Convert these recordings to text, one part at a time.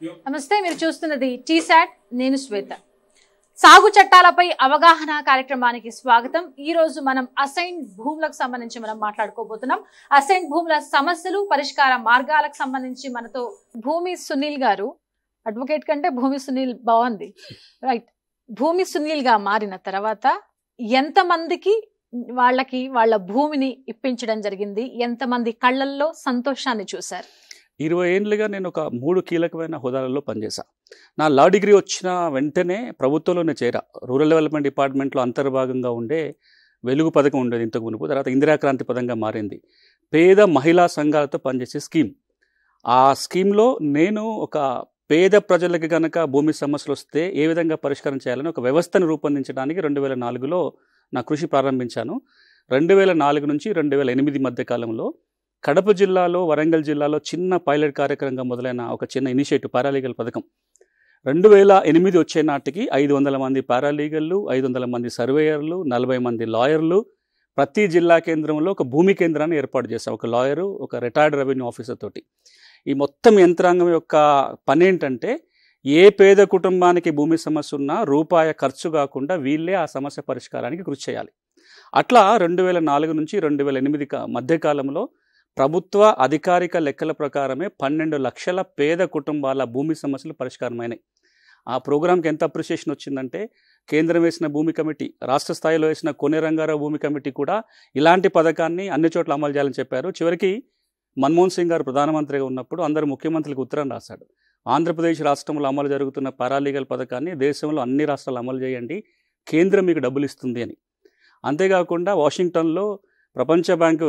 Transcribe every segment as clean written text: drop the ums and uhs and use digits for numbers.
నమస్తే, మీరు చూస్తున్నది టీసాట్. నేను శ్వేత. సాగు చట్టాలపై అవగాహన కార్యక్రమానికి స్వాగతం. ఈ రోజు మనం అసైన్ భూములకు సంబంధించి మనం మాట్లాడుకోబోతున్నాం. అసైన్ భూముల సమస్యలు, పరిష్కార మార్గాలకు సంబంధించి మనతో భూమి సునీల్ గారు. అడ్వకేట్ కంటే భూమి సునీల్ బాగుంది, రైట్? భూమి సునీల్ గా మారిన తర్వాత ఎంతమందికి వాళ్ళ భూమిని ఇప్పించడం జరిగింది? ఎంతమంది కళ్ళల్లో సంతోషాన్ని చూశారు? 20 ఏళ్ళుగా నేను ఒక 3 కీలకమైన హోదాలలో పనిచేశా. నా లా డిగ్రీ వచ్చిన వెంటనే ప్రభుత్వంలోనే చేరా. రూరల్ డెవలప్మెంట్ డిపార్ట్మెంట్లో అంతర్భాగంగా ఉండే వెలుగు పథకం ఉండేది ఇంతకు మునుపు. తర్వాత ఇందిరాక్రాంతి పథకంగా మారింది. పేద మహిళా సంఘాలతో పనిచేసే స్కీమ్. ఆ స్కీమ్లో నేను ఒక పేద ప్రజలకి కనుక భూమి సమస్యలు వస్తే ఏ విధంగా పరిష్కారం చేయాలని ఒక వ్యవస్థను రూపొందించడానికి 2004లో నా కృషి ప్రారంభించాను. 2004 నుంచి 2008 మధ్య కాలంలో కడప జిల్లాలో, వరంగల్ జిల్లాలో చిన్న పైలట్ కార్యక్రమంగా మొదలైన ఒక చిన్న ఇనిషియేటివ్ పారాలీగల్ పథకం. 2008 వచ్చే నాటికి 500 మంది పారాలీగళ్ళు, 500 మంది సర్వేయర్లు, 40 మంది లాయర్లు, ప్రతి జిల్లా కేంద్రంలో ఒక భూమి కేంద్రాన్ని ఏర్పాటు చేశాం. ఒక లాయరు, ఒక రిటైర్డ్ రెవెన్యూ ఆఫీసర్ తోటి. ఈ మొత్తం యంత్రాంగం యొక్క పని ఏంటంటే, ఏ పేద కుటుంబానికి భూమి సమస్య ఉన్నా రూపాయి ఖర్చు కాకుండా వీళ్ళే ఆ సమస్య పరిష్కారానికి కృషి చేయాలి. అట్లా 2004 నుంచి 2008 మధ్యకాలంలో ప్రభుత్వ అధికారిక లెక్కల ప్రకారమే 12 లక్షల పేద కుటుంబాల భూమి సమస్యలు పరిష్కారమైనాయి. ఆ ప్రోగ్రాంకి ఎంత అప్రిషియేషన్ వచ్చిందంటే, కేంద్రం వేసిన భూమి కమిటీ, రాష్ట్ర స్థాయిలో వేసిన కొనే రంగారావు భూమి కమిటీ కూడా ఇలాంటి పథకాన్ని అన్ని చోట్ల అమలు చేయాలని చెప్పారు. చివరికి మన్మోహన్ సింగ్ గారు ప్రధానమంత్రిగా ఉన్నప్పుడు అందరు ముఖ్యమంత్రులకు ఉత్తరం రాశాడు. ఆంధ్రప్రదేశ్ రాష్ట్రంలో అమలు జరుగుతున్న పారాలీగల్ పథకాన్ని దేశంలో అన్ని రాష్ట్రాలు అమలు చేయండి, కేంద్రం మీకు డబ్బులు ఇస్తుంది అని. అంతేకాకుండా వాషింగ్టన్లో ప్రపంచ బ్యాంకు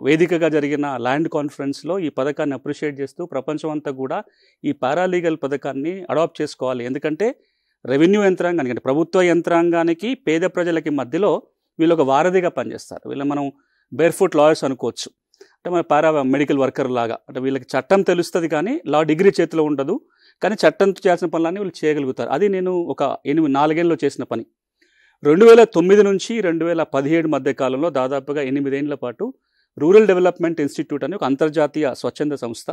వేదికగా జరిగిన ల్యాండ్ కాన్ఫరెన్స్లో ఈ పథకాన్ని అప్రిషియేట్ చేస్తూ ప్రపంచం అంతా కూడా ఈ పారాలీగల్ పథకాన్ని అడాప్ట్ చేసుకోవాలి. ఎందుకంటే రెవెన్యూ యంత్రాంగానికి, అంటే ప్రభుత్వ యంత్రాంగానికి పేద ప్రజలకి మధ్యలో వీళ్ళు ఒక వారధిగా పనిచేస్తారు. వీళ్ళని మనం బేర్ఫుట్ లాయర్స్ అనుకోవచ్చు. అంటే మన మెడికల్ వర్కర్ లాగా. అంటే వీళ్ళకి చట్టం తెలుస్తుంది కానీ లా డిగ్రీ చేతిలో ఉండదు, కానీ చట్టంతో చేయాల్సిన పనులన్నీ వీళ్ళు చేయగలుగుతారు. అది నేను ఒక 4 ఏళ్ళలో చేసిన పని. 2009 నుంచి 2017 మధ్య కాలంలో దాదాపుగా 8 ఏళ్ల పాటు రూరల్ డెవలప్మెంట్ ఇన్స్టిట్యూట్ అని ఒక అంతర్జాతీయ స్వచ్ఛంద సంస్థ,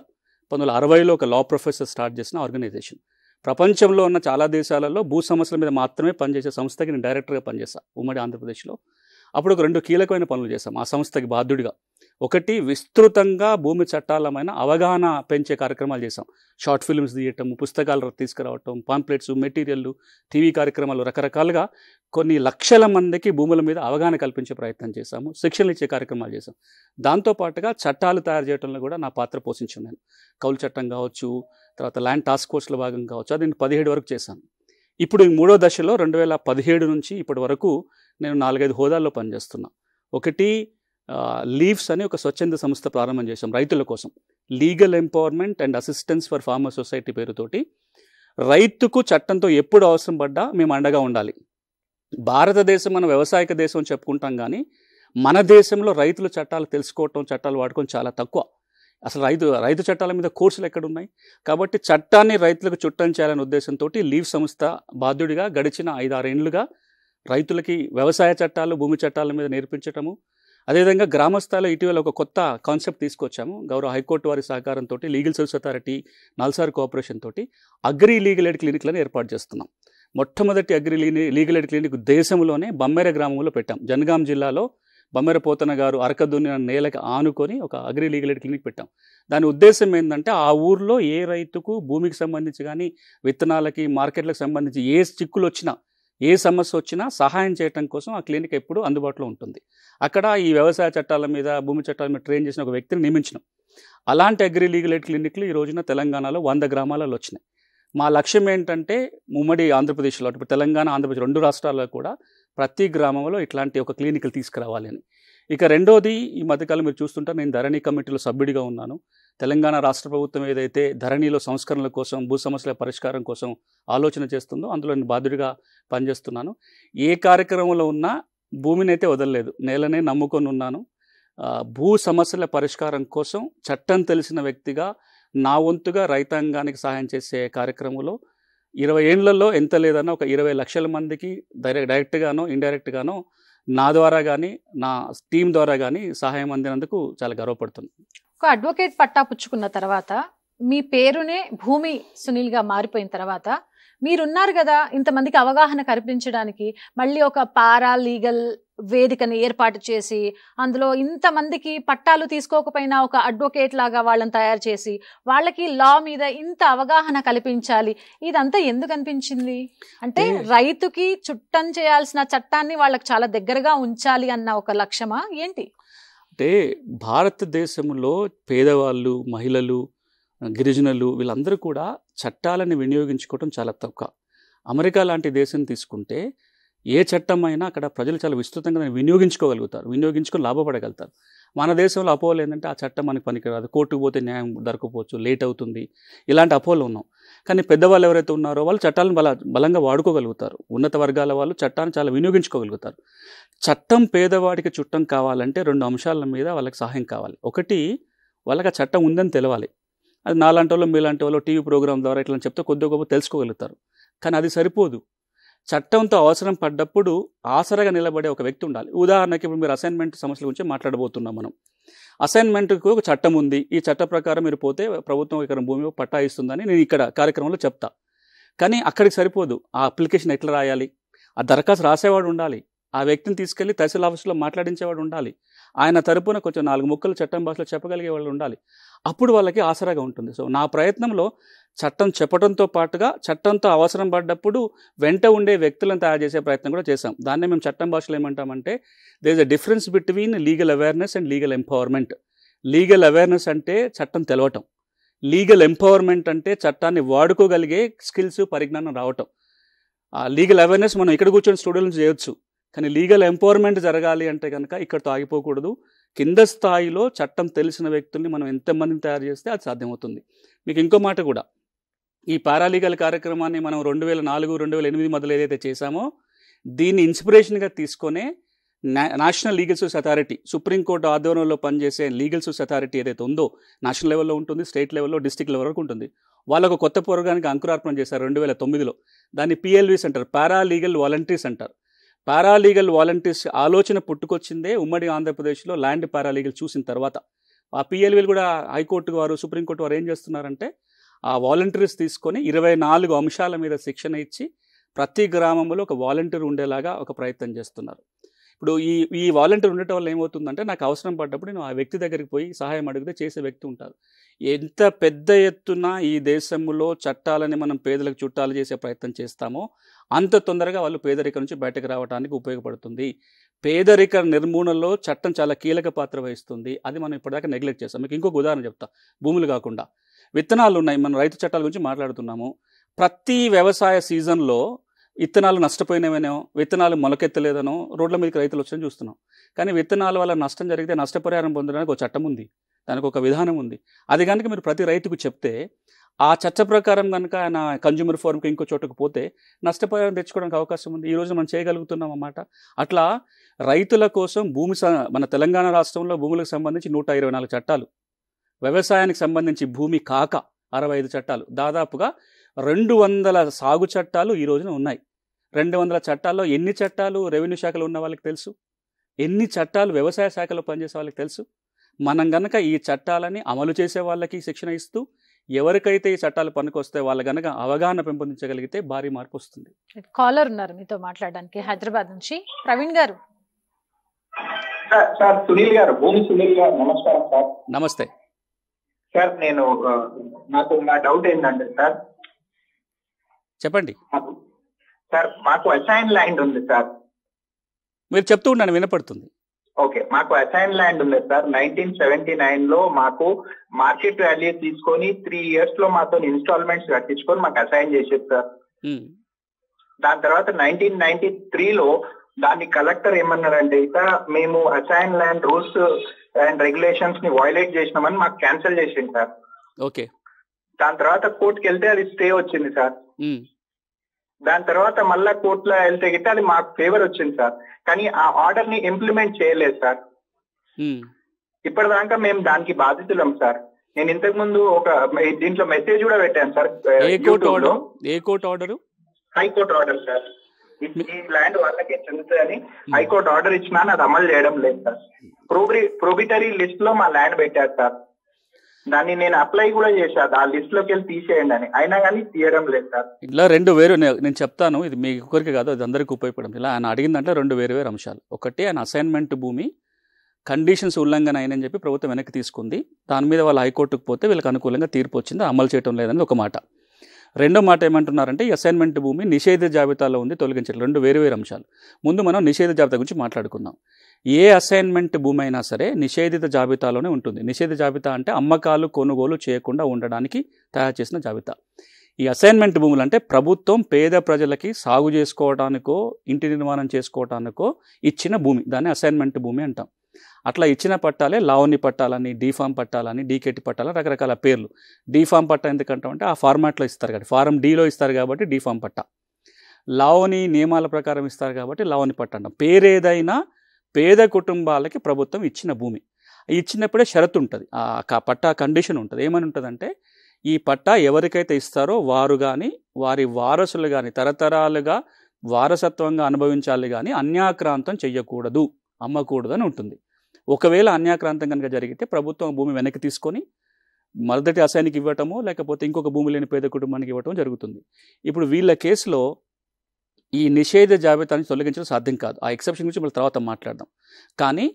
1960లో ఒక లా ప్రొఫెసర్ స్టార్ట్ చేసిన ఆర్గనైజేషన్. ప్రపంచంలో ఉన్న చాలా దేశాలలో భూ సమస్యల మీద మాత్రమే పనిచేసే సంస్థకి నేను డైరెక్టర్గా పనిచేశాను ఉమ్మడి ఆంధ్రప్రదేశ్లో. అప్పుడు ఒక 2 కీలకమైన పనులు చేశాం ఆ సంస్థకి బాధ్యుడిగా. ఒకటి, విస్తృతంగా భూమి చట్టాలమైన అవగాహన పెంచే కార్యక్రమాలు చేశాం. షార్ట్ ఫిల్మ్స్ తీయటం, పుస్తకాలు తీసుకురావటం, పాంప్లెట్స్, మెటీరియల్లు, టీవీ కార్యక్రమాలు, రకరకాలుగా కొన్ని లక్షల మందికి భూముల మీద అవగాహన కల్పించే ప్రయత్నం చేశాము. శిక్షణలు ఇచ్చే కార్యక్రమాలు చేశాం. దాంతోపాటుగా చట్టాలు తయారు చేయడంలో కూడా నా పాత్ర పోషించాను నేను. కౌలు చట్టం కావచ్చు, తర్వాత ల్యాండ్ టాస్క్ ఫోర్స్లో భాగం కావచ్చు, అది నేను 17 వరకు చేశాను. ఇప్పుడు 3వ దశలో 2017 నుంచి ఇప్పటి వరకు నేను 4-5 హోదాల్లో పనిచేస్తున్నా. ఒకటి, లీవ్స్ అని ఒక స్వచ్ఛంద సంస్థ ప్రారంభం చేశాం రైతుల కోసం. Legal empowerment and assistance for farmer society పేరుతోటి రైతుకు చట్టంతో ఎప్పుడు అవసరం పడ్డా మేము అండగా ఉండాలి. భారతదేశం మన వ్యవసాయక దేశం అని చెప్పుకుంటాం, కానీ మన దేశంలో రైతుల చట్టాలు తెలుసుకోవటం, చట్టాలు వాడుకోవడం చాలా తక్కువ. అసలు రైతు చట్టాల మీద కోర్సులు ఎక్కడున్నాయి? కాబట్టి చట్టాన్ని రైతులకు చుట్టం చేయాలనే ఉద్దేశంతో లీవ్ సంస్థ బాధ్యుడిగా గడిచిన 5-6 ఏళ్లుగా రైతులకి వ్యవసాయ చట్టాలు, భూమి చట్టాల మీద నేర్పించటము. అదేవిధంగా గ్రామస్థాయిలో ఇటీవల ఒక కొత్త కాన్సెప్ట్ తీసుకొచ్చాము. గౌరవ హైకోర్టు వారి సహకారంతో, legal service authority, NALSAR cooperation తోటి అగ్రి లీగల్ ఎయిడ్ క్లినిక్లను ఏర్పాటు చేస్తున్నాం. మొట్టమొదటి అగ్రి లీగల్ ఎయిడ్ క్లినిక్ దేశంలోనే బమ్మెర గ్రామంలో పెట్టాం. జనగాం జిల్లాలో బమ్మెర పోతన గారు అరకదున్న నేలకు ఆనుకొని ఒక అగ్రి లీగల్ ఎయిడ్ క్లినిక్ పెట్టాం. దాని ఉద్దేశం ఏంటంటే, ఆ ఊర్లో ఏ రైతుకు భూమికి సంబంధించి కానీ, విత్తనాలకి, మార్కెట్లకు సంబంధించి ఏ చిక్కులు వచ్చినా, ఏ సమస్య వచ్చినా సహాయం చేయడం కోసం ఆ క్లినిక్ ఎప్పుడు అందుబాటులో ఉంటుంది. అక్కడ ఈ వ్యవసాయ చట్టాల మీద, భూమి చట్టాల మీద ట్రైన్ చేసిన ఒక వ్యక్తిని నియమించినాం. అలాంటి అగ్రి లీగల్ ఎయిడ్ క్లినిక్లు ఈ రోజున తెలంగాణలో 100 గ్రామాలలో వచ్చినాయి. మా లక్ష్యం ఏంటంటే, ఉమ్మడి ఆంధ్రప్రదేశ్లో, ఇప్పుడు తెలంగాణ, ఆంధ్రప్రదేశ్ 2 రాష్ట్రాల్లో కూడా ప్రతి గ్రామంలో ఇట్లాంటి ఒక క్లినిక్లు తీసుకురావాలి అని. ఇక రెండోది, ఈ మధ్యకాలం మీరు చూస్తుంటారు, నేను ధరణి కమిటీలో సభ్యుడిగా ఉన్నాను. తెలంగాణ రాష్ట్ర ప్రభుత్వం ఏదైతే ధరణిలో సంస్కరణల కోసం, భూ సమస్యల పరిష్కారం కోసం ఆలోచన చేస్తుందో అందులో నేను బాధ్యుడిగా పనిచేస్తున్నాను. ఏ కార్యక్రమంలో ఉన్నా భూమిని అయితే వదలలేదు, నేలనే నమ్ముకొని ఉన్నాను. భూ సమస్యల పరిష్కారం కోసం చట్టం తెలిసిన వ్యక్తిగా నా వంతుగా రైతాంగానికి సహాయం చేసే కార్యక్రమంలో 20 ఏళ్లలో ఎంత లేదన్నా ఒక 20 లక్షల మందికి డైరెక్ట్గానో ఇండైరెక్ట్గానో నా ద్వారా కానీ, నా టీం ద్వారా కానీ సహాయం అందినందుకు చాలా గర్వపడుతున్నాను. ఒక అడ్వకేట్ పట్టా పుచ్చుకున్న తర్వాత మీ పేరునే భూమి సునీల్ గా మారిపోయిన తర్వాత మీరున్నారు కదా ఇంతమందికి అవగాహన కల్పించడానికి, మళ్ళీ ఒక పారా లీగల్ వేదికను ఏర్పాటు చేసి అందులో ఇంతమందికి పట్టాలు తీసుకోకపోయినా ఒక అడ్వకేట్ లాగా వాళ్ళని తయారు చేసి వాళ్ళకి లా మీద ఇంత అవగాహన కల్పించాలి, ఇదంతా ఎందుకు అనిపించింది? అంటే రైతుకి చుట్టం చేయాల్సిన చట్టాన్ని వాళ్ళకి చాలా దగ్గరగా ఉంచాలి అన్న ఒక లక్ష్యమా ఏంటి? అంటే భారతదేశంలో పేదవాళ్ళు, మహిళలు, గిరిజనులు వీళ్ళందరూ కూడా చట్టాలను వినియోగించుకోవడం చాలా తక్కువ. అమెరికా లాంటి దేశం తీసుకుంటే ఏ చట్టం అయినా అక్కడ ప్రజలు చాలా విస్తృతంగా దాన్ని వినియోగించుకోగలుగుతారు, వినియోగించుకొని లాభపడగలుగుతారు. మన దేశంలో అపోహలు ఏంటంటే ఆ చట్టం మనకి పనికిరాదు, కోర్టుకు పోతే న్యాయం దొరకపోవచ్చు, లేట్ అవుతుంది, ఇలాంటి అపోహలు ఉన్నాం. కానీ పెద్దవాళ్ళు ఎవరైతే ఉన్నారో వాళ్ళు చట్టాలను బలంగా వాడుకోగలుగుతారు. ఉన్నత వర్గాల వాళ్ళు చట్టాన్ని చాలా వినియోగించుకోగలుగుతారు. చట్టం పేదవాడికి చుట్టం కావాలంటే 2 అంశాల మీద వాళ్ళకి సహాయం కావాలి. ఒకటి, వాళ్ళకి ఆ చట్టం ఉందని తెలవాలి. అది నాలాంటి వాళ్ళు మీలాంటి వాళ్ళు టీవీ ప్రోగ్రాం ద్వారా ఇట్లా చెప్తే కొద్దిగా గొప్ప తెలుసుకోగలుగుతారు. కానీ అది సరిపోదు. చట్టంతో అవసరం పడ్డప్పుడు ఆసరగా నిలబడే ఒక వ్యక్తి ఉండాలి. ఉదాహరణకి ఇప్పుడు మీరు అసైన్మెంట్ సమస్యల గురించి మాట్లాడబోతున్నాం మనం. అసైన్మెంట్కు ఒక చట్టం ఉంది, ఈ చట్ట ప్రకారం మీరు పోతే ప్రభుత్వం ఇక్కడ భూమి పట్టా ఇస్తుందని నేను ఇక్కడ కార్యక్రమంలో చెప్తా. కానీ అక్కడికి సరిపోదు. ఆ అప్లికేషన్ ఎట్లా రాయాలి, ఆ దరఖాస్తు రాసేవాడు ఉండాలి, ఆ వ్యక్తిని తీసుకెళ్లి తహసీల్ ఆఫీసులో మాట్లాడించేవాడు ఉండాలి, ఆయన తరపున కొంచెం 4 ముక్కలు చట్టం భాషలో చెప్పగలిగే వాళ్ళు ఉండాలి. అప్పుడు వాళ్ళకి ఆసరాగా ఉంటుంది. సో నా ప్రయత్నంలో చట్టం చెప్పడంతో పాటుగా చట్టంతో అవసరం పడ్డప్పుడు వెంట ఉండే వ్యక్తులను తయారు చేసే ప్రయత్నం కూడా చేశాం. దాన్నే మేము చట్టం భాషలో ఏమంటామంటే there is a difference between legal awareness and legal empowerment. Legal awareness అంటే చట్టం తెలవటం, లీగల్ ఎంపవర్మెంట్ అంటే చట్టాన్ని వాడుకోగలిగే స్కిల్స్, పరిజ్ఞానం రావటం. ఆ లీగల్ అవేర్నెస్ మనం ఇక్కడ కూర్చొని స్టూడియోలు చేయొచ్చు, కానీ లీగల్ ఎంపవర్మెంట్ జరగాలి అంటే కనుక ఇక్కడతో ఆగిపోకూడదు. కింద స్థాయిలో చట్టం తెలిసిన వ్యక్తుల్ని మనం ఎంతమందిని తయారు చేస్తే అది సాధ్యమవుతుంది. మీకు ఇంకో మాట కూడా, ఈ పారాలీగల్ కార్యక్రమాన్ని మనం 2004, 2008 మొదలు ఏదైతే చేశామో దీన్ని ఇన్స్పిరేషన్గా తీసుకొనే national legal service authority, supreme court ఆధ్వర్యంలో పనిచేసే లీగల్ సర్వీస్ అథారిటీ ఏదైతే ఉందో నాషనల్ లెవెల్లో ఉంటుంది, స్టేట్ లెవెల్లో, డిస్ట్రిక్ట్ లెవెల్ వరకు ఉంటుంది. వాళ్ళకు కొత్త ప్రోగ్రానికి అంకురార్పణ చేశారు 2009లో. దాన్ని PLVs అంటారు, పారాలీగల్ వాలంటీర్స్ అంటారు. పారాలీగల్ వాలంటీర్స్ ఆలోచన పుట్టుకొచ్చిందే ఉమ్మడి ఆంధ్రప్రదేశ్లో ల్యాండ్ పారాలీగల్ చూసిన తర్వాత. ఆ PLVలు కూడా హైకోర్టు వారు, సుప్రీంకోర్టు వారు ఏం చేస్తున్నారంటే ఆ వాలంటీర్స్ తీసుకొని 24 అంశాల మీద శిక్షణ ఇచ్చి ప్రతి గ్రామంలో ఒక వాలంటీర్ ఉండేలాగా ఒక ప్రయత్నం చేస్తున్నారు. ఇప్పుడు ఈ వాలంటీర్ ఉండటం వల్ల ఏమవుతుందంటే నాకు అవసరం పడ్డప్పుడు నేను ఆ వ్యక్తి దగ్గరికి పోయి సహాయం అడిగితే చేసే వ్యక్తి ఉంటారు. ఎంత పెద్ద ఎత్తున ఈ దేశంలో చట్టాలని మనం పేదలకు చుట్టాలు చేసే ప్రయత్నం చేస్తామో అంత తొందరగా వాళ్ళు పేదరికం నుంచి బయటకు రావడానికి ఉపయోగపడుతుంది. పేదరిక నిర్మూలనలో చట్టం చాలా కీలక పాత్ర వహిస్తుంది. అది మనం ఇప్పటిదాకా నెగ్లెక్ట్ చేస్తాం. మీకు ఇంకొక ఉదాహరణ చెప్తా. భూములు కాకుండా విత్తనాలు ఉన్నాయి. మనం రైతు చట్టాల గురించి మాట్లాడుతున్నాము. ప్రతి వ్యవసాయ సీజన్లో విత్తనాలు నష్టపోయినవేనో, విత్తనాలు మొలకెత్తలేదనో రోడ్ల మీదకి రైతులు వచ్చని చూస్తున్నాం. కానీ విత్తనాల వల్ల నష్టం జరిగితే నష్టపరిహారం పొందడానికి ఒక చట్టం ఉంది, దానికి ఒక విధానం ఉంది. అది కనుక మీరు ప్రతి రైతుకు చెప్తే ఆ చట్ట ప్రకారం కనుక ఆయన కన్జ్యూమర్ ఫోరంకి ఇంకో చోటుకు పోతే నష్టపరిహారం తెచ్చుకోవడానికి అవకాశం ఉంది. ఈ రోజు మనం చేయగలుగుతున్నాం అన్నమాట. అట్లా రైతుల కోసం మన తెలంగాణ రాష్ట్రంలో భూములకు సంబంధించి 124 చట్టాలు, వ్యవసాయానికి సంబంధించి భూమి కాక 65 చట్టాలు, దాదాపుగా 200 సాగు చట్టాలు ఈ రోజున ఉన్నాయి. 200 చట్టాల్లో ఎన్ని చట్టాలు రెవెన్యూ శాఖలో ఉన్న వాళ్ళకి తెలుసు, ఎన్ని చట్టాలు వ్యవసాయ శాఖలో పనిచేసే వాళ్ళకి తెలుసు. మనం గనక ఈ చట్టాలని అమలు చేసే వాళ్ళకి శిక్షణ ఇస్తూ ఎవరికైతే ఈ చట్టాలు పనికొస్తే వాళ్ళ గనక అవగాహన పెంపొందించగలిగితే భారీ మార్పు వస్తుంది. కాలర్ ఉన్నారు మీతో మాట్లాడడానికి హైదరాబాద్ నుంచి, ప్రవీణ్ గారు. సార్ సునీల్ గారు, భూమి సునీల్ గారు, నమస్కారం సార్. నమస్తే సార్, నాకు నా డౌట్ ఏంటంటే సార్, చెప్పండి సార్ మాకు అసైన్ ల్యాండ్ ఉంది సార్. మీరు చెప్తూ ఉండండి, వినపడుతుంది. ఓకే, మాకు అసైన్ ల్యాండ్ ఉంది సార్. 1979లో మాకు మార్కెట్ వాల్యూ తీసుకొని 3 years లో మాతో ఇన్స్టాల్మెంట్స్ కట్టించుకొని మాకు అసైన్ చేసేది సార్. దాని తర్వాత 1993లో దాన్ని కలెక్టర్ ఏమన్నారంటే ఇక మేము assign land rules and regulations ని వైలేట్ చేసినామని మాకు క్యాన్సిల్ చేసింది సార్. ఓకే, దాని తర్వాత కోర్టుకి వెళ్తే అది స్టే వచ్చింది సార్. దాని తర్వాత మళ్ళా కోర్టులో వెళ్తే గిట్ట అది మాకు ఫేవర్ వచ్చింది సార్. కానీ ఆ ఆర్డర్ ని ఇంప్లిమెంట్ చేయలేదు సార్. ఇప్పటిదాకా మేము దానికి బాధితులం సార్. నేను ఇంతకు ముందు దీంట్లో మెసేజ్ కూడా పెట్టాను సార్. High court order sir. ఈ ల్యాండ్ వాళ్ళకే చెందుతుందని హైకోర్టు ఆర్డర్ ఇచ్చినా అది అమలు చేయడం లేదు సార్. ప్రొబిటరీ లిస్ట్ లో మా ల్యాండ్ పెట్టారు సార్. దాన్ని నేను అప్లై కూడా చేశాను, ఆ లిస్ట్ లోకి వెళ్ళి తీసేయండి అని, అయినా కానీ తీయడం లేదు సార్. ఇలా రెండు వేరు నేను చెప్తాను, ఇది మీకు ఒకరికి కాదు, అది అందరికీ ఉపయోగపడం. ఇలా ఆయన అడిగిన దాంట్లో రెండు వేరు అంశాలు. ఒకటి ఆయన అసైన్మెంట్ భూమి కండిషన్స్ ఉల్లంఘన అయినని చెప్పి ప్రభుత్వం వెనక్కి తీసుకుంది, దాని మీద వాళ్ళు హైకోర్టుకు పోతే వీళ్ళకి అనుకూలంగా తీర్పు వచ్చింది, అమలు చేయడం లేదని ఒక మాట. రెండో మాట ఏమంటున్నారంటే ఈ అసైన్మెంట్ భూమి నిషేధ జాబితాలో ఉంది, తొలగించాలి. రెండు వేరు అంశాలు. ముందు మనం నిషేధ జాబితా గురించి మాట్లాడుకుందాం. ఏ అసైన్మెంట్ భూమి అయినా సరే నిషేధిత జాబితాలోనే ఉంటుంది. నిషేధ జాబితా అంటే అమ్మకాలు కొనుగోలు చేయకుండా ఉండడానికి తయారు చేసిన జాబితా. ఈ అసైన్మెంట్ భూములు అంటే ప్రభుత్వం పేద ప్రజలకి సాగు చేసుకోవడానికో ఇంటి నిర్మాణం చేసుకోవడానికో ఇచ్చిన భూమి, దాన్ని అసైన్మెంట్ భూమి అంటాం. అట్లా ఇచ్చిన పట్టాలే లావణి పట్టాలని, డీఫామ్ పట్టాలని, డీకేటీ పట్టాలని రకరకాల పేర్లు. డీఫామ్ పట్టా ఎందుకంటామంటే ఆ ఫార్మాట్లో ఇస్తారు కాబట్టి, ఫారం డీలో ఇస్తారు కాబట్టి డీఫామ్ పట్టా. లావణి నియమాల ప్రకారం ఇస్తారు కాబట్టి లావణి పట్టా అంటాం. పేరేదైనా పేద కుటుంబాలకి ప్రభుత్వం ఇచ్చిన భూమి. ఇచ్చినప్పుడే షరతు ఉంటుంది, ఆ పట్టా కండిషన్ ఉంటుంది. ఏమని ఉంటుందంటే ఈ పట్టా ఎవరికైతే ఇస్తారో వారు కానీ వారి వారసులు కానీ తరతరాలుగా వారసత్వంగా అనుభవించాలి, కానీ అన్యాక్రాంతం చెయ్యకూడదు, అమ్మకూడదు అని ఉంటుంది. ఒకవేళ అన్యాక్రాంతం కనుక జరిగితే ప్రభుత్వం భూమి వెనక్కి తీసుకొని మొదటి అసైన్కి ఇవ్వటమో లేకపోతే ఇంకొక భూమి లేని పేద కుటుంబానికి ఇవ్వటం జరుగుతుంది. ఇప్పుడు వీళ్ళ కేసులో ఈ నిషేధ జాబితాని తొలగించడం సాధ్యం కాదు. ఆ ఎక్సెప్షన్ గురించి మళ్ళీ తర్వాత మాట్లాడదాం. కానీ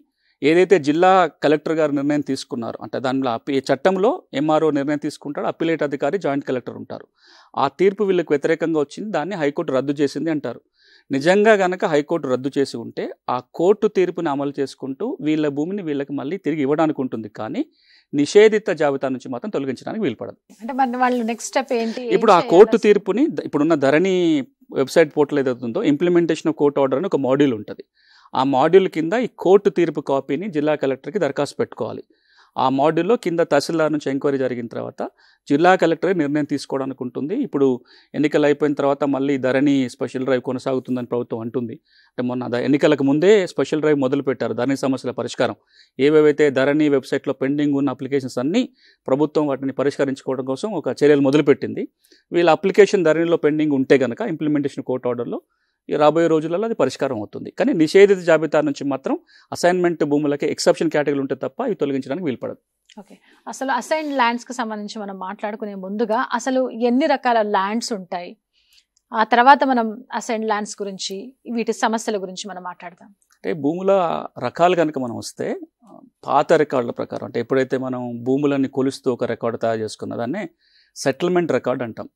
ఏదైతే జిల్లా కలెక్టర్ గారు నిర్ణయం తీసుకున్నారో, అంటే దానిలో చట్టంలో ఎంఆర్ఓ నిర్ణయం తీసుకుంటాడు, అప్పీలేట్ అధికారి జాయింట్ కలెక్టర్ ఉంటారు. ఆ తీర్పు వీళ్ళకి వ్యతిరేకంగా వచ్చింది, దాన్ని హైకోర్టు రద్దు చేసింది అంటారు. నిజంగా కనుక హైకోర్టు రద్దు చేసి ఉంటే ఆ కోర్టు తీర్పుని అమలు చేసుకుంటూ వీళ్ళ భూమిని వీళ్ళకి మళ్ళీ తిరిగి ఇవ్వడానికి ఉంటుంది, కానీ నిషేధిత జాబితా నుంచి మాత్రం తొలగించడానికి వీలుపడదు. అంటే వాళ్ళు నెక్స్ట్ స్టెప్ ఏంటి? ఇప్పుడు ఆ కోర్టు తీర్పుని ఇప్పుడున్న ధరణి వెబ్సైట్ పోర్టల్ ఏదవుతుందో ఇంప్లిమెంటేషన్ ఆఫ్ కోర్ట్ ఆర్డర్ అని ఒక మాడ్యూల్ ఉంటుంది. ఆ మాడ్యూల్ కింద ఈ కోర్టు తీర్పు కాపీని జిల్లా కలెక్టర్కి దరఖాస్తు పెట్టుకోవాలి. ఆ మాడ్యూల్లో కింద తహసీల్దార్ నుంచి ఎంక్వైరీ జరిగిన తర్వాత జిల్లా కలెక్టర్ నిర్ణయం తీసుకోవడానికి ఉంటుంది. ఇప్పుడు ఎన్నికలు అయిపోయిన తర్వాత మళ్ళీ ధరణి స్పెషల్ డ్రైవ్ కొనసాగుతుందని ప్రభుత్వం అంటుంది. అంటే మొన్న ఎన్నికలకు ముందే స్పెషల్ డ్రైవ్ మొదలుపెట్టారు ధరణి సమస్యల పరిష్కారం. ఏవేవైతే ధరణి వెబ్సైట్లో పెండింగ్ ఉన్న అప్లికేషన్స్ అన్నీ ప్రభుత్వం వాటిని పరిష్కరించుకోవడం కోసం ఒక చర్యలు మొదలుపెట్టింది. వీళ్ళ అప్లికేషన్ ధరణిలో పెండింగ్ ఉంటే కనుక ఇంప్లిమెంటేషన్ కోర్ట్ ఆర్డర్లో రాబోయే రోజులలో అది పరిష్కారం అవుతుంది. కానీ నిషేధిత జాబితా నుంచి మాత్రం అసైన్మెంట్ భూములకి ఎక్సెప్షన్ కేటగిరీ ఉంటే తప్ప ఇవి తొలగించడానికి వీలుపడదు. ఓకే, అసలు అసైన్డ్ ల్యాండ్స్కి సంబంధించి మనం మాట్లాడుకునే ముందుగా అసలు ఎన్ని రకాల ల్యాండ్స్ ఉంటాయి, ఆ తర్వాత మనం అసైన్డ్ ల్యాండ్స్ గురించి వీటి సమస్యల గురించి మనం మాట్లాడదాం. అంటే భూముల రకాలు కనుక మనం వస్తే పాత రికార్డుల ప్రకారం, అంటే ఎప్పుడైతే మనం భూములని కొలుస్తూ ఒక రికార్డు తయారు చేసుకున్న దాన్నే సెటిల్మెంట్ రికార్డు అంటాం.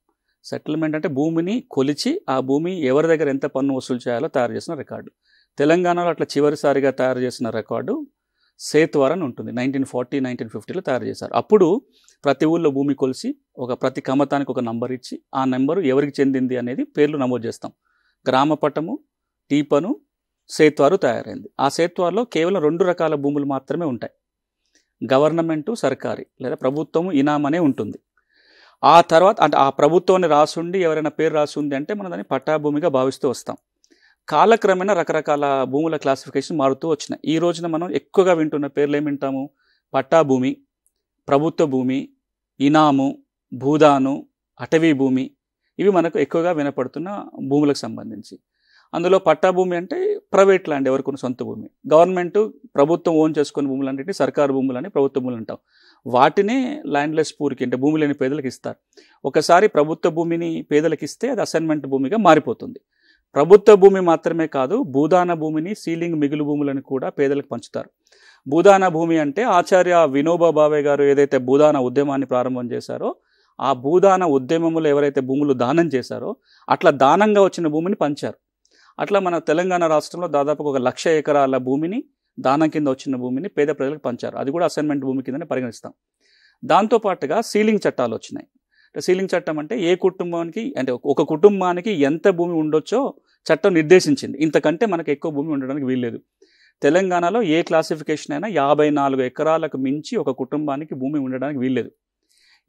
సెటిల్మెంట్ అంటే భూమిని కొలిచి ఆ భూమి ఎవరి దగ్గర ఎంత పన్ను వసూలు చేయాలో తయారు చేసిన రికార్డు. తెలంగాణలో అట్లా చివరిసారిగా తయారు చేసిన రికార్డు సేత్వార్ అని ఉంటుంది. 1940, 1950లో తయారు చేశారు. అప్పుడు ప్రతి ఊళ్ళో భూమి కొలిసి ప్రతి కమతానికి ఒక నంబర్ ఇచ్చి ఆ నెంబరు ఎవరికి చెందింది అనేది పేర్లు నమోదు చేస్తాం. గ్రామ పట్టము, టీపను, సేత్వారు తయారైంది. ఆ సేత్వార్లో కేవలం 2 రకాల భూములు మాత్రమే ఉంటాయి. గవర్నమెంటు, సర్కారీ లేదా ప్రభుత్వము ఇనామనే ఉంటుంది. ఆ తర్వాత అంటే ఆ ప్రభుత్వాన్ని రాసుండి ఎవరైనా పేరు రాసుంది అంటే మనం దాన్ని పట్టాభూమిగా భావిస్తూ వస్తాం. కాలక్రమేణా రకరకాల భూముల క్లాసిఫికేషన్ మారుతూ వచ్చినాయి. ఈ రోజున మనం ఎక్కువగా వింటున్న పేర్లు ఏమి వింటాము? పట్టాభూమి, ప్రభుత్వ భూమి, ఇనాము, భూదాను, అటవీ భూమి, ఇవి మనకు ఎక్కువగా వినపడుతున్న భూములకు సంబంధించి. అందులో పట్టాభూమి అంటే ప్రైవేట్ ల్యాండ్, ఎవరికొన్న సొంత భూమి. గవర్నమెంట్ ప్రభుత్వం ఓన్ చేసుకునే భూములన్నింటినీ సర్కారు భూములని ప్రభుత్వ భూములు అంటాం. వాటినే ల్యాండ్లెస్ పూర్కి అంటే భూమి లేని పేదలకు ఇస్తారు. ఒకసారి ప్రభుత్వ భూమిని పేదలకు ఇస్తే అది అసైన్మెంట్ భూమిగా మారిపోతుంది. ప్రభుత్వ భూమి మాత్రమే కాదు, భూదాన భూమిని, సీలింగ్ మిగులు భూములను కూడా పేదలకు పంచుతారు. భూదాన భూమి అంటే ఆచార్య వినోబా భావే గారు ఏదైతే భూదాన ఉద్యమాన్ని ప్రారంభం చేశారో ఆ భూదాన ఉద్యమంలో ఎవరైతే భూములు దానం చేశారో అట్లా దానంగా వచ్చిన భూమిని పంచారు. అట్లా మన తెలంగాణ రాష్ట్రంలో దాదాపు 1,00,000 ఎకరాల భూమిని దానం కింద వచ్చిన భూమిని పేద ప్రజలకు పంచారు. అది కూడా అసైన్మెంట్ భూమి కిందనే పరిగణిస్తాం. దాంతోపాటుగా సీలింగ్ చట్టాలు వచ్చినాయి. సీలింగ్ చట్టం అంటే ఏ కుటుంబానికి అంటే ఒక కుటుంబానికి ఎంత భూమి ఉండొచ్చో చట్టం నిర్దేశించింది. ఇంతకంటే మనకు ఎక్కువ భూమి ఉండడానికి వీల్లేదు. తెలంగాణలో ఏ క్లాసిఫికేషన్ అయినా 54 ఎకరాలకు మించి ఒక కుటుంబానికి భూమి ఉండడానికి వీల్లేదు.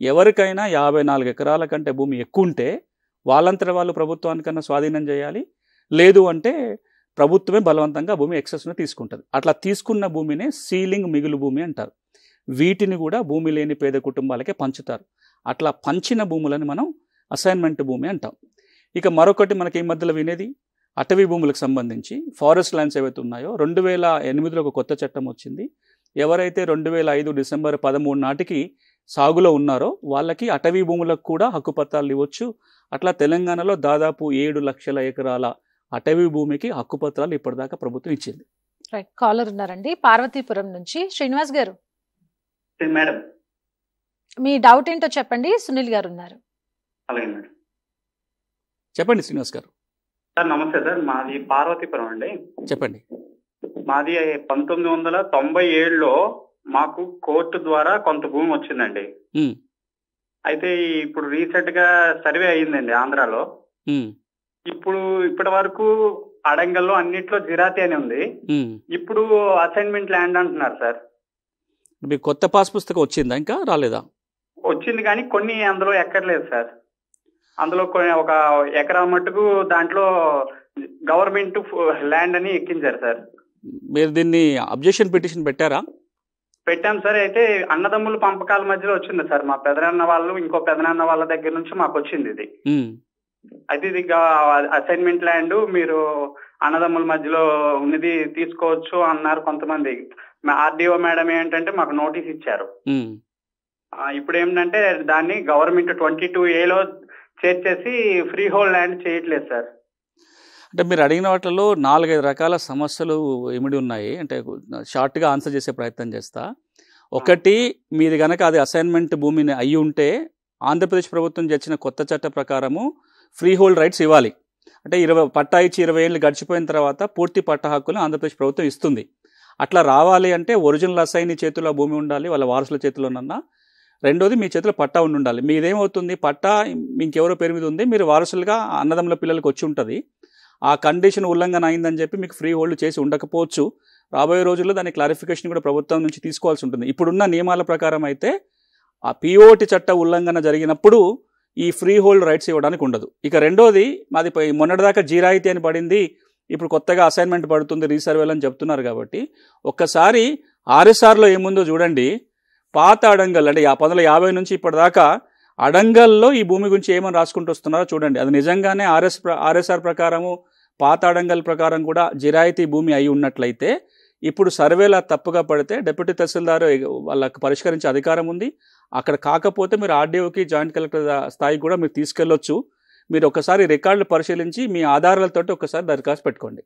ఎవరికైనా 54 ఎకరాల కంటే భూమి ఎక్కువ ఉంటే వాళ్ళంతట వాళ్ళు ప్రభుత్వానికన్నా స్వాధీనం చేయాలి, లేదు అంటే ప్రభుత్వమే బలవంతంగా భూమి ఎక్సెస్ను తీసుకుంటుంది. అట్లా తీసుకున్న భూమినే సీలింగ్ మిగులు భూమి అంటారు. వీటిని కూడా భూమి లేని పేద కుటుంబాలకే పంచుతారు. అట్లా పంచిన భూములని మనం అసైన్మెంట్ భూమి అంటాం. ఇక మరొకటి మనకి ఈ మధ్యలో వినేది అటవీ భూములకు సంబంధించి ఫారెస్ట్ ల్యాండ్స్ ఏవైతే ఉన్నాయో 2008లో ఒక కొత్త చట్టం వచ్చింది. ఎవరైతే 2005 డిసెంబర్ 13 నాటికి సాగులో ఉన్నారో వాళ్ళకి అటవీ భూములకు కూడా హక్కుపత్రాలు ఇవ్వచ్చు. అట్లా తెలంగాణలో దాదాపు 7 లక్షల ఎకరాల అటవీ భూమికి హక్కుపత్రాలు ఇప్పటిదాకా ప్రభుత్వం ఇచ్చింది. రైట్, కాలర్ ఉన్నారండి పార్వతీపురం నుంచి. శ్రీనివాస్ గారు, మేడం మీ డౌట్ ఏంటో చెప్పండి. సునీల్ గారు ఉన్నారు. అలాగే మేడం. చెప్పండి శ్రీనివాస్ గారు. సార్ నమస్తే సార్, మాది పార్వతీపురం అండి. చెప్పండి. మాది 1997లో మాకు కోర్టు ద్వారా కొంత భూమి వచ్చిందండి. అయితే ఇప్పుడు రీసెంట్ గా సర్వే అయ్యిందండి ఆంధ్రాలో. ఇప్పటి వరకు అడంగల్లో అన్నిట్లో జిరాతి అని ఉంది. ఇప్పుడు అసైన్మెంట్ ల్యాండ్ అంటున్నారు సార్. మీకు కొత్త పాస్ పుస్తకం వచ్చిందా? ఇంకా రాలేదా? వచ్చింది కానీ కొన్ని అందులో ఎక్కర్లేదు సార్. అందులో ఒక ఎకరా మట్టుకు దాంట్లో గవర్నమెంట్ ల్యాండ్ అని ఎక్కించారు సార్. మీరు దీన్ని అబ్జెక్షన్ పిటిషన్ పెట్టారా? పెట్టాం సార్. అయితే అన్నదమ్ముల పంపకాల మధ్యలో వచ్చింది సార్. మా పెదనాన్న వాళ్ళు ఇంకో పెదనాన్న వాళ్ళ దగ్గర నుంచి మాకు వచ్చింది ఇది. అయితే ఇది అసైన్మెంట్ ల్యాండ్, మీరు అన్నదమ్ముల మధ్యలో ఉన్నది తీసుకోవచ్చు అన్నారు కొంతమంది. ఆర్డీఓ మేడం ఏంటంటే మాకు నోటీస్ ఇచ్చారు. ఇప్పుడు ఏంటంటే దాన్ని గవర్నమెంట్ 22A చేర్చేసి ఫ్రీ హోల్డ్ ల్యాండ్ చేయట్లేదు సార్. అంటే మీరు అడిగిన వాటిలో 4-5 రకాల సమస్యలు ఇమిడి ఉన్నాయి. అంటే షార్ట్గా ఆన్సర్ చేసే ప్రయత్నం చేస్తా. ఒకటి, మీది కనుక అది అసైన్మెంట్ భూమిని అయ్యి ఉంటే ఆంధ్రప్రదేశ్ ప్రభుత్వం తెచ్చిన కొత్త చట్ట ప్రకారము ఫ్రీ హోల్డ్ రైట్స్ ఇవ్వాలి. అంటే పట్టా ఇచ్చి 20 ఏళ్ళు గడిచిపోయిన తర్వాత పూర్తి పట్టా హక్కులు ఆంధ్రప్రదేశ్ ప్రభుత్వం ఇస్తుంది. అట్లా రావాలి అంటే ఒరిజినల్ అసైన్ చేతిలో భూమి ఉండాలి, వాళ్ళ వారసుల చేతిలోనన్నా. రెండోది, మీ చేతిలో పట్టా ఉండాలి. మీదేమవుతుంది, పట్టా ఇంకెవరో పేరు మీద ఉంది, మీరు వారసులుగా అన్నదమ్ముల పిల్లలకు వచ్చి ఉంటుంది. ఆ కండిషన్ ఉల్లంఘన అయిందని చెప్పి మీకు ఫ్రీ హోల్డ్ చేసి ఉండకపోవచ్చు. రాబోయే రోజుల్లో దాని క్లారిఫికేషన్ కూడా ప్రభుత్వం నుంచి తీసుకోవాల్సి ఉంటుంది. ఇప్పుడున్న నియమాల ప్రకారం అయితే ఆ పిఓటి చట్ట ఉల్లంఘన జరిగినప్పుడు ఈ ఫ్రీ హోల్డ్ రైట్స్ ఇవ్వడానికి ఉండదు. ఇక రెండోది, మాది మొన్నటిదాకా జీరాయితీ అని పడింది, ఇప్పుడు కొత్తగా అసైన్మెంట్ పడుతుంది, రీసర్వేలు అని చెప్తున్నారు. కాబట్టి ఒక్కసారి ఆర్ఎస్ఆర్లో ఏముందో చూడండి. పాత అడంగల్ అంటే 1950 నుంచి ఇప్పటిదాకా అడంగల్లో ఈ భూమి గురించి ఏమని రాసుకుంటూ వస్తున్నారో చూడండి. అది నిజంగానే ఆర్ఎస్ఆర్ ప్రకారము పాత అడంగల్ ప్రకారం కూడా జిరాయితీ భూమి అయి ఉన్నట్లయితే ఇప్పుడు సర్వేలా తప్పుగా పడితే డిప్యూటీ తహసీల్దార్ వాళ్ళకి పరిష్కరించే అధికారం ఉంది. అక్కడ కాకపోతే మీరు ఆర్డీఓకి, జాయింట్ కలెక్టర్ స్థాయికి కూడా మీరు తీసుకెళ్ళొచ్చు. మీరు ఒకసారి రికార్డులు పరిశీలించి మీ ఆధారాలతో ఒకసారి దరఖాస్తు పెట్టుకోండి.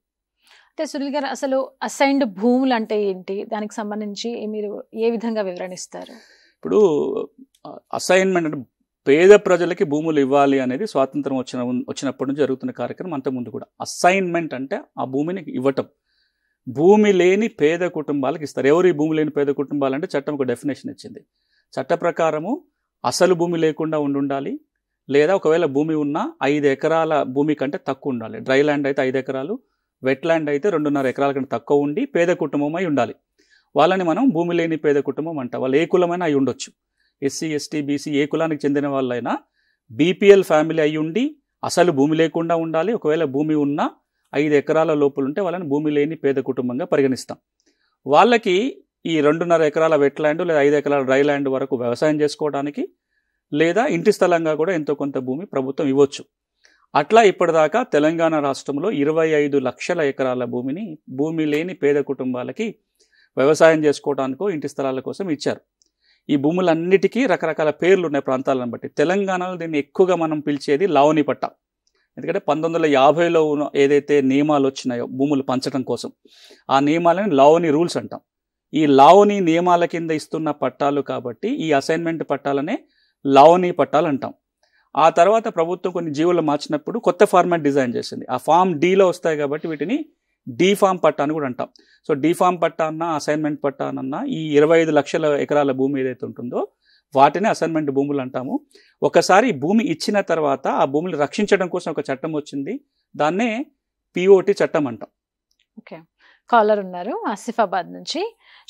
అంటే సునీల్ గారు, అసలు అసైన్డ్ భూములు అంటే ఏంటి, దానికి సంబంధించి మీరు ఏ విధంగా వివరణిస్తారు? ఇప్పుడు అసైన్మెంట్ అంటే పేద ప్రజలకి భూములు ఇవ్వాలి అనేది స్వాతంత్రం వచ్చినప్పటి నుంచి జరుగుతున్న కార్యక్రమం. అంతకుముందు కూడా అసైన్మెంట్ అంటే ఆ భూమిని ఇవ్వటం. భూమి లేని పేద కుటుంబాలకు ఇస్తారు. ఎవరు ఈ భూమి లేని పేద కుటుంబాలు అంటే చట్టం ఒక డెఫినేషన్ ఇచ్చింది. చట్ట ప్రకారము అసలు భూమి లేకుండా ఉండాలి, లేదా ఒకవేళ భూమి ఉన్నా 5 ఎకరాల భూమి కంటే తక్కువ ఉండాలి. డ్రై ల్యాండ్ అయితే 5 ఎకరాలు, వెట్ ల్యాండ్ అయితే 2.5 ఎకరాల కంటే తక్కువ ఉండి పేద కుటుంబం అయి ఉండాలి. వాళ్ళని మనం భూమి లేని పేద కుటుంబం అంటాం. వాళ్ళు ఏ కులమైనా అయి ఉండొచ్చు. ఎస్సీ, ఎస్టీ, బీసీ ఏ కులానికి చెందిన వాళ్ళైనా బీపీఎల్ ఫ్యామిలీ అయి ఉండి అసలు భూమి లేకుండా ఉండాలి. ఒకవేళ భూమి ఉన్నా 5 ఎకరాల లోపల ఉంటే వాళ్ళని భూమి లేని పేద కుటుంబంగా పరిగణిస్తాం. వాళ్ళకి ఈ 2.5 ఎకరాల వెట్ ల్యాండ్ లేదా 5 ఎకరాల డ్రై ల్యాండ్ వరకు వ్యవసాయం చేసుకోవడానికి, లేదా ఇంటి స్థలంగా కూడా ఎంతో కొంత భూమి ప్రభుత్వం ఇవ్వచ్చు. అట్లా ఇప్పటిదాకా తెలంగాణ రాష్ట్రంలో 25 లక్షల ఎకరాల భూమిని భూమి లేని పేద కుటుంబాలకి వ్యవసాయం చేసుకోవడానికో ఇంటి స్థలాల కోసం ఇచ్చారు. ఈ భూములన్నిటికీ రకరకాల పేర్లు ఉన్నాయి ప్రాంతాలను బట్టి. తెలంగాణలో దీన్ని ఎక్కువగా మనం పిలిచేది లావణి పట్టా. ఎందుకంటే 1950లో ఏదైతే నియమాలు వచ్చినాయో భూములు పంచడం కోసం, ఆ నియమాలని లావణి రూల్స్ అంటాం. ఈ లావణి నియమాల కింద ఇస్తున్న పట్టాలు కాబట్టి ఈ అసైన్మెంట్ పట్టాలనే లావణి పట్టాలు అంటాం. ఆ తర్వాత ప్రభుత్వం కొన్ని జీవోలు మార్చినప్పుడు కొత్త ఫార్మాట్ డిజైన్ చేసింది. ఆ ఫామ్ డీలో వస్తాయి కాబట్టి వీటిని డీ ఫామ్ పట్టా అని కూడా అంటాం. సో డీ ఫామ్ పట్టా అన్నా అసైన్మెంట్ పట్టా అన్నా ఈ 25 లక్షల ఎకరాల భూమి ఏదైతే ఉంటుందో వాటిని అసైన్మెంట్ భూములు అంటాము. ఒకసారి భూమి ఇచ్చిన తర్వాత ఆ భూమిని రక్షించడం కోసం ఒక చట్టం వచ్చింది, దాన్నే పిఓటి చట్టం అంటాం. ఓకే, కాలర్ ఉన్నారు ఆసిఫాబాద్ నుంచి.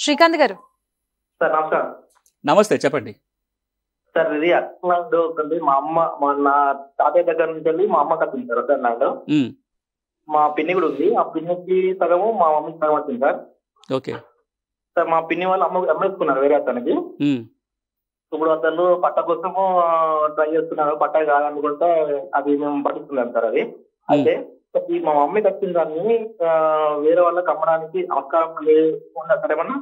శ్రీకాంత్ గారు. సార్ నమస్కారం. నమస్తే, చెప్పండి. సార్ ఇది అసైన్మెంట్ ఉంటుంది. నా తాతయ్య దగ్గర నుంచి వెళ్ళి మా అమ్మకి వచ్చింది సార్ అసైన్మెంట్. మా పిన్ని కూడా ఉంది. ఆ పిన్నికి సగము, మా మమ్మీకి సగం వచ్చింది సార్. ఓకే సార్, మా పిన్ని వాళ్ళు అమ్మేసుకున్నారు వేరే అతనికి. ఇప్పుడు అతను పట్ట కోసము ట్రై చేస్తున్నారు. పట్ట కాదనుకుంటే అది మేము పట్టిస్తున్నాం సార్. అది అయితే మా మమ్మీకి వచ్చిన దాన్ని వేరే వాళ్ళకి అమ్మడానికి ఆస్కారం లేకుండా సార్ ఏమన్నా.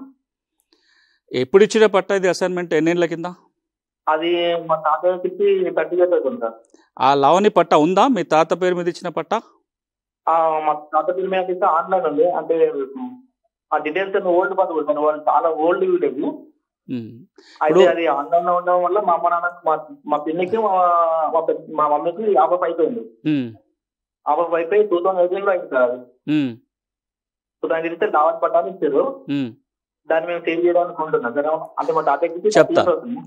ఎప్పుడు ఇచ్చిన పట్ట ఇది అసైన్మెంట్? ఎన్నేళ్ల కింద? అది మా తాతయ్యకి 30 years అవుతుంది సార్. ఆ లావణి పట్టా ఉందా మీ తాత పేరు మీద ఇచ్చిన పట్టా? మా తాత పేరు మీద అయితే ఆన్లైన్ ఉంది. అంటే ఆ డీటెయిల్స్ ఓల్డ్ పద్ధతి సార్, వాళ్ళు చాలా ఓల్డ్ విలేజ్. అయితే అది ఆన్లైన్ లో ఉండడం వల్ల మా అమ్మ నాన్నకి మా పిన్నికి మా మమ్మీకి 50 అయిపోయింది. 50 అయిపోయి 2018 లో అయింది సార్. సో దాన్ని ఇస్తే లావణి పట్టాలు ఇచ్చారు. దాన్ని మేము సేవ్ చేయడానికి ఉంటున్నాం సార్. అంటే మా తాతయ్యకి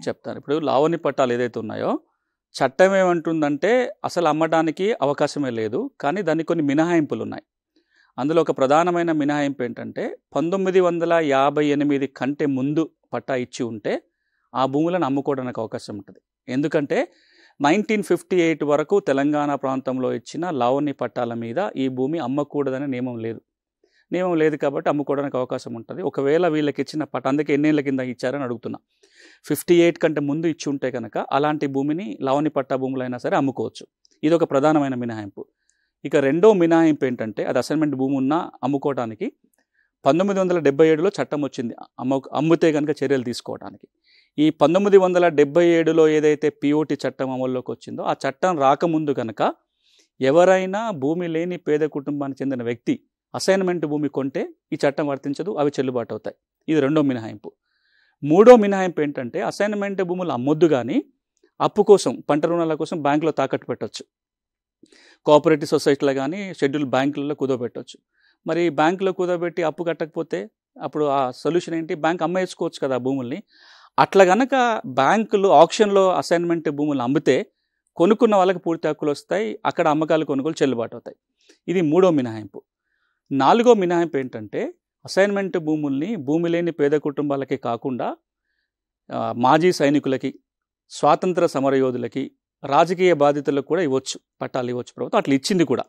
చెప్తాను. ఇప్పుడు లావణి పట్టాలు ఏదైతే ఉన్నాయో చట్టం ఏమంటుందంటే అసలు అమ్మడానికి అవకాశమే లేదు, కానీ దానికి కొన్ని మినహాయింపులు ఉన్నాయి. అందులో ఒక ప్రధానమైన మినహాయింపు ఏంటంటే 1958 కంటే ముందు పట్టా ఇచ్చి ఉంటే ఆ భూములను అమ్ముకోవడానికి అవకాశం ఉంటుంది. ఎందుకంటే 1958 వరకు తెలంగాణ ప్రాంతంలో ఇచ్చిన లావణి పట్టాల మీద ఈ భూమి అమ్మకూడదనే నియమం లేదు కాబట్టి అమ్ముకోవడానికి అవకాశం ఉంటుంది. ఒకవేళ వీళ్ళకి ఇచ్చిన పట్ట, అందుకే ఎన్నేళ్ల కింద ఇచ్చారని అడుగుతున్నా, 58 కంటే ముందు ఇచ్చి ఉంటే కనుక అలాంటి భూమిని లావణి పట్టా భూములైనా సరే అమ్ముకోవచ్చు. ఇది ఒక ప్రధానమైన మినహాయింపు. ఇక రెండో మినహాయింపు ఏంటంటే అది అసైన్మెంట్ భూమి ఉన్నా అమ్ముకోవడానికి 1977లో చట్టం వచ్చింది అమ్మితే కనుక చర్యలు తీసుకోవడానికి. ఈ 1977లో ఏదైతే పిఓటి చట్టం అమల్లోకి వచ్చిందో ఆ చట్టం రాకముందు కనుక ఎవరైనా భూమి లేని పేద కుటుంబానికి చెందిన వ్యక్తి అసైన్మెంట్ భూమి కొంటే ఈ చట్టం వర్తించదు, అవి చెల్లుబాటు అవుతాయి. ఇది రెండో మినహాయింపు. మూడో మినహాయింపు ఏంటంటే అసైన్మెంట్ భూములు అమ్మొద్దు, కానీ అప్పు కోసం, పంట రుణాల కోసం బ్యాంకులో తాకట్టు పెట్టవచ్చు. కోఆపరేటివ్ సొసైటీలో కానీ షెడ్యూల్ బ్యాంకులలో కుదోబెట్టవచ్చు. మరి బ్యాంకులో కుదోబెట్టి అప్పు కట్టకపోతే అప్పుడు ఆ సొల్యూషన్ ఏంటి? బ్యాంక్ అమ్మేసుకోవచ్చు కదా ఆ భూముల్ని. అట్లా కనుక బ్యాంకులు ఆప్షన్లో అసైన్మెంట్ భూములు అమ్మితే కొనుక్కున్న వాళ్ళకి పూర్తి హక్కులు వస్తాయి, అక్కడ అమ్మకాలు కొనుగోలు చెల్లుబాటు అవుతాయి. ఇది మూడో మినహాయింపు. నాలుగో మినహాయింపు ఏంటంటే అసైన్మెంట్ భూముల్ని భూమి లేని పేద కుటుంబాలకి కాకుండా మాజీ సైనికులకి, స్వాతంత్ర సమరయోధులకి, రాజకీయ బాధితులకు కూడా ఇవ్వచ్చు, పట్టాలు ఇవ్వచ్చు ప్రభుత్వం. అట్లా ఇచ్చింది కూడా.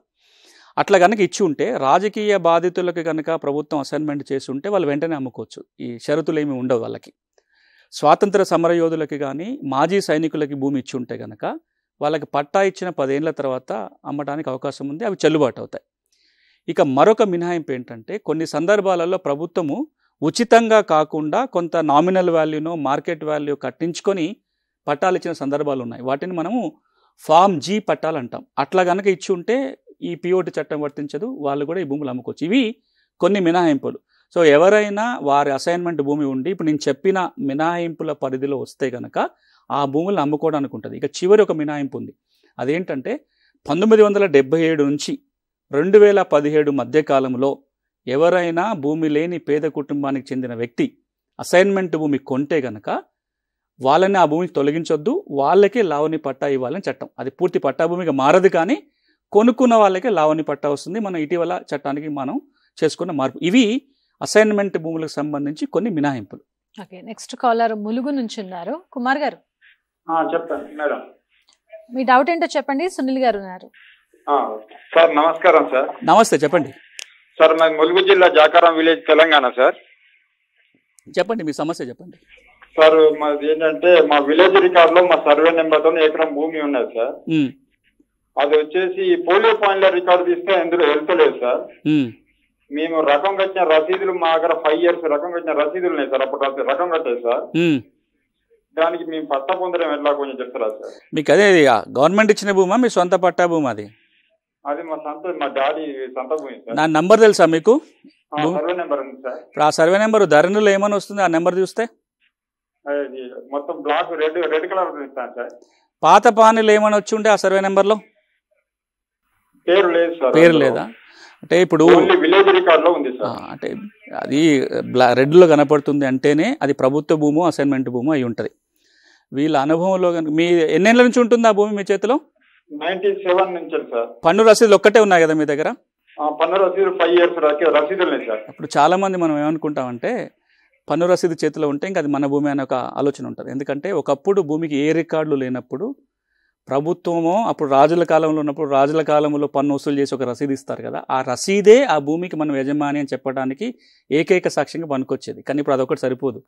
అట్లా కనుక ఇచ్చి ఉంటే రాజకీయ బాధితులకు కనుక ప్రభుత్వం అసైన్మెంట్ చేసి ఉంటే వాళ్ళు వెంటనే అమ్ముకోవచ్చు, ఈ షరతులు ఏమి ఉండవు వాళ్ళకి. స్వాతంత్ర సమరయోధులకి కానీ మాజీ సైనికులకి భూమి ఇచ్చి ఉంటే కనుక వాళ్ళకి పట్టా ఇచ్చిన 10 ఏళ్ల తర్వాత అమ్మడానికి అవకాశం ఉంది, అవి చెల్లుబాటు అవుతాయి. ఇక మరొక మినహాయింపు ఏంటంటే కొన్ని సందర్భాలలో ప్రభుత్వము ఉచితంగా కాకుండా కొంత నామినల్ వాల్యూనో మార్కెట్ వాల్యూ కట్టించుకొని పట్టాలు ఇచ్చిన సందర్భాలు ఉన్నాయి. వాటిని మనము ఫామ్ జీ పట్టాలు అంటాం. అట్లా కనుక ఇచ్చి ఉంటే ఈ పిఓటి చట్టం వర్తించదు, వాళ్ళు కూడా ఈ భూములు అమ్ముకోవచ్చు. ఇవి కొన్ని మినహాయింపులు. సో ఎవరైనా వారి అసైన్మెంట్ భూమి ఉండి ఇప్పుడు నేను చెప్పిన మినహాయింపుల పరిధిలో వస్తే కనుక ఆ భూములను అమ్ముకోవడానికి ఉంటుంది. ఇక చివరి ఒక మినహాయింపు ఉంది. అదేంటంటే 1977 నుంచి 2017 మధ్యకాలంలో ఎవరైనా భూమి లేని పేద కుటుంబానికి చెందిన వ్యక్తి అసైన్మెంట్ భూమి కొంటే కనుక వాళ్ళని ఆ భూమిని తొలగించొద్దు, వాళ్ళకే లావణి పట్టా ఇవ్వాలని చట్టం. అది పూర్తి పట్టా భూమిగా మారదు, కానీ కొనుక్కున్న వాళ్ళకే లావణి పట్టా వస్తుంది. మనం ఇటీవల చట్టానికి మనం చేసుకున్న మార్పు. ఇవి అసైన్మెంట్ భూములకు సంబంధించి కొన్ని మినహాయింపులు. ఓకే, నెక్స్ట్ కాలర్ ములుగు నుంచి ఉన్నారు. కుమార్ గారు చెప్పండి మేడం. మీ డౌట్ ఏంటో చెప్పండి. సునీల్ గారు ఉన్నారు. సార్ నమస్కారం సార్. నమస్తే, చెప్పండి సార్. మాది ములుగు జిల్లా జాకారం విలేజ్, తెలంగాణ సార్. చెప్పండి, మీ సమస్య చెప్పండి సార్. మాది ఏంటంటే మా విలేజ్ రికార్డ్ లో మా సర్వే నెంబర్ తో ఎకరం భూమి ఉన్నది సార్. అది వచ్చేసి పోలియో పాయింట్ల రికార్డు తీస్తే అందులో వెళ్తలేదు సార్. మేము రకం కట్టిన రసీదులు మా దగ్గర 5 years రకం కట్టిన రసీదులు ఉన్నాయి సార్. అప్పుడు రకం కట్టాయి సార్. దానికి మేము పట్టా పొందడం ఎట్లా కొంచెం చెప్తారా సార్? మీకు అదే గవర్నమెంట్ ఇచ్చిన భూమా, మీ సొంత పట్టా భూమా? అది మా డాడీ సొంత భూమి సార్. నా నంబర్ తెలుసా మీకు? సర్వే నెంబర్ ఉంది సార్. ఇప్పుడు ఆ సర్వే నెంబర్ ధరణిలో ఏమైనా వస్తుంది? ఆ నెంబర్ చూస్తే మొత్తం బ్లాక్ రెడ్ కలర్ ఇస్తాను సార్. పాత పానీలు ఏమైనా వచ్చి ఉంటే ఆ సర్వే నెంబర్లో పేరు లేదు సార్. పేరు లేదా? అంటే ఇప్పుడు విలేజ్ రికార్డ్ లో ఉంది సార్. అంటే అది రెడ్లో కనపడుతుంది అంటేనే అది ప్రభుత్వ భూమో అసైన్మెంట్ భూమో అయి ఉంటుంది. వీళ్ళ అనుభవంలో కనుక మీ ఎన్నేళ్ళ నుంచి ఉంటుంది ఆ భూమి మీ చేతిలో? 97 నుంచి సార్. పన్ను రసీదులు ఒక్కటే ఉన్నాయి కదా మీ దగ్గర? పన్ను రసీదులు 5 years రసీదులు ఉన్నాయి సార్. ఇప్పుడు చాలా మంది మనం ఏమనుకుంటామంటే పన్ను రసీదు చేతిలో ఉంటే ఇంకా అది మన భూమి అనే ఒక ఆలోచన ఉంటుంది. ఎందుకంటే ఒకప్పుడు భూమికి ఏ రికార్డులు లేనప్పుడు ప్రభుత్వమో అప్పుడు రాజుల కాలంలో ఉన్నప్పుడు రాజుల కాలంలో పన్ను వసూలు చేసి ఒక రసీదు ఇస్తారు కదా, ఆ రసీదే ఆ భూమికి మనం యజమాని అని చెప్పడానికి ఏకైక సాక్ష్యంగా పనికొచ్చేది. కానీ ఇప్పుడు అదొకటి సరిపోదు.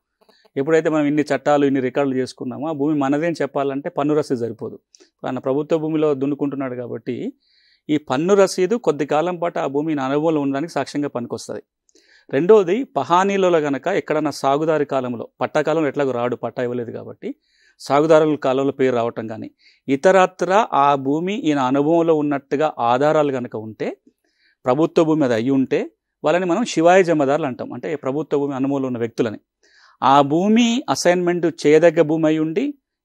ఎప్పుడైతే మనం ఇన్ని చట్టాలు ఇన్ని రికార్డులు చేసుకున్నామో ఆ భూమి మనదే అని చెప్పాలంటే పన్ను రసీదు సరిపోదు. ఆయన ప్రభుత్వ భూమిలో దున్నుకుంటున్నాడు కాబట్టి ఈ పన్ను రసీదు కొద్ది కాలం పాటు ఆ భూమి అనుభవంలో ఉండడానికి సాక్ష్యంగా పనికొస్తుంది. రెండోది పహానీలలో కనుక ఎక్కడన్నా సాగుదారి కాలంలో, పట్టాకాలంలో ఎట్లాగో రాడు, పట్టా ఇవ్వలేదు కాబట్టి సాగుదారుల కాలంలో పేరు రావటం కానీ ఇతరత్ర ఆ భూమి ఈయన అనుభవంలో ఉన్నట్టుగా ఆధారాలు కనుక ఉంటే, ప్రభుత్వ భూమి అది అయ్యి ఉంటే వాళ్ళని మనం శివాయ జమదారులు అంటాం. అంటే ప్రభుత్వ భూమి అనుభవంలో ఉన్న వ్యక్తులని. ఆ భూమి అసైన్మెంట్ చేయదగ్గ భూమి అయి ఉండి,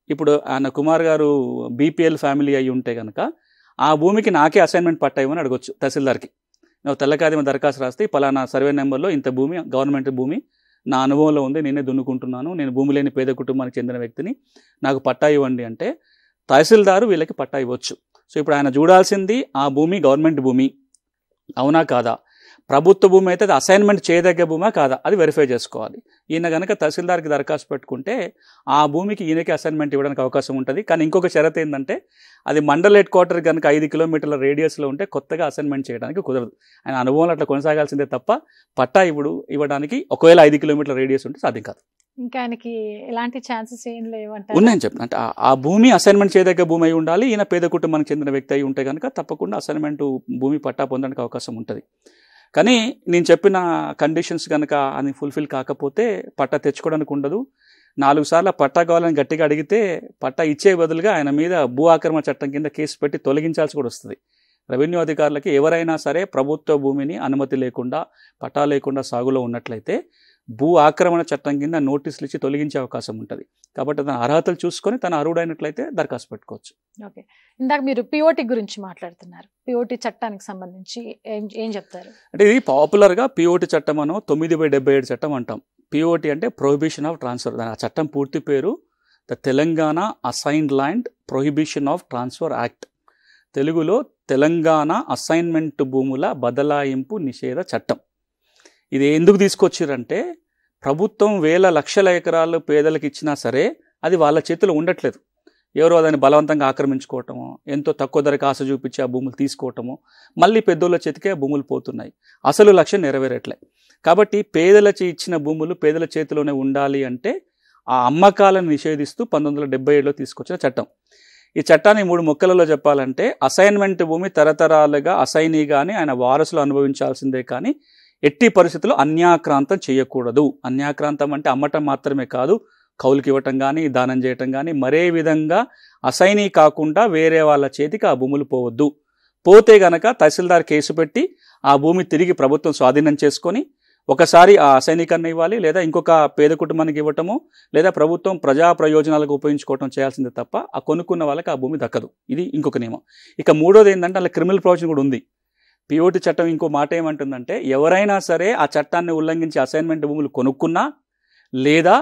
ఇప్పుడు ఆయన కుమార్ గారు బీపీఎల్ ఫ్యామిలీ అయి ఉంటే కనుక ఆ భూమికి నాకే అసైన్మెంట్ పట్టా ఇవ్వని అడగొచ్చు తహసీల్దార్కి. నువ్వు తెల్లకాదిమ దరఖాస్తు రాస్తే పలానా సర్వే నెంబర్లో ఇంత భూమి గవర్నమెంట్ భూమి నా అనుభవంలో ఉంది, నేనే దున్నుకుంటున్నాను, నేను భూమి లేని పేద కుటుంబానికి చెందిన వ్యక్తిని, నాకు పట్టా ఇవ్వండి అంటే తహసీల్దారు వీళ్ళకి పట్టా ఇవ్వచ్చు. సో ఇప్పుడు ఆయన చూడాల్సింది ఆ భూమి గవర్నమెంట్ భూమి అవునా కాదా, ప్రభుత్వ భూమి అయితే అది అసైన్మెంట్ చేయదగ్గ భూమా కాదా, అది వెరిఫై చేసుకోవాలి. ఈయన కనుక తహసీల్దార్కి దరఖాస్తు పెట్టుకుంటే ఆ భూమికి ఈయనకి అసైన్మెంట్ ఇవ్వడానికి అవకాశం ఉంటుంది. కానీ ఇంకొక షరతు ఏంటంటే అది మండల్ హెడ్ క్వార్టర్ కనుక 5 కిలోమీటర్ల రేడియస్లో ఉంటే కొత్తగా అసైన్మెంట్ చేయడానికి కుదరదు. ఆయన అనుభవంలో అట్లా కొనసాగాల్సిందే తప్ప పట్టా ఇవ్వడానికి ఒకవేళ 5 కిలోమీటర్ల రేడియస్ ఉంటే సాధ్యం కాదు. ఇంకా ఆయనకి ఎలాంటి ఛాన్సెస్ ఏం లేవంటారు? ఉన్నాయని చెప్పిన అంటే ఆ భూమి అసైన్మెంట్ చేయదగ్గ భూమి అయి ఉండాలి. ఈయన పేద కుటుంబానికి చెందిన వ్యక్తి అయి ఉంటే కనుక తప్పకుండా అసైన్మెంట్ భూమి పట్టా పొందడానికి అవకాశం ఉంటుంది. కానీ నేను చెప్పిన కండిషన్స్ కనుక అది ఫుల్ఫిల్ కాకపోతే పట్టా తెచ్చుకోవడానికి ఉండదు. 4 సార్లు పట్టా కావాలని గట్టిగా అడిగితే పట్టా ఇచ్చే బదులుగా ఆయన మీద భూ ఆక్రమణ చట్టం కింద కేసు పెట్టి తొలగించాల్సి కూడా వస్తుంది. రెవెన్యూ అధికారులకి ఎవరైనా సరే ప్రభుత్వ భూమిని అనుమతి లేకుండా పట్టా లేకుండా సాగులో ఉన్నట్లయితే భూ ఆక్రమణ చట్టం కింద నోటీసులు ఇచ్చి తొలగించే అవకాశం ఉంటుంది. కాబట్టి తన అర్హతలు చూసుకొని తన అర్హుడైనట్లయితే దరఖాస్తు పెట్టుకోవచ్చు. ఓకే, ఇందాక మీరు పిఓటి గురించి మాట్లాడుతున్నారు. పిఓటి చట్టానికి సంబంధించి ఏం చెప్తారు? అంటే ఇది పాపులర్గా పిఓటి చట్టం అనో 9/77 చట్టం అంటాం. పిఓటి అంటే ప్రొహిబిషన్ ఆఫ్ ట్రాన్స్ఫర్. ఆ చట్టం పూర్తి పేరు the Telangana assigned land prohibition of transfer act. తెలుగులో తెలంగాణ అసైన్మెంట్ భూముల బదలాయింపు నిషేధ చట్టం. ఇది ఎందుకు తీసుకొచ్చారంటే ప్రభుత్వం వేల లక్షల ఎకరాలు పేదలకు ఇచ్చినా సరే అది వాళ్ళ చేతిలో ఉండట్లేదు. ఎవరో దాన్ని బలవంతంగా ఆక్రమించుకోవటమో, ఎంతో తక్కువ ధరకు ఆశ చూపించి ఆ భూములు తీసుకోవటమో, మళ్ళీ పెద్దోళ్ళ చేతికే ఆ భూములు పోతున్నాయి. అసలు లక్ష్యం నెరవేరట్లే. కాబట్టి పేదలకి ఇచ్చిన భూములు పేదల చేతిలోనే ఉండాలి అంటే ఆ అమ్మకాలను నిషేధిస్తూ 1977లో తీసుకొచ్చిన చట్టం. ఈ చట్టాన్ని 3 ముక్కలలో చెప్పాలంటే అసైన్మెంట్ భూమి తరతరాలుగా అసైనీ కానీ ఆయన వారసులు అనుభవించాల్సిందే కానీ ఎట్టి పరిస్థితుల్లో అన్యాక్రాంతం చేయకూడదు. అన్యాక్రాంతం అంటే అమ్మటం మాత్రమే కాదు, కౌలుకి ఇవ్వటం కానీ దానం చేయటం కానీ మరే విధంగా అసైనీ కాకుండా వేరే వాళ్ళ చేతికి ఆ భూములు పోవద్దు. పోతే గనక తహసీల్దార్ కేసు పెట్టి ఆ భూమి తిరిగి ప్రభుత్వం స్వాధీనం చేసుకొని ఒకసారి ఆ అసైనీకరణ ఇవ్వాలి, లేదా ఇంకొక పేద కుటుంబానికి ఇవ్వటము, లేదా ప్రభుత్వం ప్రజా ప్రయోజనాలకు ఉపయోగించుకోవటం చేయాల్సిందే తప్ప ఆ కొనుక్కున్న వాళ్ళకి ఆ భూమి దక్కదు. ఇది ఇంకొక నియమం. ఇక మూడోది ఏంటంటే అలా క్రిమినల్ ప్రొవిజన్ కూడా ఉంది. పిఓటి చట్టం ఇంకో మాట ఏమంటుందంటే ఎవరైనా సరే ఆ చట్టాన్ని ఉల్లంఘించి అసైన్మెంట్ భూములు కొనుక్కున్నా, లేదా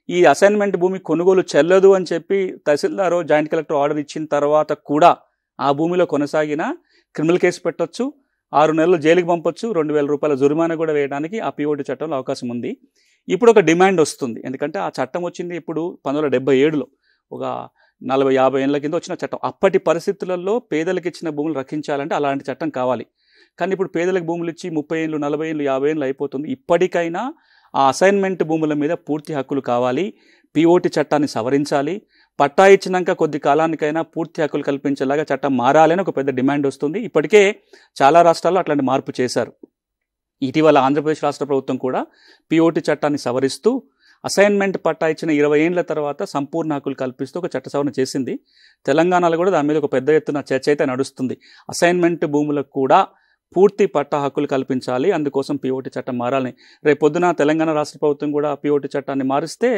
ఈ అసైన్మెంట్ భూమి కొనుగోలు చెల్లదు అని చెప్పి తహసీల్దార్ జాయింట్ కలెక్టర్ ఆర్డర్ ఇచ్చిన తర్వాత కూడా ఆ భూమిలో కొనసాగిన క్రిమినల్ కేసు పెట్టొచ్చు, 6 నెలలు జైలుకి పంపొచ్చు, 2000 రూపాయల జుర్మానా కూడా వేయడానికి ఆ పిఓటి చట్టంలో అవకాశం ఉంది. ఇప్పుడు ఒక డిమాండ్ వస్తుంది. ఎందుకంటే ఆ చట్టం వచ్చింది ఇప్పుడు 1977లో, ఒక 40-50 ఏళ్ళ కింద వచ్చిన చట్టం. అప్పటి పరిస్థితులలో పేదలకు ఇచ్చిన భూములు రక్షించాలంటే అలాంటి చట్టం కావాలి. కానీ ఇప్పుడు పేదలకు భూములు ఇచ్చి 30 ఏళ్ళు 40 ఏళ్ళు 50 ఏళ్ళు అయిపోతుంది. ఇప్పటికైనా ఆ అసైన్మెంట్ భూముల మీద పూర్తి హక్కులు కావాలి. పిఓటి చట్టాన్ని సవరించాలి. పట్టా ఇచ్చినాక కొద్ది కాలానికైనా పూర్తి హక్కులు కల్పించేలాగా చట్టం మారాలని ఒక పెద్ద డిమాండ్ వస్తుంది. ఇప్పటికే చాలా రాష్ట్రాల్లో అట్లాంటి మార్పు చేశారు. ఇటీవల ఆంధ్రప్రదేశ్ రాష్ట్ర ప్రభుత్వం కూడా పిఓటి చట్టాన్ని సవరిస్తూ అసైన్మెంట్ పట్టా ఇచ్చిన 20 ఏళ్ల తర్వాత సంపూర్ణ హక్కులు కల్పిస్తూ ఒక చట్ట సవరణ చేసింది. తెలంగాణలో కూడా దాని మీద ఒక పెద్ద ఎత్తున చర్చ అయితే నడుస్తుంది. అసైన్మెంట్ భూములకు కూడా పూర్తి పట్టా హక్కులు కల్పించాలి, అందుకోసం పిఓటి చట్టం మారాలని. రేపొద్దున తెలంగాణ రాష్ట్ర ప్రభుత్వం కూడా పిఓటి చట్టాన్ని మారిస్తే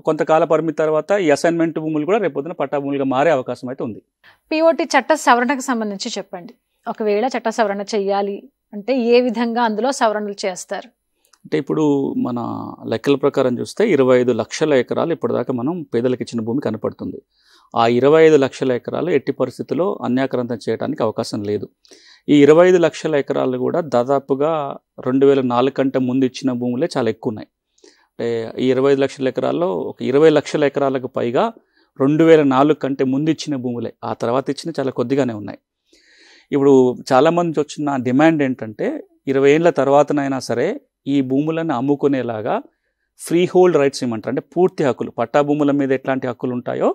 కొంతకాల పరిమితి తర్వాత ఈ అసైన్మెంట్ భూములు కూడా రేపొద్దున పట్టా భూములుగా మారే అవకాశం అయితే ఉంది. పిఓటి చట్ట సవరణకు సంబంధించి చెప్పండి. ఒకవేళ చట్ట సవరణ చేయాలి అంటే ఏ విధంగా అందులో సవరణలు చేస్తారు? అంటే ఇప్పుడు మన లెక్కల ప్రకారం చూస్తే 25 లక్షల ఎకరాలు ఇప్పటిదాకా మనం పేదలకు ఇచ్చిన భూమి కనపడుతుంది. ఆ 25 లక్షల ఎకరాలు ఎట్టి పరిస్థితుల్లో అన్యాక్రాంతం చేయడానికి అవకాశం లేదు. ఈ 25 లక్షల ఎకరాలు కూడా దాదాపుగా 2004 కంటే ముందు ఇచ్చిన భూములే చాలా ఎక్కువ ఉన్నాయి. అంటే ఈ 25 లక్షల ఎకరాల్లో ఒక 20 లక్షల ఎకరాలకు పైగా 2004 కంటే ముందు ఇచ్చిన భూములే. ఆ తర్వాత ఇచ్చిన చాలా కొద్దిగానే ఉన్నాయి. ఇప్పుడు చాలామంది వచ్చిన డిమాండ్ ఏంటంటే 20 ఏళ్ళ తర్వాతనైనా సరే ఈ భూములను అమ్ముకునేలాగా ఫ్రీ హోల్డ్ రైట్స్ ఇవ్వమంటారు. అంటే పూర్తి హక్కులు, పట్టా భూముల మీద ఎట్లాంటి హక్కులు ఉంటాయో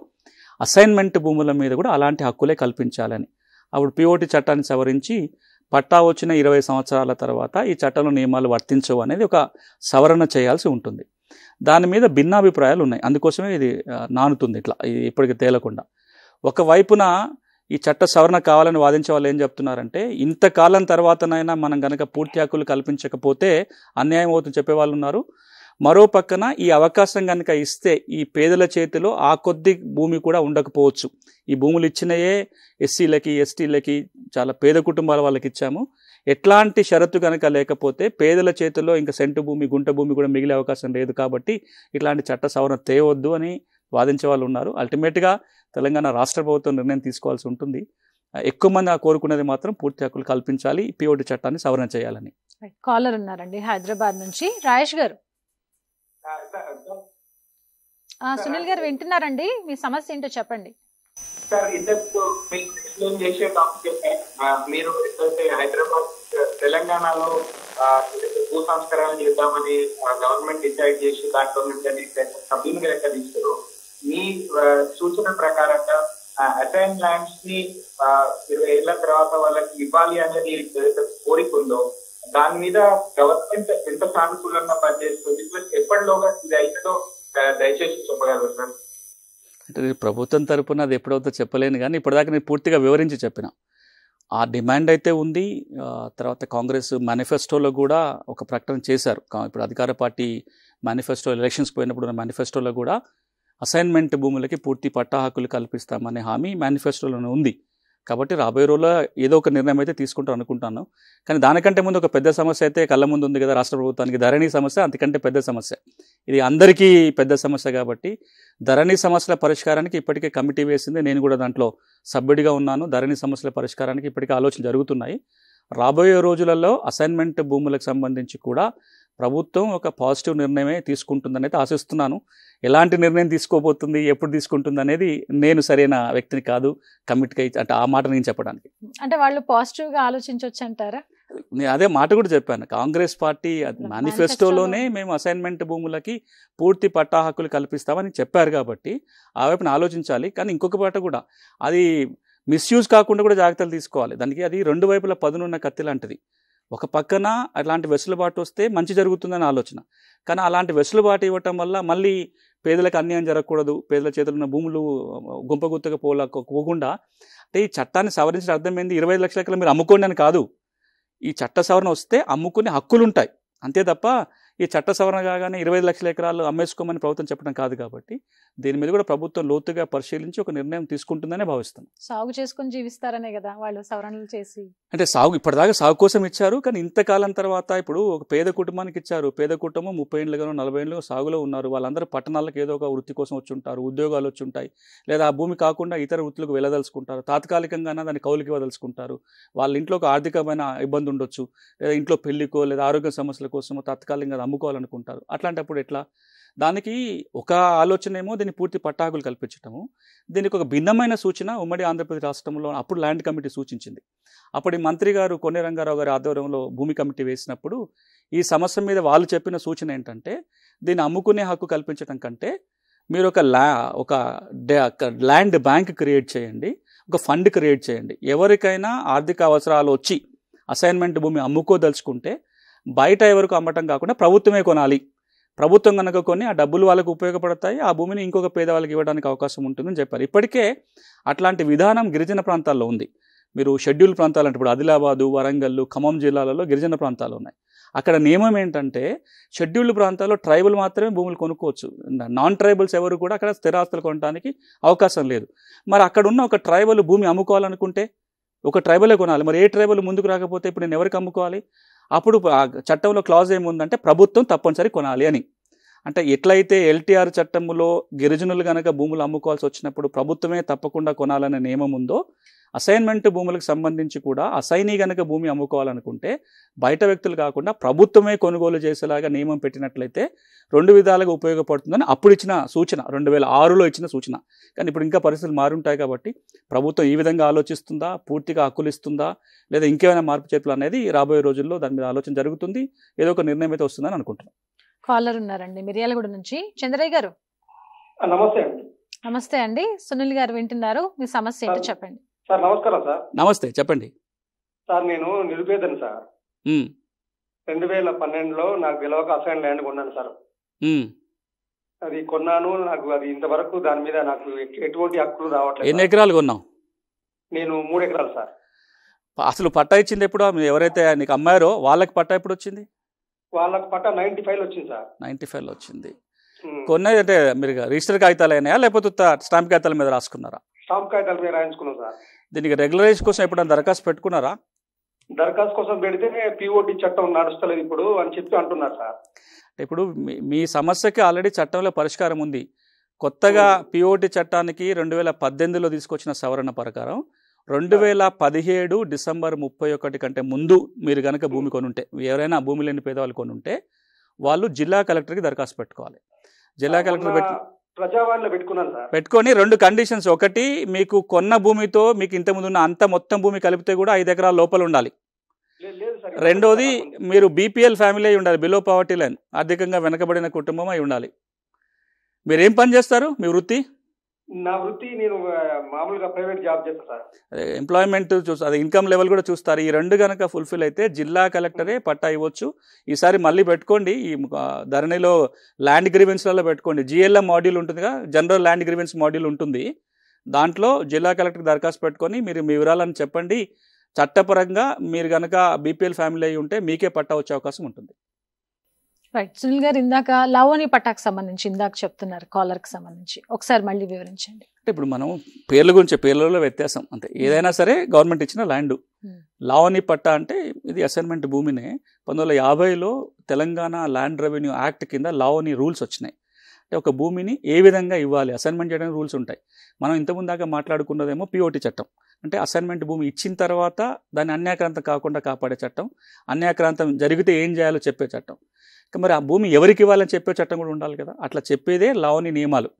అసైన్మెంట్ భూముల మీద కూడా అలాంటి హక్కులే కల్పించాలని. అప్పుడు పిఓటి చట్టాన్ని సవరించి పట్టా వచ్చిన 20 సంవత్సరాల తర్వాత ఈ చట్టంలో నియమాలు వర్తించవు అనేది ఒక సవరణ చేయాల్సి ఉంటుంది. దాని మీద భిన్నాభిప్రాయాలు ఉన్నాయి. అందుకోసమే ఇది నానుతుంది ఇట్లా, ఇది ఇప్పటికి తేలకుండా. ఒకవైపున ఈ చట్ట సవరణ కావాలని వాదించే వాళ్ళు ఏం చెప్తున్నారంటే, ఇంతకాలం తర్వాతనైనా మనం కనుక పూర్తి హక్కులు కల్పించకపోతే అన్యాయం అవుతుంది చెప్పేవాళ్ళు ఉన్నారు. మరో పక్కన ఈ అవకాశం కనుక ఇస్తే ఈ పేదల చేతిలో ఆ కొద్ది భూమి కూడా ఉండకపోవచ్చు. ఈ భూములు ఇచ్చినయే ఎస్సీలకి, ఎస్టీలకి, చాలా పేద కుటుంబాల వాళ్ళకి ఇచ్చాము. ఎట్లాంటి షరతు కనుక లేకపోతే పేదల చేతిలో ఇంకా సెంటు భూమి, గుంట భూమి కూడా మిగిలే అవకాశం లేదు. కాబట్టి ఇట్లాంటి చట్ట సవరణ తేవద్దు అని వాదించే వాళ్ళు ఉన్నారు. అల్టిమేట్గా తెలంగాణ రాష్ట్ర ప్రభుత్వం నిర్ణయం తీసుకోవాల్సి ఉంటుంది. ఎక్కువ మంది కోరుకునేది మాత్రం పూర్తి హక్కులు కల్పించాలి, పిఓటి చట్టాన్ని సవరణ చేయాలని. కాలర్ ఉన్నారండి హైదరాబాద్ నుంచి, రాయేష్ గారు. సునీల్ గారు వింటున్నారండి, మీ సమస్య ఏంటో చెప్పండి. సార్, ఇంతకు మీకు ఎక్స్ప్లెయిన్ చేసే టాపిక్ మీరు హైదరాబాద్ తెలంగాణలో భూ సంస్కరణ చేద్దామని గవర్నమెంట్ డిసైడ్ చేసి దాంట్లో సభ్యులు లెక్క తీస్తారు. మీ సూచన ప్రకారంగా అసైన్ ల్యాండ్స్ ని 20 ఏళ్ల తర్వాత వాళ్ళకి ఇవ్వాలి అనేది కోరిక ఉందో దాని మీద గవర్నమెంట్ ఎంత సానుకూలంగా పనిచేస్తుంది, ప్లస్ ఎప్పటిలోగా ఇది అవుతుందో దయచేసి చెప్పగలరు సార్? అంటే ప్రభుత్వం తరపున అది ఎప్పుడవుతో చెప్పలేను, కానీ ఇప్పటిదాకా నేను పూర్తిగా వివరించి చెప్పిన ఆ డిమాండ్ అయితే ఉంది. తర్వాత కాంగ్రెస్ మేనిఫెస్టోలో కూడా ఒక ప్రకటన చేశారు. ఇప్పుడు అధికార పార్టీ మేనిఫెస్టో, ఎలక్షన్స్ పోయినప్పుడు మేనిఫెస్టోలో కూడా అసైన్మెంట్ భూములకి పూర్తి పట్టా హక్కులు కల్పిస్తామనే హామీ మేనిఫెస్టోలోనే ఉంది. కాబట్టి రాబోయే రోజుల్లో ఏదో ఒక నిర్ణయం అయితే తీసుకుంటారు అనుకుంటాను. కానీ దానికంటే ముందు ఒక పెద్ద సమస్య అయితే కళ్ళ ముందు ఉంది కదా రాష్ట్ర ప్రభుత్వానికి, ధరణి సమస్య. అంతకంటే పెద్ద సమస్య ఇది, అందరికీ పెద్ద సమస్య. కాబట్టి ధరణి సమస్యల పరిష్కారానికి ఇప్పటికే కమిటీ వేసింది, నేను కూడా దాంట్లో సభ్యుడిగా ఉన్నాను. ధరణి సమస్యల పరిష్కారానికి ఇప్పటికే ఆలోచన జరుగుతున్నాయి. రాబోయే రోజులలో అసైన్మెంట్ భూములకు సంబంధించి కూడా ప్రభుత్వం ఒక పాజిటివ్ నిర్ణయమే తీసుకుంటుందని అయితే ఆశిస్తున్నాను. ఎలాంటి నిర్ణయం తీసుకోబోతుంది, ఎప్పుడు తీసుకుంటుంది అనేది నేను సరైన వ్యక్తిని కాదు కమిటీకి, అంటే ఆ మాట నేను చెప్పడానికి. అంటే వాళ్ళు పాజిటివ్గా ఆలోచించవచ్చు అంటారా? నేను అదే మాట కూడా చెప్పాను. కాంగ్రెస్ పార్టీ మేనిఫెస్టోలోనే మేము అసైన్మెంట్ భూములకి పూర్తి పట్టా హక్కులు కల్పిస్తామని చెప్పారు. కాబట్టి ఆ వైపున ఆలోచించాలి. కానీ ఇంకొక పాట కూడా అది మిస్యూజ్ కాకుండా కూడా జాగ్రత్తలు తీసుకోవాలి. దానికి అది రెండు వైపుల పదునున్న కత్తి లాంటిది. ఒక పక్కన అలాంటి వెసులుబాటు వస్తే మంచి జరుగుతుందని ఆలోచన, కానీ అలాంటి వెసులుబాటు ఇవ్వటం వల్ల మళ్ళీ పేదలకు అన్యాయం జరగకూడదు, పేదల చేతుల్లో ఉన్న భూములు గుంపగుత్తగా పోకుండా. అంటే ఈ చట్టాన్ని సవరించిన అర్థం ఏంది, 25 లక్షల ఎకరాలు మీరు అమ్ముకోండి అని కాదు. ఈ చట్ట సవరణ వస్తే అమ్ముకునే హక్కులు ఉంటాయి అంతే తప్ప ఈ చట్ట సవరణ కాగానే 25 లక్షల ఎకరాలు అమ్మేసుకోమని ప్రభుత్వం చెప్పడం కాదు. కాబట్టి దీని మీద కూడా ప్రభుత్వం లోతుగా పరిశీలించి ఒక నిర్ణయం తీసుకుంటుందనే భావిస్తాను. సాగు చేసుకుని జీవిస్తారనే కదా వాళ్ళు సవరణలు చేసి, అంటే సాగు ఇప్పటిదాకా సాగు కోసం ఇచ్చారు. కానీ ఇంతకాలం తర్వాత ఇప్పుడు ఒక పేద కుటుంబానికి ఇచ్చారు. పేద కుటుంబం 30 ఏళ్ళుగానో 40 ఏళ్ళుగా సాగులో ఉన్నారు. వాళ్ళందరూ పట్టణాలకు ఏదో ఒక వృత్తి కోసం వచ్చి ఉంటారు, ఉద్యోగాలు వచ్చి ఉంటాయి, లేదా ఆ భూమి కాకుండా ఇతర వృత్తులకు వెళ్ళదలుచుకుంటారు, తాత్కాలికంగానే దాన్ని కౌలుకి ఇవ్వదలుచుకుంటారు. వాళ్ళ ఇంట్లో ఒక ఆర్థికమైన ఇబ్బంది ఉండొచ్చు, లేదా ఇంట్లో పెళ్లికో లేదా ఆరోగ్య సమస్యల కోసమో తాత్కాలికంగా అమ్ముకోవాలనుకుంటారు. అట్లాంటప్పుడు ఎట్లా? దానికి ఒక ఆలోచన ఏమో దీన్ని పూర్తి పట్టాకులు కల్పించటము. దీనికి ఒక భిన్నమైన సూచన ఉమ్మడి ఆంధ్రప్రదేశ్ రాష్ట్రంలో అప్పుడు ల్యాండ్ కమిటీ సూచించింది. అప్పటి మంత్రి గారు కొన్నే రంగారావు గారి ఆధ్వర్యంలో భూమి కమిటీ వేసినప్పుడు ఈ సమస్య మీద వాళ్ళు చెప్పిన సూచన ఏంటంటే, దీన్ని అమ్ముకునే హక్కు కల్పించడం కంటే మీరు ఒక ల్యాండ్ బ్యాంక్ క్రియేట్ చేయండి, ఒక ఫండ్ క్రియేట్ చేయండి. ఎవరికైనా ఆర్థిక అవసరాలు వచ్చి అసైన్మెంట్ భూమి అమ్ముకోదలుచుకుంటే బయట ఎవరికి అమ్మటం కాకుండా ప్రభుత్వమే కొనాలి. ప్రభుత్వం కనుక కొని ఆ డబ్బులు వాళ్ళకు ఉపయోగపడతాయి, ఆ భూమిని ఇంకొక పేదవాళ్ళకి ఇవ్వడానికి అవకాశం ఉంటుందని చెప్పారు. ఇప్పటికే అట్లాంటి విధానం గిరిజన ప్రాంతాల్లో ఉంది. మీరు షెడ్యూల్ ప్రాంతాలు అంటే ఇప్పుడు ఆదిలాబాదు, వరంగల్, ఖమ్మం జిల్లాలలో గిరిజన ప్రాంతాలు ఉన్నాయి. అక్కడ నియమం ఏంటంటే షెడ్యూల్డ్ ప్రాంతాల్లో ట్రైబల్ మాత్రమే భూములు కొనుక్కోవచ్చు, నాన్ ట్రైబల్స్ ఎవరు కూడా అక్కడ స్థిరాస్తులు కొనడానికి అవకాశం లేదు. మరి అక్కడ ఉన్న ఒక ట్రైబల్ భూమి అమ్ముకోవాలనుకుంటే ఒక ట్రైబలే కొనాలి. మరి ఏ ట్రైబల్ ముందుకు రాకపోతే ఇప్పుడు నేను ఎవరికి అమ్ముకోవాలి? అప్పుడు చట్టంలో క్లాజ్ ఏముందంటే ప్రభుత్వం తప్పనిసరి కొనాలి అని. అంటే ఎట్లయితే ఎల్టీఆర్ చట్టంలో గిరిజనులు కనుక భూములు అమ్ముకోవాల్సి వచ్చినప్పుడు ప్రభుత్వమే తప్పకుండా కొనాలనే నియమం ఉందో, అసైన్మెంట్ భూములకు సంబంధించి కూడా అసైనీ కనుక భూమి అమ్ముకోవాలనుకుంటే బయట వ్యక్తులు కాకుండా ప్రభుత్వమే కొనుగోలు చేసేలాగా నియమం పెట్టినట్లయితే రెండు విధాలుగా ఉపయోగపడుతుందని అప్పుడు ఇచ్చిన సూచన, 2006లో ఇచ్చిన సూచన. కానీ ఇప్పుడు ఇంకా పరిస్థితులు మారుంటాయి. కాబట్టి ప్రభుత్వం ఈ విధంగా ఆలోచిస్తుందా, పూర్తిగా హక్కులు ఇస్తుందా, లేదా ఇంకేమైనా మార్పు చేర్పులు అనేది రాబోయే రోజుల్లో దాని మీద ఆలోచన జరుగుతుంది. ఏదో ఒక నిర్ణయం అయితే వస్తుందని అనుకుంటున్నాను. కాలర్ ఉన్నారండి మిర్యాలగూడ నుంచి, చంద్రయ్య గారు. నమస్తే అండి. నమస్తే అండి, సునీల్ గారు వింటున్నారు, మీ సమస్య ఏంటో చెప్పండి. సార్ నమస్కారం. సార్ నమస్తే, చెప్పండి. సార్ నేను నిరుపేదను సార్. 2012లో నాకు గెలవక అసైన్ ల్యాండ్ కొన్నాను సార్. అది కొన్నాను. నాకు అది ఇంతవరకు దాని మీద నాకు ఎటువంటి హక్కులు రావట్లేదు. ఎన్ని ఎకరాలు కొన్నావు? నేను 3 ఎకరాలు సార్. అసలు పట్టా ఇచ్చింది ఎప్పుడు? ఎవరైతే నీకు అమ్మారో వాళ్ళకి పట్టా ఎప్పుడు వచ్చింది? వాళ్ళకి పట్టా 95లో వచ్చింది సార్. 95లో వచ్చింది. కొన్నది అంటే మీరు రిజిస్టర్ కాగితాలు అయినాయా లేకపోతే స్టాంప్ కాగితాల మీద రాసుకున్నారా? స్టాంప్ కాగితాల మీద రాయించుకున్నాం సార్. దీనికి రెగ్యులరైజ్ కోసం ఎప్పుడైనా దరఖాస్తు పెట్టుకున్నారా? దరఖాస్తు కోసం పెడితే పిఓటి చట్టం నడుస్తలేదు ఇప్పుడు అని చెప్పి అంటున్నారు సార్. ఇప్పుడు మీ సమస్యకి ఆల్రెడీ చట్టంలో పరిష్కారం ఉంది. కొత్తగా పిఓటి చట్టానికి 2018లో తీసుకొచ్చిన సవరణ ప్రకారం 2017 డిసెంబర్ 31 కంటే ముందు మీరు కనుక భూమి కొనుంటే, ఎవరైనా భూమి లేని పేదవాళ్ళు కొనుంటే వాళ్ళు జిల్లా కలెక్టర్కి దరఖాస్తు పెట్టుకోవాలి. జిల్లా కలెక్టర్ ప్రజావాణిలో పెట్టుకున్నాను సార్. పెట్టుకొని 2 కండిషన్స్. ఒకటి, మీకు కొన్న భూమితో మీకు ఇంతకుముందు ఉన్న అంత మొత్తం భూమి కలిపితే కూడా 5 ఎకరాల లోపల ఉండాలి. రెండోది, మీరు బీపీఎల్ ఫ్యామిలీ అయి ఉండాలి, బిలో పవర్టీ లైన్, ఆర్థికంగా వెనకబడిన కుటుంబం అయి ఉండాలి. మీరేం పని చేస్తారు? మీ వృత్తి? నా వృత్తి నేను మామూలుగా ప్రైవేట్ జాబ్ చేస్తాను సార్. ఎంప్లాయ్మెంట్ అది ఇన్కమ్ లెవెల్ కూడా చూస్తారు. ఈ 2 కనుక ఫుల్ఫిల్ అయితే జిల్లా కలెక్టరే పట్టా ఇవ్వచ్చు. ఈసారి మళ్ళీ పెట్టుకోండి, ఈ ధరణిలో ల్యాండ్ గ్రీవెన్స్లలో పెట్టుకోండి. జిఎల్ఎం మాడ్యూల్ ఉంటుందిగా, జనరల్ ల్యాండ్ గ్రీవెన్స్ మాడ్యూల్ ఉంటుంది. దాంట్లో జిల్లా కలెక్టర్ దరఖాస్తు పెట్టుకొని మీరు మీ వివరాలను చెప్పండి. చట్టపరంగా మీరు కనుక బీపీఎల్ ఫ్యామిలీ అయి ఉంటే మీకే పట్టా వచ్చే అవకాశం ఉంటుంది. రైట్. సునీల్ గారు, ఇందాక లవోని పట్టాకు సంబంధించి ఇందాక చెప్తున్నారు, కాలర్కి సంబంధించి ఒకసారి మళ్ళీ వివరించండి. అంటే ఇప్పుడు మనం పేర్ల గురించి, పేర్లలో వ్యత్యాసం అంతే. ఏదైనా సరే గవర్నమెంట్ ఇచ్చిన ల్యాండ్. లావణి పట్టా అంటే ఇది అసైన్మెంట్ భూమినే. 1950లో తెలంగాణ ల్యాండ్ రెవెన్యూ యాక్ట్ కింద లావణి రూల్స్ వచ్చినాయి. అంటే ఒక భూమిని ఏ విధంగా ఇవ్వాలి, అసైన్మెంట్ చేయడానికి రూల్స్ ఉంటాయి. మనం ఇంతకుముందు దాకా మాట్లాడుకున్నదేమో పిఓటి చట్టం, అంటే అసైన్మెంట్ భూమి ఇచ్చిన తర్వాత దాన్ని అన్యాక్రాంతం కాకుండా కాపాడే చట్టం, అన్యాక్రాంతం జరిగితే ఏం చేయాలో చెప్పే చట్టం. మరి ఆ భూమి ఎవరికి ఇవ్వాలని చెప్పే చట్టం కూడా ఉండాలి కదా. అట్లా చెప్పేదే లావణి నియమాలు.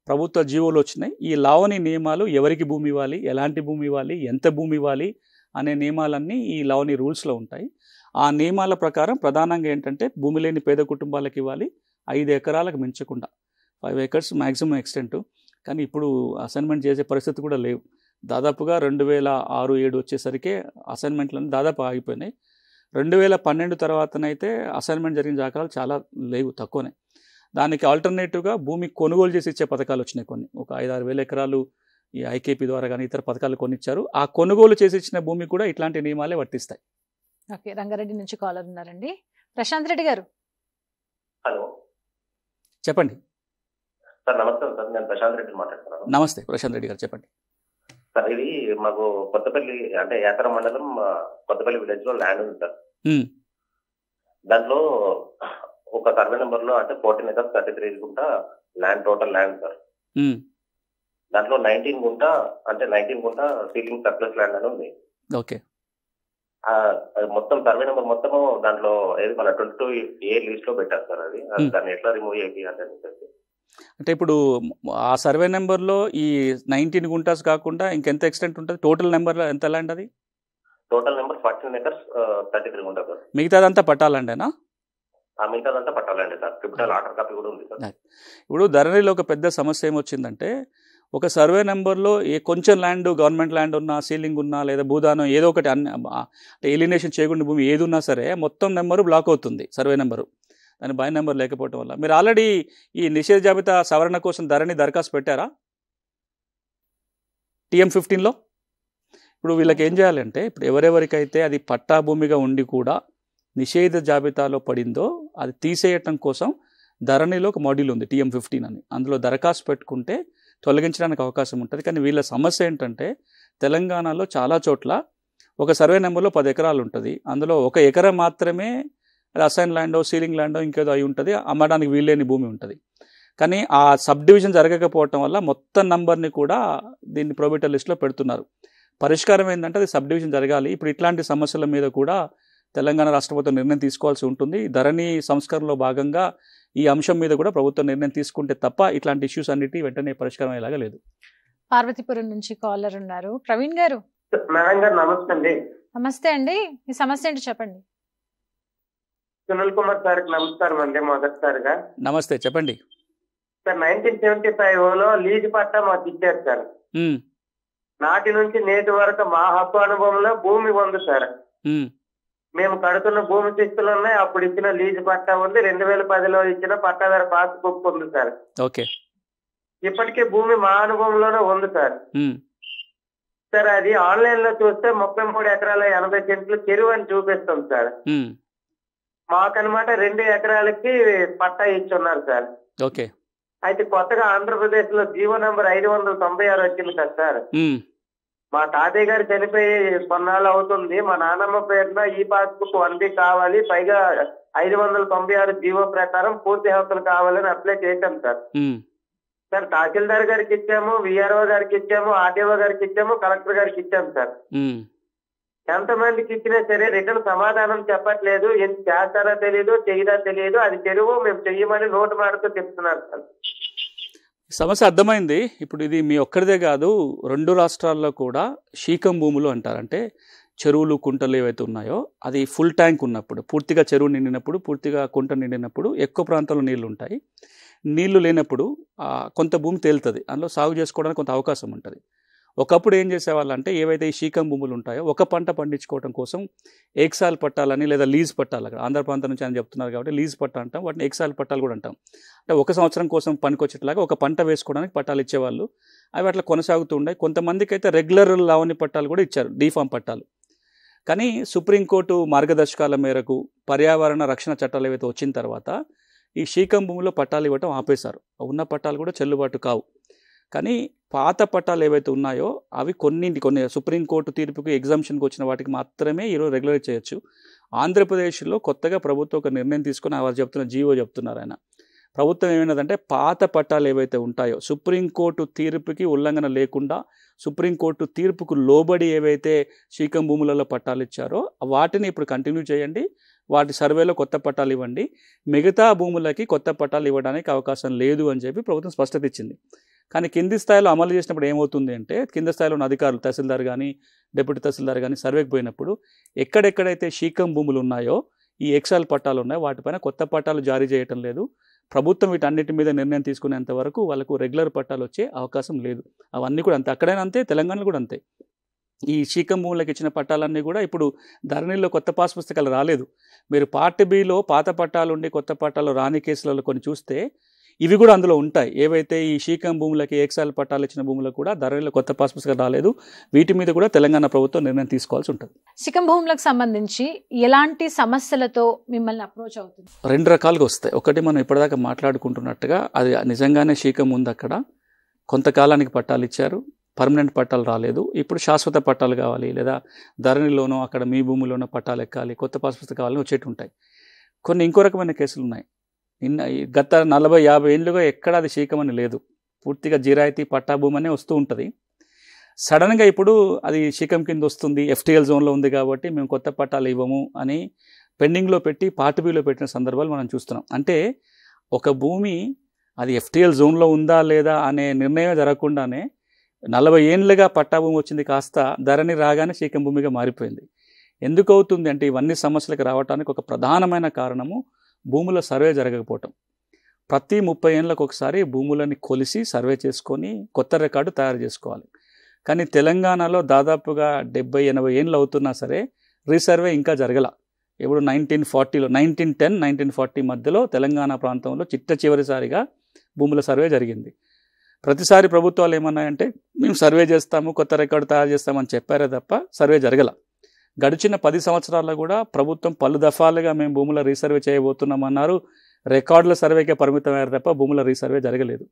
ప్రభుత్వ జీవోలు వచ్చినాయి. ఈ లావణి నియమాలు ఎవరికి భూమి ఇవ్వాలి, ఎలాంటి భూమి ఇవ్వాలి, ఎంత భూమి ఇవ్వాలి అనే నియమాలన్నీ ఈ లావణి రూల్స్లో ఉంటాయి. ఆ నియమాల ప్రకారం ప్రధానంగా ఏంటంటే భూమి లేని పేద కుటుంబాలకు ఇవ్వాలి, 5 ఎకరాలకు మించకుండా, 5 acres మ్యాక్సిమం ఎక్స్టెంట్. కానీ ఇప్పుడు అసైన్మెంట్ చేసే పరిస్థితి కూడా లేవు. దాదాపుగా 2006-7 వచ్చేసరికి అసైన్మెంట్లను దాదాపు ఆగిపోయినాయి. 2012 తర్వాతనైతే అసైన్మెంట్ జరిగిన దాఖలాలు చాలా లేవు, తక్కువనే. దానికి ఆల్టర్నేటివ్గా భూమి కొనుగోలు చేసి ఇచ్చే పథకాలు వచ్చినాయి కొన్ని. ఒక 5-6 వేల ఎకరాలు ఈ ఐకేపీ ద్వారా కానీ ఇతర పథకాలు కొనిచ్చారు. ఆ కొనుగోలు చేసి ఇచ్చిన భూమి కూడా ఇట్లాంటి నియమాలే వర్తిస్తాయి. ఓకే, రంగారెడ్డి నుంచి కాలర్ ఉన్నారండి. ప్రశాంత్ రెడ్డి గారు. హలో, చెప్పండి సార్. నమస్తే సార్, నేను ప్రశాంత్ రెడ్డి మాట్లాడుతున్నాను. నమస్తే ప్రశాంత్ రెడ్డి గారు, చెప్పండి సార్. ఇది మాకు కొత్తపల్లి అంటే యాసర మండలం కొత్తపల్లి విలేజ్ లో ల్యాండ్ ఉంది సార్. దాంట్లో ఒక సర్వే నెంబర్ లో అంటే 14 acres 33 గుంట ల్యాండ్, టోటల్ ల్యాండ్ సార్. దాంట్లో 19 గుంట అంటే 19 గుంట సీలింగ్ సర్ప్లస్ ల్యాండ్ అని ఉంది. ఓకే. మొత్తం సర్వే నెంబర్ మొత్తము దాంట్లో ఏది మన 22A లిస్ట్ లో పెట్టారు సార్. అది దాన్ని ఎట్లా రిమూవ్ చేయాలి అంటే ఇప్పుడు ఆ సర్వే నెంబర్లో ఈ 19 గుంటాస్ కాకుండా ఇంకెంత ఎక్స్టెంట్ ఉంటుంది? టోటల్ నెంబర్ ఎంత ల్యాండ్ అది? టోటల్ నెంబర్ 14 acres 33 గుంట సార్. మిగతాదంతా పట్టాలండేనా? మిగతాదంతా పట్టాలండి సార్. క్రిప్టల్ ఆర్డర్ కాపీ కూడా ఉంది సార్. ఇప్పుడు ధరణిలో ఒక పెద్ద సమస్య ఏమొచ్చిందంటే, ఒక సర్వే నెంబర్లో కొంచెం ల్యాండ్, గవర్నమెంట్ ల్యాండ్ ఉన్నా, సీలింగ్ ఉన్నా, లేదా భూదానం ఏదో ఒకటి అంటే ఎలినేషన్ చేయకుండా భూమి ఏది ఉన్నా సరే మొత్తం నెంబరు బ్లాక్ అవుతుంది, సర్వే నెంబరు. దాని బై నెంబర్ లేకపోవడం వల్ల. మీరు ఆల్రెడీ ఈ నిషేధ జాబితా సవరణ కోసం ధరణి దరఖాస్తు పెట్టారా TM15లో? ఇప్పుడు వీళ్ళకి ఏం చేయాలంటే, ఇప్పుడు ఎవరెవరికైతే అది పట్టా భూమిగా ఉండి కూడా నిషేధ జాబితాలో పడిందో అది తీసేయటం కోసం ధరణిలో ఒక మాడ్యూల్ ఉంది TM15 అని. అందులో దరఖాస్తు పెట్టుకుంటే తొలగించడానికి అవకాశం ఉంటుంది. కానీ వీళ్ళ సమస్య ఏంటంటే, తెలంగాణలో చాలా చోట్ల ఒక సర్వే నెంబర్లో 10 ఎకరాలు ఉంటుంది. అందులో 1 ఎకరా మాత్రమే అసైన్ ల్యాండో, సీలింగ్ ల్యాండో ఇంకేదో అయి ఉంటుంది, అమ్మడానికి వీల్లేని భూమి ఉంటుంది. కానీ ఆ సబ్ డివిజన్ జరగకపోవటం వల్ల మొత్తం నంబర్ని కూడా దీన్ని ప్రొబిటర్ లిస్ట్లో పెడుతున్నారు. పరిష్కారం ఏంటంటే అది సబ్ డివిజన్ జరగాలి. ఇప్పుడు ఇట్లాంటి సమస్యల మీద కూడా తెలంగాణ రాష్ట్ర ప్రభుత్వం నిర్ణయం తీసుకోవాల్సి ఉంటుంది. ధరణి సంస్కరణలో భాగంగా ఈ అంశం మీద కూడా ప్రభుత్వం నిర్ణయం తీసుకుంటే తప్ప ఇట్లాంటి ఇష్యూస్ అన్నిటి వెంటనే పరిష్కారం అయ్యేలాగా లేదు. పార్వతీపురం నుంచి కాలర్ ఉన్నారు, ప్రవీణ్ గారు. మేడం గారు నమస్తే అండి. నమస్తే అండి, మీ సమస్య ఏంటి చెప్పండి. సునీల్ కుమార్ సార్కి నమస్కారం అండి. మొదటిసారిగా నమస్తే, చెప్పండి సార్. 1975లో లీజు పట్టా మాకు ఇచ్చారు సార్. నాటి నుంచి నేటి వరకు మా హక్కు అనుభవంలో భూమి ఉంది సార్. మేము కడుతున్న భూమి శిస్తులు ఉన్నాయి, అప్పుడు ఇచ్చిన లీజు పట్టా ఉంది, 2010లో ఇచ్చిన పట్టాదార పాస్ బుక్ ఉంది సార్. ఓకే. ఇప్పటికీ భూమి మా అనుభవంలోనే ఉంది సార్. సార్ అది ఆన్లైన్ లో చూస్తే 33 ఎకరాల 80 సెంట్లు చెరువు అని చూపిస్తాం సార్. మాకనమాట 2 ఎకరాలకి పట్టా ఇచ్చున్నారు సార్. ఓకే. అయితే కొత్తగా ఆంధ్రప్రదేశ్ లో జీవో నెంబర్ 596 వచ్చింది కదా సార్. మా తాతయ్య గారు చనిపోయి కొన్నాళ్ళు అవుతుంది, మా నాన్నమ్మ పేరున ఈ పాస్బుక్ 1 కావాలి, పైగా 596 జీవో ప్రకారం పూర్తి హక్కులు కావాలని అప్లై చేశాం సార్. సార్ తహసీల్దార్ గారికి ఇచ్చాము, విఆర్ఓ గారికి ఇచ్చాము, ఆర్డీఓ గారికి ఇచ్చాము, కలెక్టర్ గారికి ఇచ్చాము సార్. ఎంతమందికి ఇచ్చినా సరే రిటర్న్ సమాధానం చెప్పట్లేదు. ఏం చేస్తారో తెలియదు, చేయదా తెలియదు. అది చెరువు, మేము చెయ్యమని నోటు మాటతో చెప్తున్నారు సార్. సమస్య అర్థమైంది. ఇప్పుడు ఇది మీ ఒక్కరిదే కాదు, 2 రాష్ట్రాల్లో కూడా శీకం భూములు అంటారు. అంటే చెరువులు కుంటలు ఏవైతే ఉన్నాయో అది ఫుల్ ట్యాంక్ ఉన్నప్పుడు, పూర్తిగా చెరువు నిండినప్పుడు, పూర్తిగా కుంట నిండినప్పుడు ఎక్కువ ప్రాంతాల్లో నీళ్లు ఉంటాయి. నీళ్లు లేనప్పుడు కొంత భూమి తేలుతుంది, అందులో సాగు చేసుకోవడానికి కొంత అవకాశం ఉంటుంది. ఒకప్పుడు ఏం చేసేవాళ్ళంటే ఏవైతే ఈ శీకం భూములు ఉంటాయో ఒక పంట పండించుకోవడం కోసం ఏక్సాల్ పట్టాలని లేదా లీజ్ పట్టాలు, అక్కడ ఆంధ్ర ప్రాంతం నుంచి అని చెప్తున్నారు కాబట్టి లీజ్ పట్టా అంటాం, వాటిని ఏక్సాల్ పట్టాలు కూడా అంటాం. అంటే 1 సంవత్సరం కోసం పనికొచ్చేట్లాగా ఒక పంట వేసుకోవడానికి పట్టాలు ఇచ్చేవాళ్ళు. అవి అట్లా కొనసాగుతూ ఉన్నాయి. కొంతమందికి అయితే రెగ్యులర్ లావణి పట్టాలు కూడా ఇచ్చారు, డీఫామ్ పట్టాలు. కానీ సుప్రీంకోర్టు మార్గదర్శకాల మేరకు పర్యావరణ రక్షణ చట్టాలు ఏవైతే వచ్చిన తర్వాత ఈ శీకం భూమిలో పట్టాలు ఇవ్వటం ఆపేశారు. ఉన్న పట్టాలు కూడా చెల్లుబాటు కావు. కానీ పాత పట్టాలు ఏవైతే ఉన్నాయో అవి కొన్ని సుప్రీంకోర్టు తీర్పుకి ఎగ్జామ్షన్కి వచ్చిన వాటికి మాత్రమే ఈరోజు రెగ్యులర్ చేయొచ్చు. ఆంధ్రప్రదేశ్లో కొత్తగా ప్రభుత్వం ఒక నిర్ణయం తీసుకుని వారు జీవో చెప్తున్నారు ఆయన. ప్రభుత్వం ఏమైనదంటే పాత పట్టాలు ఏవైతే ఉంటాయో సుప్రీంకోర్టు తీర్పుకి ఉల్లంఘన లేకుండా, సుప్రీంకోర్టు తీర్పుకు లోబడి ఏవైతే శీకం భూములలో పట్టాలు ఇచ్చారో వాటిని ఇప్పుడు కంటిన్యూ చేయండి, వాటి సర్వేలో కొత్త పట్టాలు ఇవ్వండి, మిగతా భూములకి కొత్త పట్టాలు ఇవ్వడానికి అవకాశం లేదు అని చెప్పి ప్రభుత్వం స్పష్టత ఇచ్చింది. కానీ కింది స్థాయిలో అమలు చేసినప్పుడు ఏమవుతుంది అంటే కింద స్థాయిలో ఉన్న అధికారులు, తహసీల్దార్ కానీ డిప్యూటీ తహసీల్దార్ కానీ సర్వేకి పోయినప్పుడు ఎక్కడెక్కడైతే శీకం భూములు ఉన్నాయో ఈ ఎక్సాల్ పట్టాలు ఉన్నాయో వాటిపైన కొత్త పట్టాలు జారీ చేయటం లేదు. ప్రభుత్వం వీటన్నిటి మీద నిర్ణయం తీసుకునేంత వరకు వాళ్ళకు రెగ్యులర్ పట్టాలు వచ్చే అవకాశం లేదు. అవన్నీ కూడా అంతే, అక్కడైనా అంతే, తెలంగాణలో కూడా అంతే. ఈ శీకం భూములకు ఇచ్చిన పట్టాలన్నీ కూడా ఇప్పుడు ధరణిలో కొత్త పాస్ పుస్తకాలు రాలేదు. మీరు పార్ట్ బిలో పాత పట్టాలు ఉండి కొత్త పట్టాలు రాని కేసులలో కొన్ని చూస్తే ఇవి కూడా అందులో ఉంటాయి. ఏవైతే ఈ శీకం భూములకి ఏక్సాల్ పట్టాలు ఇచ్చిన భూములకు కూడా ధరణిలో కొత్త పాస్ పుస్తకాలు రాలేదు. వీటి మీద కూడా తెలంగాణ ప్రభుత్వం నిర్ణయం తీసుకోవాల్సి ఉంటుంది. శీకం భూములకు సంబంధించి ఎలాంటి సమస్యలతో మిమ్మల్ని అప్రోచ్ అవుతుంది? 2 రకాలుగా వస్తాయి. ఒకటి మనం ఇప్పటిదాకా మాట్లాడుకుంటున్నట్టుగా అది నిజంగానే శీకం ఉంది, అక్కడ కొంతకాలానికి పట్టాలు ఇచ్చారు, పర్మనెంట్ పట్టాలు రాలేదు, ఇప్పుడు శాశ్వత పట్టాలు కావాలి, లేదా ధరణిలోనో అక్కడ మీ భూమిలోనో పట్టాలు ఎక్కాలి, కొత్త పాస్ పుస్తకాలు కావాలని వచ్చేటి ఉంటాయి. కొన్ని ఇంకో రకమైన కేసులు ఉన్నాయి. గత 40-50 ఏళ్ళుగా ఎక్కడ అది శీకమని లేదు, పూర్తిగా జిరాయితీ పట్టా భూమి అనే వస్తూ ఉంటుంది. సడన్గా ఇప్పుడు అది శీకం కింద వస్తుంది, ఎఫ్టీఎల్ జోన్లో ఉంది కాబట్టి మేము కొత్త పట్టాలు ఇవ్వము అని పెండింగ్లో పెట్టి పార్ట్ బిలో పెట్టిన సందర్భాలు మనం చూస్తున్నాం. అంటే ఒక భూమి అది ఎఫ్టీఎల్ జోన్లో ఉందా లేదా అనే నిర్ణయం జరగకుండానే 40 ఏళ్ళుగా పట్టా భూమి వచ్చింది కాస్త ధరణి రాగానే శీకం భూమిగా మారిపోయింది. ఎందుకు అవుతుంది అంటే ఇవన్నీ సమస్యలకు రావడానికి ఒక ప్రధానమైన కారణము భూముల సర్వే జరగకపోవటం. ప్రతి 30 ఏళ్ళకు ఒకసారి భూములని కొలిసి సర్వే చేసుకొని కొత్త రికార్డు తయారు చేసుకోవాలి. కానీ తెలంగాణలో దాదాపుగా 70-80 ఏళ్ళు అవుతున్నా సరే రీసర్వే ఇంకా జరగల. ఇప్పుడు 1910-1940 మధ్యలో తెలంగాణ ప్రాంతంలో చివరిసారిగా భూముల సర్వే జరిగింది. ప్రతిసారి ప్రభుత్వాలు ఏమన్నాయంటే మేము సర్వే చేస్తాము, కొత్త రికార్డు తయారు చేస్తామని చెప్పారే తప్ప సర్వే జరగల. గడిచిన 10 సంవత్సరాల్లో కూడా ప్రభుత్వం పలు దఫాలుగా మేము భూముల రీసర్వే చేయబోతున్నామన్నారు, రికార్డుల సర్వేకే పరిమితమయ్యారు తప్ప భూముల రీసర్వే జరగలేదు.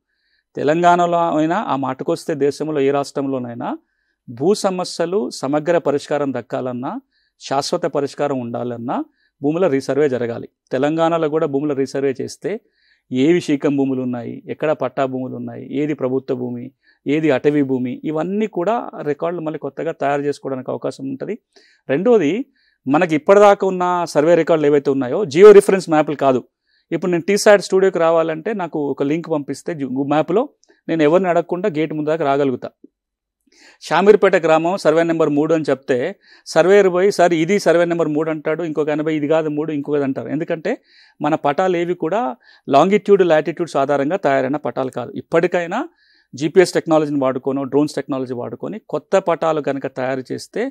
తెలంగాణలో అయినా ఆ మాటకొస్తే దేశంలో ఏ రాష్ట్రంలోనైనా భూ సమస్యలు సమగ్ర పరిష్కారం దక్కాలన్నా, శాశ్వత పరిష్కారం ఉండాలన్నా భూముల రీసర్వే జరగాలి. తెలంగాణలో కూడా భూముల రీసర్వే చేస్తే ఏవి శీకం భూములు ఉన్నాయి, ఎక్కడ పట్టా భూములు ఉన్నాయి, ఏది ప్రభుత్వ భూమి, ఏది అటవీ భూమి, ఇవన్నీ కూడా రికార్డులు మళ్ళీ కొత్తగా తయారు చేసుకోవడానికి అవకాశం ఉంటుంది. రెండోది, మనకి ఇప్పటిదాకా ఉన్న సర్వే రికార్డులు ఏవైతే ఉన్నాయో జియో రిఫరెన్స్ మ్యాప్లు కాదు. ఇప్పుడు నేను టీసాట్ స్టూడియోకి రావాలంటే నాకు ఒక లింక్ పంపిస్తే మ్యాప్లో నేను ఎవరిని అడగకుండా గేట్ ముందు దాకా రాగలుగుతా. షామీర్పేట గ్రామం సర్వే నెంబర్ 3 అని చెప్తే సర్వేయర్ పోయి సార్ ఇది సర్వే నెంబర్ 3 అంటాడు, ఇంకొక 80 ఇది కాదు 3 ఇంకొకది అంటారు. ఎందుకంటే మన పటాలు ఏవి కూడా లాంగిట్యూడ్ లాటిట్యూడ్స్ ఆధారంగా తయారైన పటాలు కాదు. ఇప్పటికైనా జీపీఎస్ టెక్నాలజీని వాడుకోను, డ్రోన్స్ టెక్నాలజీ వాడుకొని కొత్త పటాలు కనుక తయారు చేస్తే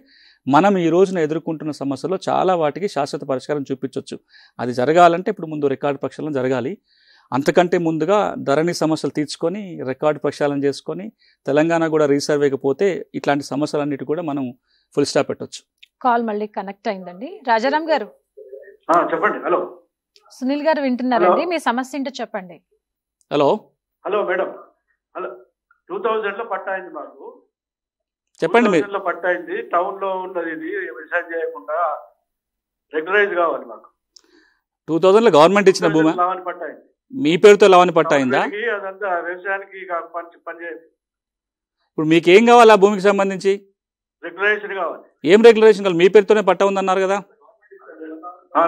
మనం ఈ రోజున ఎదుర్కొంటున్న సమస్యలో చాలా వాటికి శాశ్వత పరిష్కారం చూపించవచ్చు. అది జరగాలంటే ఇప్పుడు ముందు రికార్డు ప్రక్షాళన జరగాలి. అంతకంటే ముందుగా ధరణి సమస్యలు తీర్చుకొని రికార్డు ప్రక్షాళన చేసుకొని తెలంగాణ కూడా రీసర్వేకి పోతే ఇట్లాంటి సమస్యలన్నిటి కూడా మనం ఫుల్ స్టాప్ పెట్టవచ్చు. కాల్ మళ్ళీ కనెక్ట్ అయిందండి. రాజారాం గారు చెప్పండి. హలో సునీల్ గారు వింటున్నారండి, మీ సమస్య ఏంటో చెప్పండి. Hello hello madam. హలో 2000 లో పట్టా అయింది మాకు. చెప్పండి. 2000 లో పట్టా అయింది. టౌన్ లో ఉన్నది, ఇది వ్యవసాయం చేయకుండా రెగ్యులరైజ్ కావాలి మాకు. 2000 లో గవర్నమెంట్ ఇచ్చిన భూమి లావణి పట్టా అయింది. మీ పేరుతో లావణి పట్టా అయిందా? అదంతా వ్యవసాయానికి పనిచేయదు. ఇప్పుడు మీకు ఏం కావాలి ఆ భూమికి సంబంధించి? రెగ్యులరైజేషన్ కావాలి. ఏం రెగ్యులరేషన్ కావాలి? మీ పేరుతోనే పట్టా ఉందన్నారు కదా.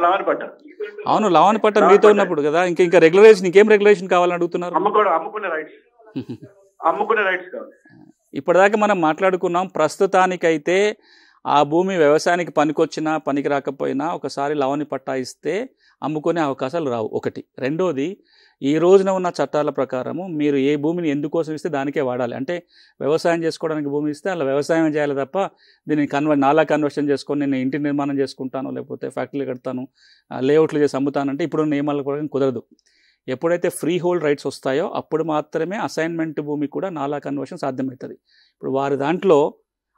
లావణి పట్టా. అవును, లావణి పట్టా మీతో ఉన్నప్పుడు కదా. ఇంకా రెగ్యులరేషన్, ఇంకేం రెగ్యులేషన్ కావాలని అడుగుతున్నారు? అమ్ముకునే రైట్స్ కావాలి. ఇప్పటిదాకా మనం మాట్లాడుకున్నాం. ప్రస్తుతానికైతే ఆ భూమి వ్యవసాయానికి పనికొచ్చినా పనికి రాకపోయినా ఒకసారి లావణి పట్టా ఇస్తే అమ్ముకునే అవకాశాలు రావు, ఒకటి. రెండోది, ఈ రోజున ఉన్న చట్టాల ప్రకారము మీరు ఏ భూమిని ఎందుకోసం ఇస్తే దానికే వాడాలి. అంటే వ్యవసాయం చేసుకోవడానికి భూమి ఇస్తే అలా వ్యవసాయం చేయాలి తప్ప దీన్ని నాలా కన్వర్షన్ చేసుకొని నేను ఇంటి నిర్మాణం చేసుకుంటాను, లేకపోతే ఫ్యాక్టరీలు కడతాను, లేఅవుట్లు చేసి అమ్ముతానంటే ఇప్పుడు నియమాల ప్రకారం కుదరదు. ఎప్పుడైతే ఫ్రీ హోల్డ్ రైట్స్ వస్తాయో అప్పుడు మాత్రమే అసైన్మెంట్ భూమి కూడా నాలా కన్వర్షన్ సాధ్యమవుతుంది. ఇప్పుడు వారి దాంట్లో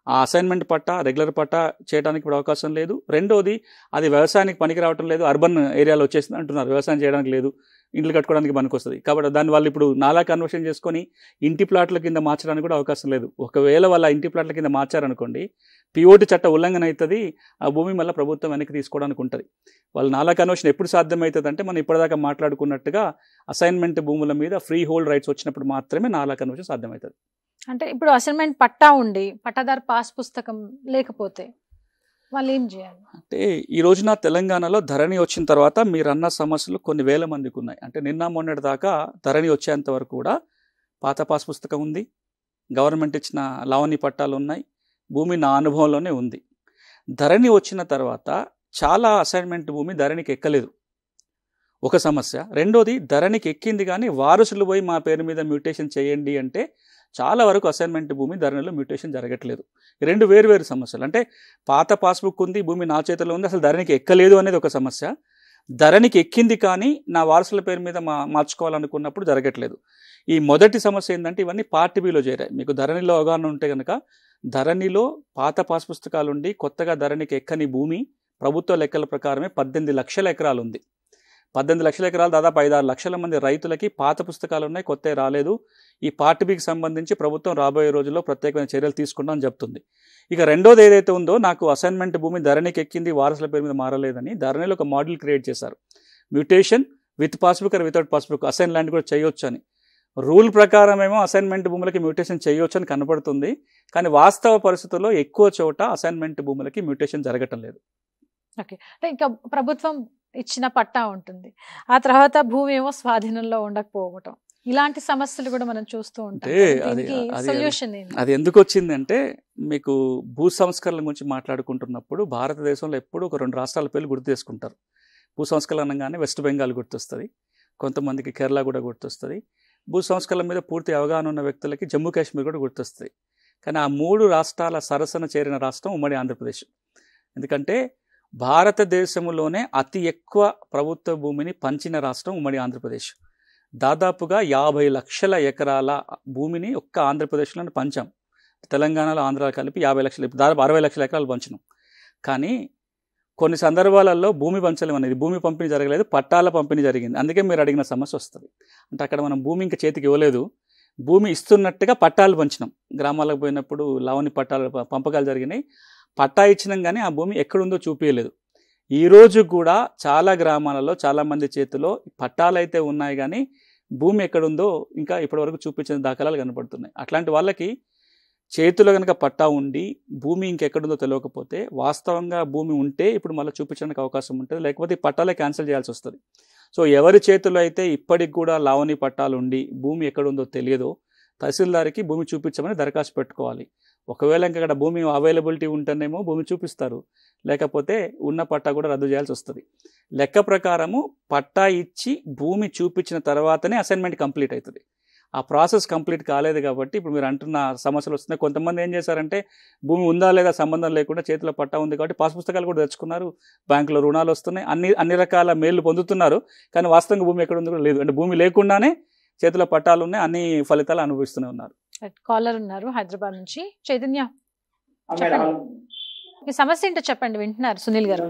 ఆ అసైన్మెంట్ పట్టా, రెగ్యులర్ పట్టా చేయడానికి ఇప్పుడు అవకాశం లేదు. రెండోది, అది వ్యవసాయానికి పనికి రావటం లేదు, అర్బన్ ఏరియాలో వచ్చేసింది అంటున్నారు, వ్యవసాయం చేయడానికి లేదు, ఇండ్లు కట్టుకోవడానికి పనికొస్తుంది. కాబట్టి దాని వాళ్ళు ఇప్పుడు నాలా కన్వర్షన్ చేసుకొని ఇంటి ప్లాట్ల కింద మార్చడానికి కూడా అవకాశం లేదు. ఒకవేళ వాళ్ళ ఇంటి ప్లాట్ల కింద మార్చారనుకోండి, పిఓటి చట్ట ఉల్లంఘన అవుతుంది, ఆ భూమి మళ్ళీ ప్రభుత్వం వెనక్కి తీసుకోవడానికి ఉంటుంది. వాళ్ళు నాలా కన్వర్షన్ ఎప్పుడు సాధ్యమవుతుంది అంటే మనం ఇప్పటిదాకా మాట్లాడుకున్నట్టుగా అసైన్మెంట్ భూముల మీద ఫ్రీ హోల్డ్ రైట్స్ వచ్చినప్పుడు మాత్రమే నాలా కన్వర్షన్ సాధ్యమవుతుంది. అంటే ఇప్పుడు అసైన్మెంట్ పట్టా ఉండి పట్టాదారు పాస్ పుస్తకం లేకపోతే వాళ్ళు ఏం చేయాలి? అంటే ఈ రోజున తెలంగాణలో ధరణి వచ్చిన తర్వాత మీరు అన్న సమస్యలు కొన్ని వేల మందికి ఉన్నాయి. అంటే నిన్న మొన్నటి దాకా ధరణి వచ్చేంత వరకు కూడా పాత పాస్ పుస్తకం ఉంది, గవర్నమెంట్ ఇచ్చిన లావణి పట్టాలు ఉన్నాయి, భూమి నా అనుభవంలోనే ఉంది. ధరణి వచ్చిన తర్వాత చాలా అసైన్మెంట్ భూమి ధరణికి ఎక్కలేదు, ఒక సమస్య. రెండోది, ధరణికి ఎక్కింది కానీ వారసులు పోయి మా పేరు మీద మ్యూటేషన్ చేయండి అంటే చాలా వరకు అసైన్మెంట్ భూమి ధరణిలో మ్యూటేషన్ జరగట్లేదు. రెండు వేరు సమస్యలు. అంటే పాత పాస్బుక్ ఉంది, భూమి నా చేతిలో ఉంది, అసలు ధరణికి ఎక్కలేదు అనేది ఒక సమస్య. ధరణికి ఎక్కింది కానీ నా వారసుల పేరు మీద మార్చుకోవాలనుకున్నప్పుడు జరగట్లేదు. ఈ మొదటి సమస్య ఏంటంటే ఇవన్నీ పార్ట్ బిలో చేరాయి. మీకు ధరణిలో అవగాహన ఉంటే కనుక ధరణిలో పాత పాస్ పుస్తకాలు ఉండి కొత్తగా ధరణికి ఎక్కని భూమి ప్రభుత్వ లెక్కల ప్రకారమే 18 లక్షల ఎకరాలు ఉంది. 18 లక్షల ఎకరాలు, దాదాపు 5-6 లక్షల మంది రైతులకి పాత పుస్తకాలు ఉన్నాయి, కొత్త రాలేదు. ఈ పార్ట్ బికి సంబంధించి ప్రభుత్వం రాబోయే రోజుల్లో ప్రత్యేకమైన చర్యలు తీసుకుంటామని చెప్తుంది. ఇక రెండోది ఏదైతే ఉందో, నాకు అసైన్మెంట్ భూమి ధరణికి ఎక్కింది, వారసుల పేరు మీద మారలేదని ధరణిలో ఒక మోడల్ క్రియేట్ చేశారు. Mutation with passbook or without passbook assign land కూడా చేయొచ్చు అని. రూల్ ప్రకారం ఏమో అసైన్మెంట్ భూములకి మ్యూటేషన్ చేయొచ్చు అని కనపడుతుంది, కానీ వాస్తవ పరిస్థితుల్లో ఎక్కువ చోట అసైన్మెంట్ భూములకి మ్యూటేషన్ జరగటం లేదు. ఓకే, అంటే ఇంకా ప్రభుత్వం ఇచ్చిన పట్టా ఉంటుంది, ఆ తర్వాత భూమి ఏమో స్వాధీనంలో ఉండకపోవటం, ఇలాంటి సమస్యలు కూడా మనం చూస్తూ ఉంటాం. అది ఎందుకు వచ్చిందంటే, మీకు భూ సంస్కరణల గురించి మాట్లాడుకుంటున్నప్పుడు భారతదేశంలో ఎప్పుడు ఒక 2 రాష్ట్రాల పేర్లు గుర్తు చేసుకుంటారు. భూ సంస్కరణ అనగానే వెస్ట్ బెంగాల్ గుర్తొస్తుంది, కొంతమందికి కేరళ కూడా గుర్తొస్తుంది. భూ సంస్కరణల మీద పూర్తి అవగాహన ఉన్న వ్యక్తులకి జమ్మూ కాశ్మీర్ కూడా గుర్తొస్తుంది. కానీ ఆ 3 రాష్ట్రాల సరసన చేరిన రాష్ట్రం ఉమ్మడి ఆంధ్రప్రదేశ్. ఎందుకంటే భారతదేశంలోనే అతి ఎక్కువ ప్రభుత్వ భూమిని పంచిన రాష్ట్రం ఉమ్మడి ఆంధ్రప్రదేశ్. దాదాపుగా 50 లక్షల ఎకరాల భూమిని ఒక్క ఆంధ్రప్రదేశ్లోనే పంచాం. తెలంగాణలో ఆంధ్ర కలిపి 50 లక్షలు, దాదాపు 60 లక్షల ఎకరాలు పంచినాం. కానీ కొన్ని సందర్భాలలో భూమి పంచలేం అనేది, భూమి పంపిణీ జరగలేదు, పట్టాల పంపిణీ జరిగింది. అందుకే మీరు అడిగిన సమస్య వస్తుంది. అంటే అక్కడ మనం భూమి ఇంకా చేతికి ఇవ్వలేదు, భూమి ఇస్తున్నట్టుగా పట్టాలు పంచినాం. గ్రామాలకు పోయినప్పుడు లావణి పట్టాలు పంపకాలు జరిగినాయి, పట్టా ఇచ్చినాం కానీ ఆ భూమి ఎక్కడుందో చూపించలేదు. ఈరోజు కూడా చాలా గ్రామాలలో చాలామంది చేతిలో పట్టాలు అయితే ఉన్నాయి కానీ భూమి ఎక్కడుందో ఇంకా ఇప్పటివరకు చూపించిన దాఖలాలు కనపడుతున్నాయి. అట్లాంటి వాళ్ళకి చేతిలో కనుక పట్టా ఉండి భూమి ఇంకెక్కడుందో తెలియకపోతే, వాస్తవంగా భూమి ఉంటే ఇప్పుడు మళ్ళీ చూపించడానికి అవకాశం ఉంటుంది, లేకపోతే ఈ పట్టాలే క్యాన్సిల్ చేయాల్సి వస్తుంది. సో ఎవరి చేతిలో అయితే ఇప్పటికి కూడా లావణి పట్టాలు ఉండి భూమి ఎక్కడుందో తెలియదో తహసీల్దార్కి భూమి చూపించమని దరఖాస్తు పెట్టుకోవాలి. ఒకవేళ ఇంకా అక్కడ భూమి అవైలబిలిటీ ఉంటేనేమో భూమి చూపిస్తారు, లేకపోతే ఉన్న పట్టా కూడా రద్దు చేయాల్సి వస్తుంది. లెక్క ప్రకారము పట్టా ఇచ్చి భూమి చూపించిన తర్వాతనే అసైన్మెంట్ కంప్లీట్ అవుతుంది. ఆ ప్రాసెస్ కంప్లీట్ కాలేదు కాబట్టి ఇప్పుడు మీరు అంటున్న సమస్యలు వస్తున్నాయి. కొంతమంది ఏం చేశారంటే భూమి ఉందా లేదా సంబంధం లేకుండా చేతిలో పట్టా ఉంది కాబట్టి పాస్ పుస్తకాలు కూడా తెచ్చుకున్నారు, బ్యాంకులో రుణాలు వస్తున్నాయి, అన్ని రకాల మేళ్లు పొందుతున్నారు. కానీ వాస్తవంగా భూమి ఎక్కడ ఉంది కూడా లేదు. అంటే భూమి లేకుండానే చేతిలో పట్టాలు ఉన్నాయి, అన్ని ఫలితాలు అనుభవిస్తూనే ఉన్నారు. కాలర్ ఉన్నారు హైదరాబాద్ నుంచి. చైతన్య, చెప్పండి మీ సమస్య ఏంటో చెప్పండి, వింటున్నారు సునీల్ గారు.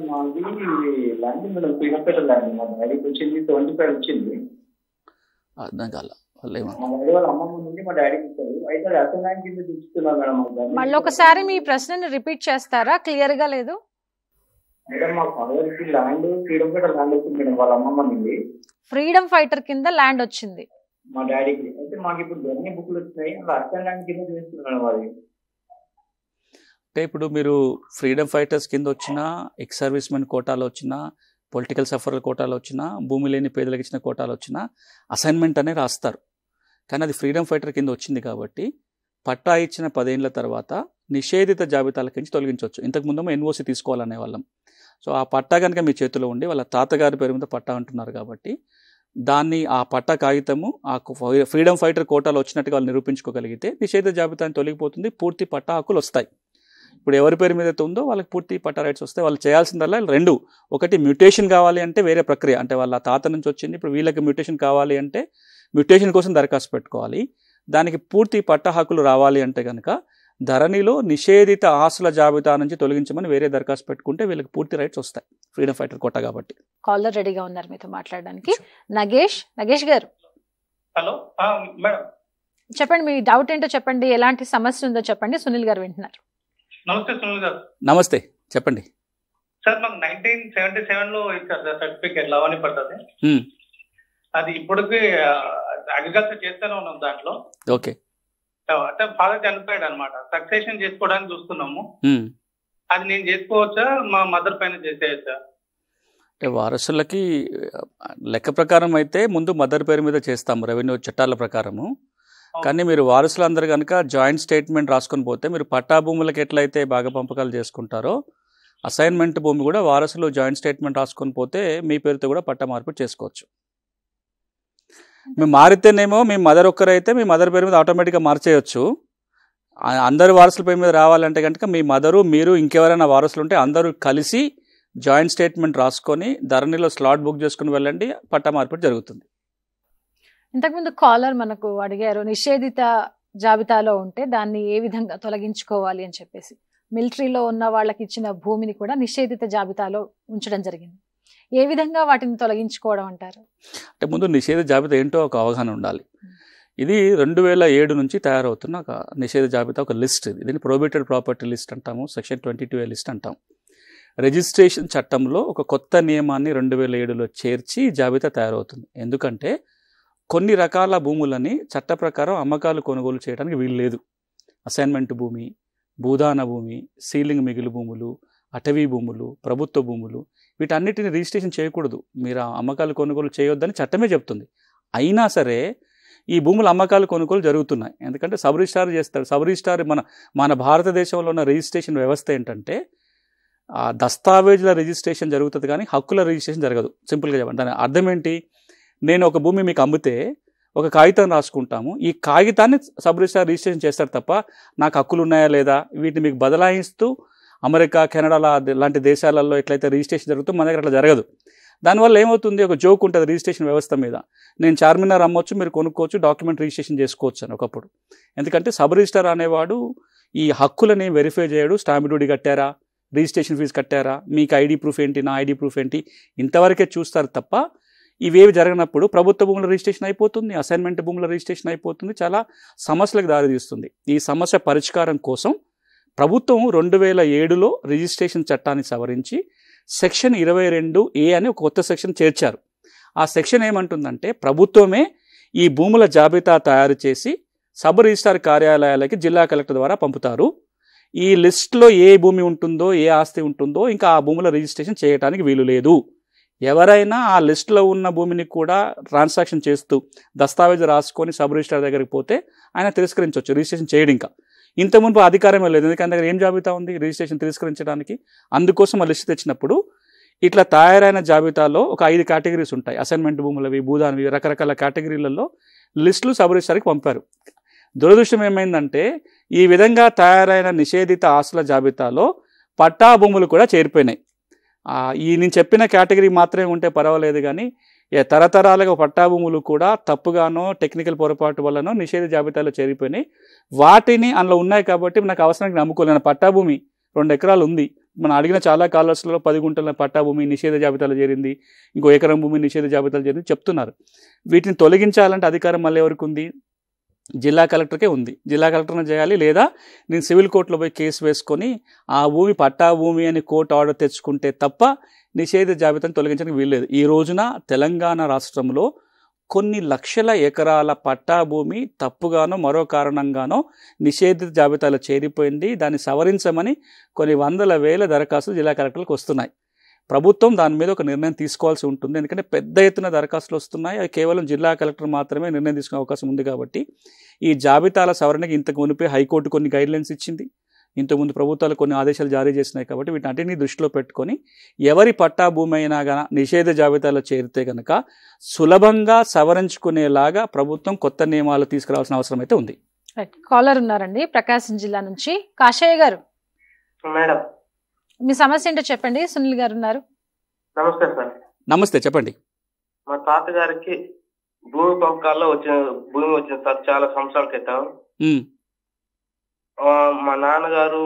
మళ్ళీ ఒకసారి మీ ప్రశ్నని రిపీట్ చేస్తారా, క్లియర్ గా లేదు. ఫ్రీడమ్ ఫైటర్ కింద ల్యాండ్ వచ్చింది మా డాడీకి. అయితే మాకు ఇప్పుడు ధరణి బుక్లు వచ్చినాయి, అర్థం ల్యాండ్ కింద చేస్తున్నాను అది. అంటే ఇప్పుడు మీరు ఫ్రీడమ్ ఫైటర్స్ కింద వచ్చినా, ఎక్స్ సర్వీస్ మెన్ కోటాలో వచ్చినా, పొలిటికల్ సఫరర్ కోటాలో వచ్చినా, భూమి లేని పేదలకు ఇచ్చిన కోటాలో వచ్చినా అసైన్మెంట్ అనే రాస్తారు. కానీ అది ఫ్రీడమ్ ఫైటర్ కింద వచ్చింది కాబట్టి పట్టా ఇచ్చిన 10 ఏళ్ల తర్వాత నిషేధిత జాబితాలకించి తొలగించవచ్చు. ఇంతకుముందేమో ఎన్ఓసి తీసుకోవాలనే వాళ్ళం. సో ఆ పట్టా కనుక మీ చేతిలో ఉండి వాళ్ళ తాతగారి పేరు మీద పట్టా అంటున్నారు కాబట్టి దాన్ని ఆ పట్టా కాగితము ఆ ఫ్రీడమ్ ఫైటర్ కోటాలో వచ్చినట్టుగా వాళ్ళు నిరూపించుకోగలిగితే నిషేధిత జాబితాని తొలగిపోతుంది, పూర్తి పట్టా హక్కులు వస్తాయి. ఇప్పుడు ఎవరి పేరు మీద ఉందో వాళ్ళకి పూర్తి పట్టా రైట్స్ వస్తాయి. వాళ్ళు చేయాల్సిందల్లా 2, ఒకటి మ్యూటేషన్ కావాలి అంటే వేరే ప్రక్రియ, అంటే వాళ్ళ తాత నుంచి వచ్చింది, ఇప్పుడు వీళ్ళకి మ్యూటేషన్ కావాలి అంటే మ్యూటేషన్ కోసం దరఖాస్తు పెట్టుకోవాలి. దానికి పూర్తి పట్టా హక్కులు రావాలి అంటే కనుక ధరణిలో నిషేధిత ఆస్తుల జాబితా నుంచి తొలగించమని వేరే దరఖాస్తు పెట్టుకుంటే వీళ్ళకి పూర్తి రైట్స్ వస్తాయి, ఫ్రీడమ్ ఫైటర్ కోట కాబట్టి. కాలర్ రెడీగా ఉన్నారు మీతో మాట్లాడడానికి. నగేష్ గారు, హలో మేడం, చెప్పండి మీ డౌట్ ఏంటో చెప్పండి, ఎలాంటి సమస్య ఉందో చెప్పండి. సునీల్ గారు వింటున్నారు. నమస్తే సునీల్ గారు. నమస్తే, చెప్పండి సార్. మాకు 1977 లో ఇచ్చారు సార్ సర్టిఫికేట్, లవాణి పడ్డది. అది ఇప్పటికి అగ్రికల్చర్ చేస్తూనే ఉన్నాం దాంట్లో. ఓకే. అంటే ఫాదర్ చనిపోయాడు అనమాట, సక్సెషన్ చేసుకోవడానికి చూస్తున్నాము. అది నేను చేసుకోవచ్చా, మా మదర్ పైన చేసేయచ్చా? అంటే వారసులకి లెక్క ప్రకారం అయితే ముందు మదర్ పేరు మీద చేస్తాము రెవెన్యూ చట్టాల ప్రకారము. కానీ మీరు వారసులందరూ కనుక జాయింట్ స్టేట్మెంట్ రాసుకొని పోతే మీరు పట్టా భూములకు ఎట్లయితే భాగ పంపకాలు చేసుకుంటారో అసైన్మెంట్ భూమి కూడా వారసులు జాయింట్ స్టేట్మెంట్ రాసుకొని పోతే మీ పేరుతో కూడా పట్టా మార్పిడి చేసుకోవచ్చు. మేము మారితేనేమో మీ మదర్ ఒక్కరైతే మీ మదర్ పేరు మీద ఆటోమేటిక్గా మార్చేయచ్చు. అందరు వారసుల పేరు మీద రావాలంటే కనుక మీ మదరు, మీరు, ఇంకెవరైనా వారసులు ఉంటే అందరూ కలిసి జాయింట్ స్టేట్మెంట్ రాసుకొని ధరణిలో స్లాట్ బుక్ చేసుకుని వెళ్ళండి, పట్టా మార్పిడి జరుగుతుంది. ఇంతకుముందు కాలర్ మనకు అడిగారు నిషేధిత జాబితాలో ఉంటే దాన్ని ఏ విధంగా తొలగించుకోవాలి అని చెప్పేసి. మిలిటరీలో ఉన్న వాళ్ళకి ఇచ్చిన భూమిని కూడా నిషేధిత జాబితాలో ఉంచడం జరిగింది. ఏ విధంగా వాటిని తొలగించుకోవడం అంటారు? అంటే ముందు నిషేధ జాబితా ఏంటో ఒక అవగాహన ఉండాలి. ఇది 2007 నుంచి తయారవుతున్న ఒక నిషేధ జాబితా, ఒక లిస్ట్. ఇది దీన్ని ప్రొహిబిటెడ్ ప్రాపర్టీ లిస్ట్ అంటాము, సెక్షన్ 22A లిస్ట్ అంటాం. రిజిస్ట్రేషన్ చట్టంలో ఒక కొత్త నియమాన్ని 2007లో చేర్చి జాబితా తయారవుతుంది. ఎందుకంటే కొన్ని రకాల భూములని చట్ట ప్రకారం అమ్మకాలు కొనుగోలు చేయడానికి వీలు లేదు. అసైన్మెంట్ భూమి, భూదాన భూమి, సీలింగ్ మిగులు భూములు, అటవీ భూములు, ప్రభుత్వ భూములు, వీటన్నిటిని రిజిస్ట్రేషన్ చేయకూడదు, మీరు అమ్మకాలు కొనుగోలు చేయొద్దని చట్టమే చెప్తుంది. అయినా సరే ఈ భూముల అమ్మకాలు కొనుగోలు జరుగుతున్నాయి. ఎందుకంటే సబ్ రిజిస్ట్రార్ చేస్తారు. సబ్ రిజిస్ట్రార్ మన భారతదేశంలో ఉన్న రిజిస్ట్రేషన్ వ్యవస్థ ఏంటంటే దస్తావేజుల రిజిస్ట్రేషన్ జరుగుతుంది కానీ హక్కుల రిజిస్ట్రేషన్ జరగదు. సింపుల్గా చెప్పండి. దాని అర్థం ఏంటి? నేను ఒక భూమి మీకు అమ్మితే ఒక కాగితం రాసుకుంటాము, ఈ కాగితాన్ని సబ్ రిజిస్ట్రార్ రిజిస్ట్రేషన్ చేస్తారు తప్ప నాకు హక్కులు ఉన్నాయా లేదా వీటిని మీకు బదలాయిస్తూ అమెరికా, కెనడా లాంటి దేశాలలో ఎట్లయితే రిజిస్ట్రేషన్ జరుగుతుందో మన దగ్గర అట్లా జరగదు. దానివల్ల ఏమవుతుంది, ఒక జోక్ ఉంటుంది రిజిస్ట్రేషన్ వ్యవస్థ మీద. నేను చార్మినార్ అమ్మొచ్చు, మీరు కొనుక్కోవచ్చు, డాక్యుమెంట్ రిజిస్ట్రేషన్ చేసుకోవచ్చు అని ఒకప్పుడు. ఎందుకంటే సబ్ రిజిస్ట్రార్ అనేవాడు ఈ హక్కులని వెరిఫై చేయడు. స్టాంప్ డ్యూటీ కట్టారా, రిజిస్ట్రేషన్ ఫీజు కట్టారా, మీకు ఐడి ప్రూఫ్ ఏంటి, నా ఐడి ప్రూఫ్ ఏంటి, ఇంతవరకే చూస్తారు తప్ప ఇవేవి జరగనప్పుడు ప్రభుత్వ భూముల రిజిస్ట్రేషన్ అయిపోతుంది, అసైన్మెంట్ భూముల రిజిస్ట్రేషన్ అయిపోతుంది, చాలా సమస్యలకు దారితీస్తుంది. ఈ సమస్య పరిష్కారం కోసం ప్రభుత్వం 2007లో రిజిస్ట్రేషన్ చట్టాన్ని సవరించి సెక్షన్ 22A అని ఒక కొత్త సెక్షన్ చేర్చారు. ఆ సెక్షన్ ఏమంటుందంటే ప్రభుత్వమే ఈ భూముల జాబితా తయారు చేసి సబ్ రిజిస్ట్రార్ కార్యాలయాలకి జిల్లా కలెక్టర్ ద్వారా పంపుతారు. ఈ లిస్టులో ఏ భూమి ఉంటుందో, ఏ ఆస్తి ఉంటుందో ఇంకా ఆ భూముల రిజిస్ట్రేషన్ చేయడానికి వీలు లేదు. ఎవరైనా ఆ లిస్టులో ఉన్న భూమిని కూడా ట్రాన్సాక్షన్ చేస్తూ దస్తావేజు రాసుకొని సబ్ రిజిస్ట్రార్ దగ్గరికి పోతే ఆయన తిరస్కరించవచ్చు, రిజిస్ట్రేషన్ చేయడం. ఇంకా ఇంత మునుపు అధికారమే లేదు, ఎందుకంటే దగ్గర ఏం జాబితా ఉంది రిజిస్ట్రేషన్ తిరస్కరించడానికి. అందుకోసం ఆ లిస్ట్ తెచ్చినప్పుడు ఇట్లా తయారైన జాబితాలో ఒక 5 కేటగిరీస్ ఉంటాయి. అసైన్మెంట్ భూములవి, భూదానవి, రకరకాల కేటగిరీలలో లిస్టులు సబ్ రిజిస్ట్రార్కి పంపారు. దురదృష్టం ఏమైందంటే ఈ విధంగా తయారైన నిషేధిత ఆస్తుల జాబితాలో పట్టా భూములు కూడా చేరిపోయినాయి. ఈ నేను చెప్పిన కేటగిరీ మాత్రమే ఉంటే పర్వాలేదు, కానీ తరతరాలుగా పట్టా భూములు కూడా తప్పుగానో టెక్నికల్ పొరపాటు వల్లనో నిషేధ జాబితాలో చేరిపోయినాయి. వాటిని అందులో ఉన్నాయి కాబట్టి నాకు అవసరానికి నమ్ముకోలేను. పట్టా భూమి 2 ఎకరాలు ఉంది, మనం అడిగిన చాలా కాలర్స్లో 10 గుంటల పట్టా భూమి నిషేధ జాబితాలో చేరింది, ఇంకో ఎకరం భూమి నిషేధ జాబితాలో చేరింది చెప్తున్నారు. వీటిని తొలగించాలంటే అధికారం మళ్ళీ ఎవరికి ఉంది? జిల్లా కలెక్టర్కే ఉంది. జిల్లా కలెక్టర్ని చేయాలి, లేదా నేను సివిల్ కోర్టులో పోయి కేసు వేసుకొని ఆ భూమి పట్టా భూమి అని కోర్టు ఆర్డర్ తెచ్చుకుంటే తప్ప నిషేధ జాబితాను తొలగించడానికి వీల్లేదు. ఈ రోజున తెలంగాణ రాష్ట్రంలో కొన్ని లక్షల ఎకరాల పట్టా భూమి తప్పుగానో మరో కారణంగానో నిషేధిత జాబితాలో చేరిపోయింది. దాన్ని సవరించమని కొన్ని వందల వేల దరఖాస్తులు జిల్లా కలెక్టర్లకు వస్తున్నాయి. ప్రభుత్వం దాని మీద ఒక నిర్ణయం తీసుకోవాల్సి ఉంటుంది. ఎందుకంటే పెద్ద ఎత్తున దరఖాస్తులు వస్తున్నాయి. అవి కేవలం జిల్లా కలెక్టర్ మాత్రమే నిర్ణయం తీసుకునే అవకాశం ఉంది. కాబట్టి ఈ జాబితాల సవరణకి ఇంతకు మునిపే హైకోర్టు కొన్ని గైడ్లైన్స్ ఇచ్చింది, ఇంతకుముందు ప్రభుత్వాలు కొన్ని ఆదేశాలు జారీ చేసినాయి. కాబట్టి వీటన్నిటిని దృష్టిలో పెట్టుకొని ఎవరి పట్టా భూమి అయినా గన నిషేధ జాబితాలో చేరితే కనుక సులభంగా సవరించుకునేలాగా ప్రభుత్వం కొత్త నియమాలు తీసుకురావాల్సిన అవసరం అయితే ఉంది. కాలర్ ఉన్నారండి ప్రకాశం జిల్లా నుంచి. కాశయ్య గారు, మేడం మీ సమస్య ఏంటో చెప్పండి. సునీల్ గారు ఉన్నారు. నమస్తే సార్. నమస్తే, చెప్పండి. మా తాతగారికి భూమి పంపకాల్లో భూమి వచ్చింది సార్ చాలా సంవత్సరాల క్రితం. మా నాన్నగారు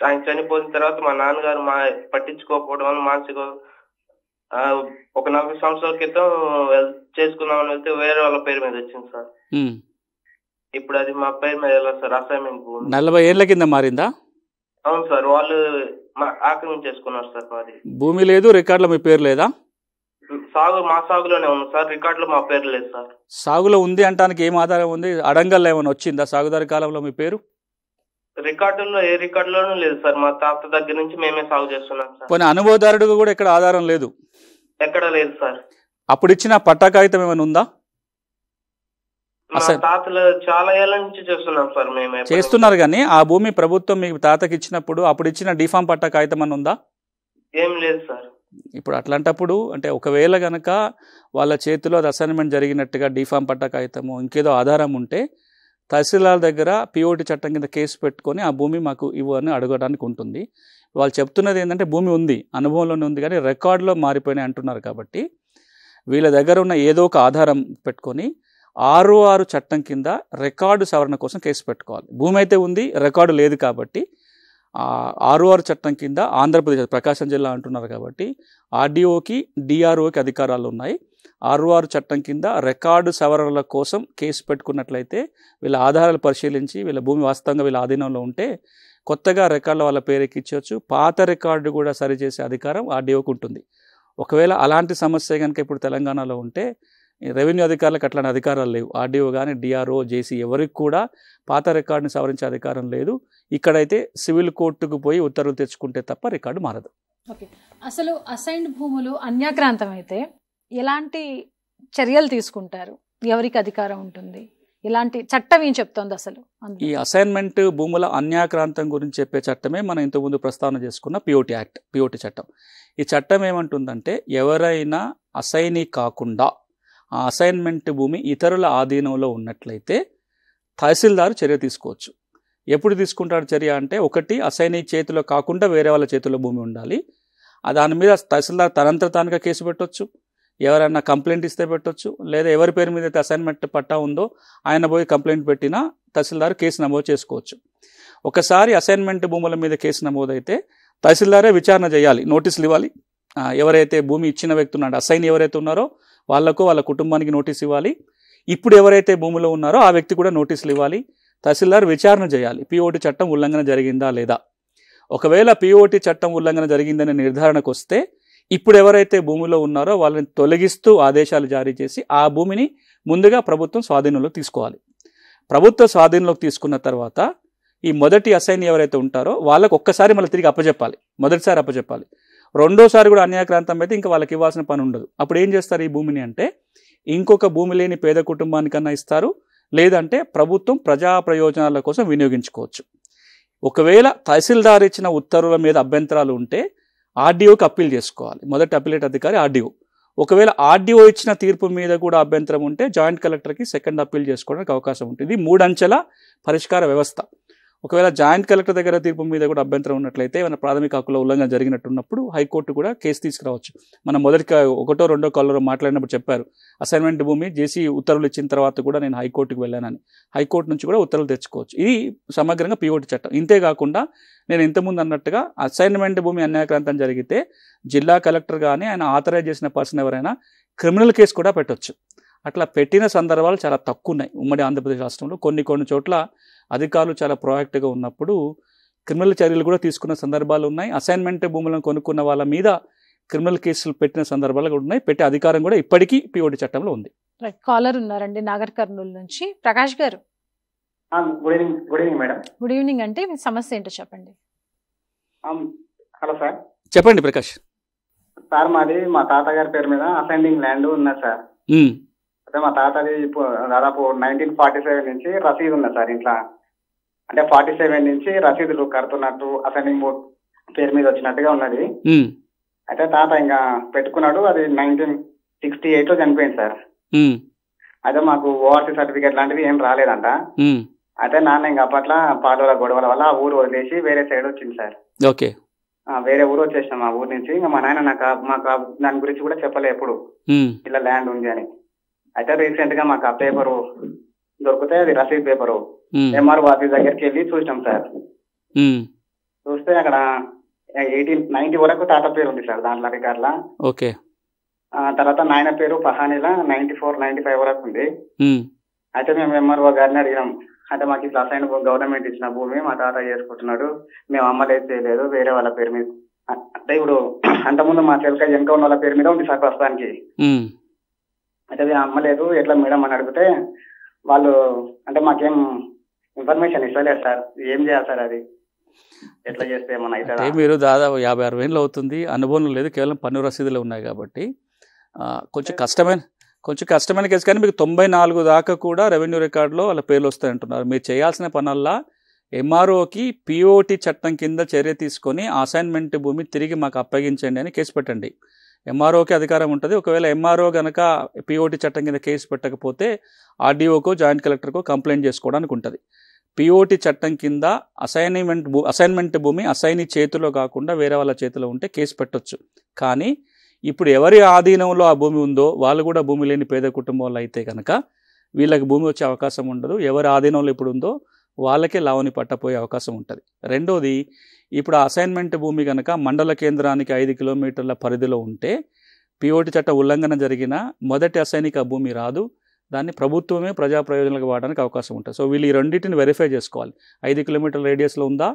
ఆయన చనిపోయిన తర్వాత మా నాన్నగారు పట్టించుకోకపోవడం వల్ల మానసిక ఒక 40 సంవత్సరాల క్రితం చేసుకుందామని వెళ్తే వేరే వాళ్ళ పేరు మీద వచ్చింది సార్. ఇప్పుడు అది మా పేరు మీద ఎలా సార్? అసైన్మెంట్ 40 ఏళ్ల కింద మారిందా? అవును సార్, వాళ్ళు ఆక్రమించేసుకున్నారు సార్. మాది భూమి లేదు, రికార్డులో మీ పేరు లేదా? మా సాగులోనే ఉంది సార్, రికార్డులో మా పేరు లేదు సార్. సాగులో ఉంది అంటానికి ఏం ఆధారం ఉంది? అడంగల్లో ఏమైనా వచ్చిందా సాగుదారి కాలంలో మీ పేరు? రికార్డుల్లో ఏ రికార్డులోనూ లేదు సార్. మా తాత దగ్గర నుంచి మేమే సాగు చేస్తున్నాం సార్. కొన్ని అనుభవదారుడు కూడా ఇక్కడ ఆధారం లేదు, ఎక్కడ లేదు సార్. అప్పుడు ఇచ్చిన పట్టా కాగితం ఏమైనా ఉందా? మా తాతలు చాలా ఏళ్ళ నుంచి చేస్తున్నాం సార్. మేము చేస్తున్నారు, కానీ ఆ భూమి ప్రభుత్వం మీకు తాతకి ఇచ్చినప్పుడు అప్పుడు ఇచ్చిన డిఫామ్ పట్టా కాగితం అని ఉందా? ఏం లేదు సార్. ఇప్పుడు అట్లాంటప్పుడు అంటే ఒకవేళ గనక వాళ్ళ చేతిలో అది అసైన్మెంట్ జరిగినట్టుగా డిఫామ్ పట్టా కాగితము ఇంకేదో ఆధారం ఉంటే తహసీల్దార్ దగ్గర పిఓటి చట్టం కింద కేసు పెట్టుకొని ఆ భూమి మాకు ఇవ్వని అడగడానికి ఉంటుంది. వాళ్ళు చెప్తున్నది ఏంటంటే భూమి ఉంది, అనుభవంలోనే ఉంది, కానీ రికార్డులో మారిపోయినాయి అంటున్నారు. కాబట్టి వీళ్ళ దగ్గర ఉన్న ఏదో ఒక ఆధారం పెట్టుకొని 6 చట్టం కింద రికార్డు సవరణ కోసం కేసు పెట్టుకోవాలి. భూమి అయితే ఉంది, రికార్డు లేదు. కాబట్టి 6 చట్టం కింద ఆంధ్రప్రదేశ్ ప్రకాశం జిల్లా అంటున్నారు కాబట్టి ఆర్డీఓకి డిఆర్ఓకి అధికారాలు ఉన్నాయి. 6 చట్టం కింద రికార్డు సవరణల కోసం కేసు పెట్టుకున్నట్లయితే వీళ్ళ ఆధారాలు పరిశీలించి వీళ్ళ భూమి వాస్తవంగా వీళ్ళ ఆధీనంలో ఉంటే కొత్తగా రికార్డులో వాళ్ళ పేరుకి ఇచ్చవచ్చు. పాత రికార్డు కూడా సరిచేసే అధికారం ఆర్డీఓకి ఉంటుంది. ఒకవేళ అలాంటి సమస్య కనుక ఇప్పుడు తెలంగాణలో ఉంటే రెవెన్యూ అధికారులకు అట్లాంటి అధికారాలు లేవు. ఆర్డీఓ కానీ డిఆర్ఓ జేసీ ఎవరికి కూడా పాత రికార్డుని సవరించే అధికారం లేదు. ఇక్కడైతే సివిల్ కోర్టుకు పోయి ఉత్తర్వులు తెచ్చుకుంటే తప్ప రికార్డు మారదు. ఓకే, అసలు అసైన్డ్ భూములు అన్యాక్రాంతం అయితే ఎలాంటి చర్యలు తీసుకుంటారు? ఎవరికి అధికారం ఉంటుంది? ఇలాంటి చట్టం ఏం చెప్తోంది అసలు? ఈ అసైన్మెంట్ భూముల అన్యాక్రాంతం గురించి చెప్పే చట్టమే మనం ఇంతకుముందు ప్రస్తావన చేసుకున్న పిఓటి యాక్ట్, పిఓటి చట్టం. ఈ చట్టం ఏమంటుందంటే ఎవరైనా అసైనీ కాకుండా ఆ అసైన్మెంట్ భూమి ఇతరుల ఆధీనంలో ఉన్నట్లయితే తహసీల్దారు చర్య తీసుకోవచ్చు. ఎప్పుడు తీసుకుంటాడు చర్య అంటే, ఒకటి అసైనీ చేతిలో కాకుండా వేరే వాళ్ళ చేతిలో భూమి ఉండాలి. దాని మీద తహసీల్దార్ తనంతట తానుగా కేసు పెట్టవచ్చు, ఎవరైనా కంప్లైంట్ ఇస్తే పెట్టవచ్చు, లేదా ఎవరి పేరు మీద అయితే అసైన్మెంట్ పట్టా ఉందో ఆయన పోయి కంప్లైంట్ పెట్టినా తహసీల్దార్ కేసు నమోదు చేసుకోవచ్చు. ఒకసారి అసైన్మెంట్ భూముల మీద కేసు నమోదైతే తహసీల్దారే విచారణ చేయాలి, నోటీసులు ఇవ్వాలి. ఎవరైతే భూమి ఇచ్చిన వ్యక్తి ఉన్నాడో అసైన్ ఎవరైతే ఉన్నారో వాళ్లకు వాళ్ళ కుటుంబానికి నోటీస్ ఇవ్వాలి. ఇప్పుడు ఎవరైతే భూమిలో ఉన్నారో ఆ వ్యక్తి కూడా నోటీసులు ఇవ్వాలి. తహసీల్దార్ విచారణ చేయాలి పిఓటి చట్టం ఉల్లంఘన జరిగిందా లేదా. ఒకవేళ పిఓటి చట్టం ఉల్లంఘన జరిగిందనే నిర్ధారణకు వస్తే ఇప్పుడు ఎవరైతే భూమిలో ఉన్నారో వాళ్ళని తొలగిస్తూ ఆదేశాలు జారీ చేసి ఆ భూమిని ముందుగా ప్రభుత్వం స్వాధీనంలోకి తీసుకోవాలి. ప్రభుత్వ స్వాధీనంలోకి తీసుకున్న తర్వాత ఈ మొదటి అసైన్ ఎవరైతే ఉంటారో వాళ్ళకు ఒక్కసారి మళ్ళీ తిరిగి అప్పచెప్పాలి. మొదటిసారి అప్పచెప్పాలి. రెండోసారి కూడా అన్యాక్రాంతం అయితే ఇంకా వాళ్ళకి ఇవ్వాల్సిన పని ఉండదు. అప్పుడు ఏం చేస్తారు ఈ భూమిని అంటే, ఇంకొక భూమి లేని పేద కుటుంబానికన్నా ఇస్తారు, లేదంటే ప్రభుత్వం ప్రజా ప్రయోజనాల కోసం వినియోగించుకోవచ్చు. ఒకవేళ తహసీల్దార్ ఇచ్చిన ఉత్తర్వుల మీద అభ్యంతరాలు ఉంటే ఆర్డీఓకి అప్పీల్ చేసుకోవాలి. మొదటి అప్పీలేట్ అధికారి ఆర్డీఓ. ఒకవేళ ఆర్డీఓ ఇచ్చిన తీర్పు మీద కూడా అభ్యంతరం ఉంటే జాయింట్ కలెక్టర్కి సెకండ్ అప్పీల్ చేసుకోవడానికి అవకాశం ఉంటుంది. ఇది 3 అంచెల పరిష్కార వ్యవస్థ. ఒకవేళ జాయింట్ కలెక్టర్ దగ్గర తీర్పు మీద కూడా అభ్యంతరం ఉన్నట్లయితే ఏమైనా ప్రాథమిక హక్కుల ఉల్లంఘన జరిగినట్టున్నప్పుడు హైకోర్టు కూడా కేసు తీసుకురావచ్చు. మనం మొదటి 1వ 2వ కాల్లో మాట్లాడినప్పుడు చెప్పారు, అసైన్మెంట్ భూమి జేసీ ఉత్తర్వులు ఇచ్చిన తర్వాత కూడా నేను హైకోర్టుకు వెళ్ళానని. హైకోర్టు నుంచి కూడా ఉత్తర్వులు తెచ్చుకోవచ్చు. ఇది సమగ్రంగా పిఓటి చట్టం. ఇంతేకాకుండా నేను ఇంతకుముందు అన్నట్టుగా అసైన్మెంట్ భూమి అన్యాయక్రాంతం జరిగితే జిల్లా కలెక్టర్ కానీ ఆయన ఆథరైజ్ చేసిన పర్సన్ ఎవరైనా క్రిమినల్ కేసు కూడా పెట్టవచ్చు. అట్లా పెట్టిన సందర్భాలు చాలా తక్కువ ఉన్నాయి ఉమ్మడి ఆంధ్రప్రదేశ్ రాష్ట్రంలో. కొన్ని చోట్ల అధికారులు చాలా ప్రొయాక్టివ్గా ఉన్నప్పుడు క్రిమినల్ చర్యలు కూడా తీసుకున్న సందర్భాలు ఉన్నాయి. అసైన్మెంట్ భూములను కొనుక్కున్న వాళ్ళ మీద క్రిమినల్ కేసులు పెట్టిన సందర్భాలు కూడా ఉన్నాయి. పెట్టే అధికారం కూడా ఇప్పటికీ పిఓటి చట్టంలో ఉంది. కాలర్ ఉన్నారండి నాగర్ కర్నూలు నుంచి. ప్రకాష్ గారు. Good evening madam. Good evening. అంటే మీ సమస్య ఏంటో చెప్పండి. Hello sir. చెప్పండి ప్రకాష్. సార్ మాది మా తాతగారి పేరు మీద అసెండింగ్ ల్యాండ్ ఉన్నది సార్. అయితే మా తాతది దాదాపు 1947 నుంచి రసీదు ఉన్నది సార్ ఇంట్లో. అంటే 47 నుంచి రసీదులు కడుతున్నట్టు అసెండింగ్ పేరు మీద వచ్చినట్టుగా ఉన్నది. అయితే తాత ఇంకా పెట్టుకున్నాడు. అది 1968లో చనిపోయింది సార్. అయితే మాకు ఓఆర్సీ సర్టిఫికేట్ లాంటివి ఏం రాలేదంట. అయితే నాన్న ఇంకా అప్పట్లో పాలల గొడవల వల్ల ఆ ఊరు వదిలేసి వేరే సైడ్ వచ్చింది సార్. ఓకే. వేరే ఊరు వచ్చేసాం ఆ ఊరు నుంచి. ఇంకా మా నాయన మాకు దాని గురించి కూడా చెప్పలే ఎప్పుడు ఇలా ల్యాండ్ ఉంది అని. అయితే రీసెంట్ గా మాకు ఆ పేపరు దొరికితే అది రసీద్ పేపరు ఎంఆర్ఓ ఆఫీస్ దగ్గరికి వెళ్ళి చూసినాం సార్. చూస్తే అక్కడ 1890 వరకు తాత పేరు ఉంది సార్ దాంట్లో రికార్డులా. ఓకే. తర్వాత నాయన పేరు పహానీలా 94, 95 వరకు ఉంది. అయితే మేము ఎంఆర్ఓ గారిని అడిగినాం. అంటే మాకు ఇట్లా అసైన్ గవర్నమెంట్ ఇచ్చిన భూమి మా తాత చేసుకుంటున్నాడు, మేము అమ్మలేదు చేయలేదు, వేరే వాళ్ళ పేరు మీద. అంటే ఇప్పుడు అంతకుముందు మా చెలక వెనక ఉన్న వాళ్ళ పేరు మీద ఉంది సార్ ప్రస్తుతానికి. అయితే అమ్మలేదు ఎట్లా మేడం అని అడిగితే వాళ్ళు అంటే మాకేం ఇన్ఫర్మేషన్ ఇస్తలేదు సార్. ఏం చేయాలి సార్ అది, ఎట్లా చేస్తే మన అయితే? మీరు దాదాపు 50-60 ఏళ్ళు అవుతుంది, అనుభవం లేదు, కేవలం పన్ను రసీదులు ఉన్నాయి కాబట్టి కొంచెం కష్టమైన కేసు. కానీ మీకు 94 దాకా కూడా రెవెన్యూ రికార్డులో వాళ్ళ పేర్లు వస్తాయంటున్నారు. మీరు చేయాల్సిన పనుల్లో ఎంఆర్ఓకి పిఓటి చట్టం కింద చర్య తీసుకొని అసైన్మెంట్ భూమి తిరిగి మాకు అప్పగించండి అని కేసు పెట్టండి. ఎంఆర్ఓకి అధికారం ఉంటుంది. ఒకవేళ ఎంఆర్ఓ కనుక పిఓటి చట్టం కింద కేసు పెట్టకపోతే ఆర్డీఓకో జాయింట్ కలెక్టర్కో కంప్లైంట్ చేసుకోవడానికి ఉంటుంది. పిఓటి చట్టం కింద అసైన్మెంట్ భూమి అసైనీ చేతిలో కాకుండా వేరే వాళ్ళ చేతిలో ఉంటే కేసు పెట్టొచ్చు. కానీ ఇప్పుడు ఎవరి ఆధీనంలో ఆ భూమి ఉందో వాళ్ళు కూడా భూమి లేని పేద కుటుంబాలు అయితే కనుక వీళ్ళకి భూమి వచ్చే అవకాశం ఉండదు. ఎవరి ఆధీనంలో ఇప్పుడు ఉందో వాళ్ళకే లావణి పట్టపోయే అవకాశం ఉంటుంది. రెండోది, ఇప్పుడు అసైన్మెంట్ భూమి కనుక మండల కేంద్రానికి 5 కిలోమీటర్ల పరిధిలో ఉంటే పిఓటి చట్ట ఉల్లంఘన జరిగిన మొదటి అసైనిక భూమి రాదు. దాన్ని ప్రభుత్వమే ప్రజా ప్రయోజనాలకు వాడడానికి అవకాశం ఉంటుంది. సో వీళ్ళు ఈ రెండింటిని వెరిఫై చేసుకోవాలి. 5 కిలోమీటర్ల రేడియస్లో ఉందా,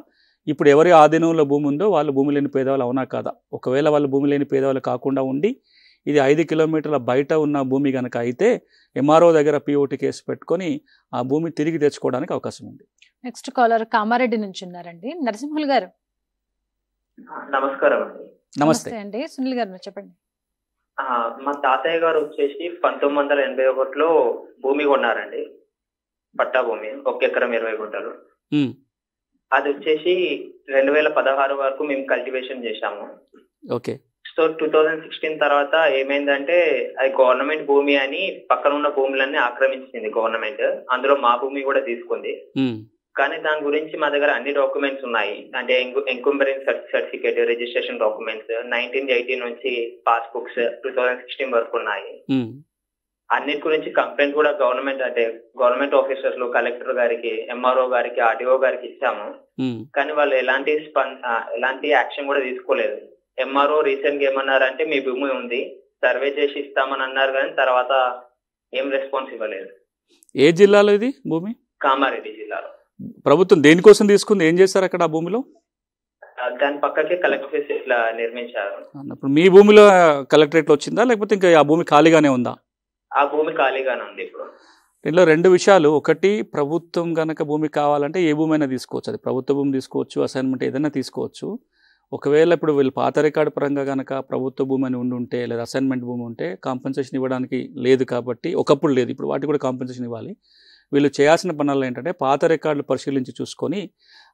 ఇప్పుడు ఎవరి ఆధీనంలో భూమి ఉందో వాళ్ళు భూమి లేని పేదవాళ్ళు అవునా కాదా. ఒకవేళ వాళ్ళు భూమి లేని పేదవాళ్ళు కాకుండా ఉండి ఇది 5 కిలోమీటర్ల బయట ఉన్న భూమి కనుక అయితే ఎంఆర్ఓ దగ్గర పిఓటి కేసు పెట్టుకొని ఆ భూమి తిరిగి తెచ్చుకోవడానికి అవకాశం ఉంది. నెక్స్ట్ కాలర్ కామారెడ్డి నుంచి ఉన్నారండి. నరసింహులు గారు. నమస్కారం అండి. నమస్తే అండి. సునీల్ గారు చెప్పండి. మా తాతయ్య గారు వచ్చేసి 1981లో భూమి కొన్నారండి, పట్టా భూమి, 1 ఎకరం 20 గుంటలు. అది వచ్చేసి 2016 వరకు మేము కల్టివేషన్ చేశాము. ఓకే. సో 2016 తర్వాత ఏమైందంటే అది గవర్నమెంట్ భూమి అని పక్కన ఉన్న భూములన్నీ ఆక్రమించింది గవర్నమెంట్. అందులో మా భూమి కూడా తీసుకుంది. కానీ దాని గురించి మా దగ్గర అన్ని డాక్యుమెంట్స్ ఉన్నాయి. అంటే ఎంకుంబరెన్స్ సర్టిఫికేట్, రిజిస్ట్రేషన్ డాక్యుమెంట్స్ 1980 నుంచి పాస్ బుక్స్ 2016 వరకు ఉన్నాయి. అన్నిటి గురించి కంప్లైంట్ కూడా గవర్నమెంట్ ఆఫీసర్లు, కలెక్టర్ గారికి, ఎంఆర్ఓ గారికి, ఆర్డీఓ గారికి ఇచ్చాము. కానీ వాళ్ళు ఎలాంటి యాక్షన్ కూడా తీసుకోలేదు. ఎంఆర్ఓ రీసెంట్ గా ఏమన్నారంటే మీ భూమి ఉంది, సర్వే చేసి ఇస్తామని అన్నారు, కానీ తర్వాత ఏం రెస్పాన్స్ ఇవ్వలేదు. ఏ జిల్లాలో ఇది భూమి? కామారెడ్డి జిల్లాలో. ప్రభుత్వం దేనికోసం తీసుకుంది, ఏం చేస్తారు అక్కడ ఆ భూమిలో? దాని పక్కకే కలెక్టర్ ఆఫీస్ ఇట్లా నిర్మించారు. ఇప్పుడు మీ భూమిలో కలెక్టరేట్ వచ్చిందా లేకపోతే ఇంకా ఆ భూమి ఖాళీగానే ఉందా? ఆ భూమి ఖాళీగానే ఉంది ఇప్పుడు. దీనిలో 2 విషయాలు. ఒకటి, ప్రభుత్వం కనుక భూమి కావాలంటే ఏ భూమి అయినా తీసుకోవచ్చు. అది ప్రభుత్వ భూమి తీసుకోవచ్చు, అసైన్మెంట్ ఏదైనా తీసుకోవచ్చు. ఒకవేళ ఇప్పుడు వీళ్ళు పాత రికార్డు పరంగా కనుక ప్రభుత్వ భూమి అని ఉంటే లేదా అసైన్మెంట్ భూమి ఉంటే కాంపెన్సేషన్ ఇవ్వడానికి లేదు కాబట్టి, ఒకప్పుడు లేదు, ఇప్పుడు వాటికి కూడా కాంపెన్సేషన్ ఇవ్వాలి. వీళ్ళు చేయాల్సిన పనులు ఏంటంటే పాత రికార్డులు పరిశీలించి చూసుకొని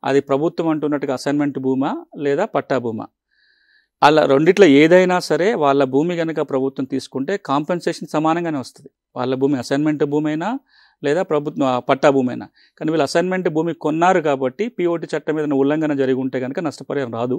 అది ప్రభుత్వం అంటున్నట్టుగా అసైన్మెంట్ భూమా లేదా పట్టా భూమా. అలా రెండిట్లో ఏదైనా సరే వాళ్ళ భూమి కనుక ప్రభుత్వం తీసుకుంటే కాంపెన్సేషన్ సమానంగానే వస్తుంది. వాళ్ళ భూమి అసైన్మెంట్ భూమి అయినా లేదా ప్రభుత్వ పట్టా భూమి అయినా. కానీ వీళ్ళు అసైన్మెంట్ భూమి కొన్నారు కాబట్టి పిఓటి చట్టం మీద ఉల్లంఘన జరిగి ఉంటే కనుక నష్టపరిహారం రాదు.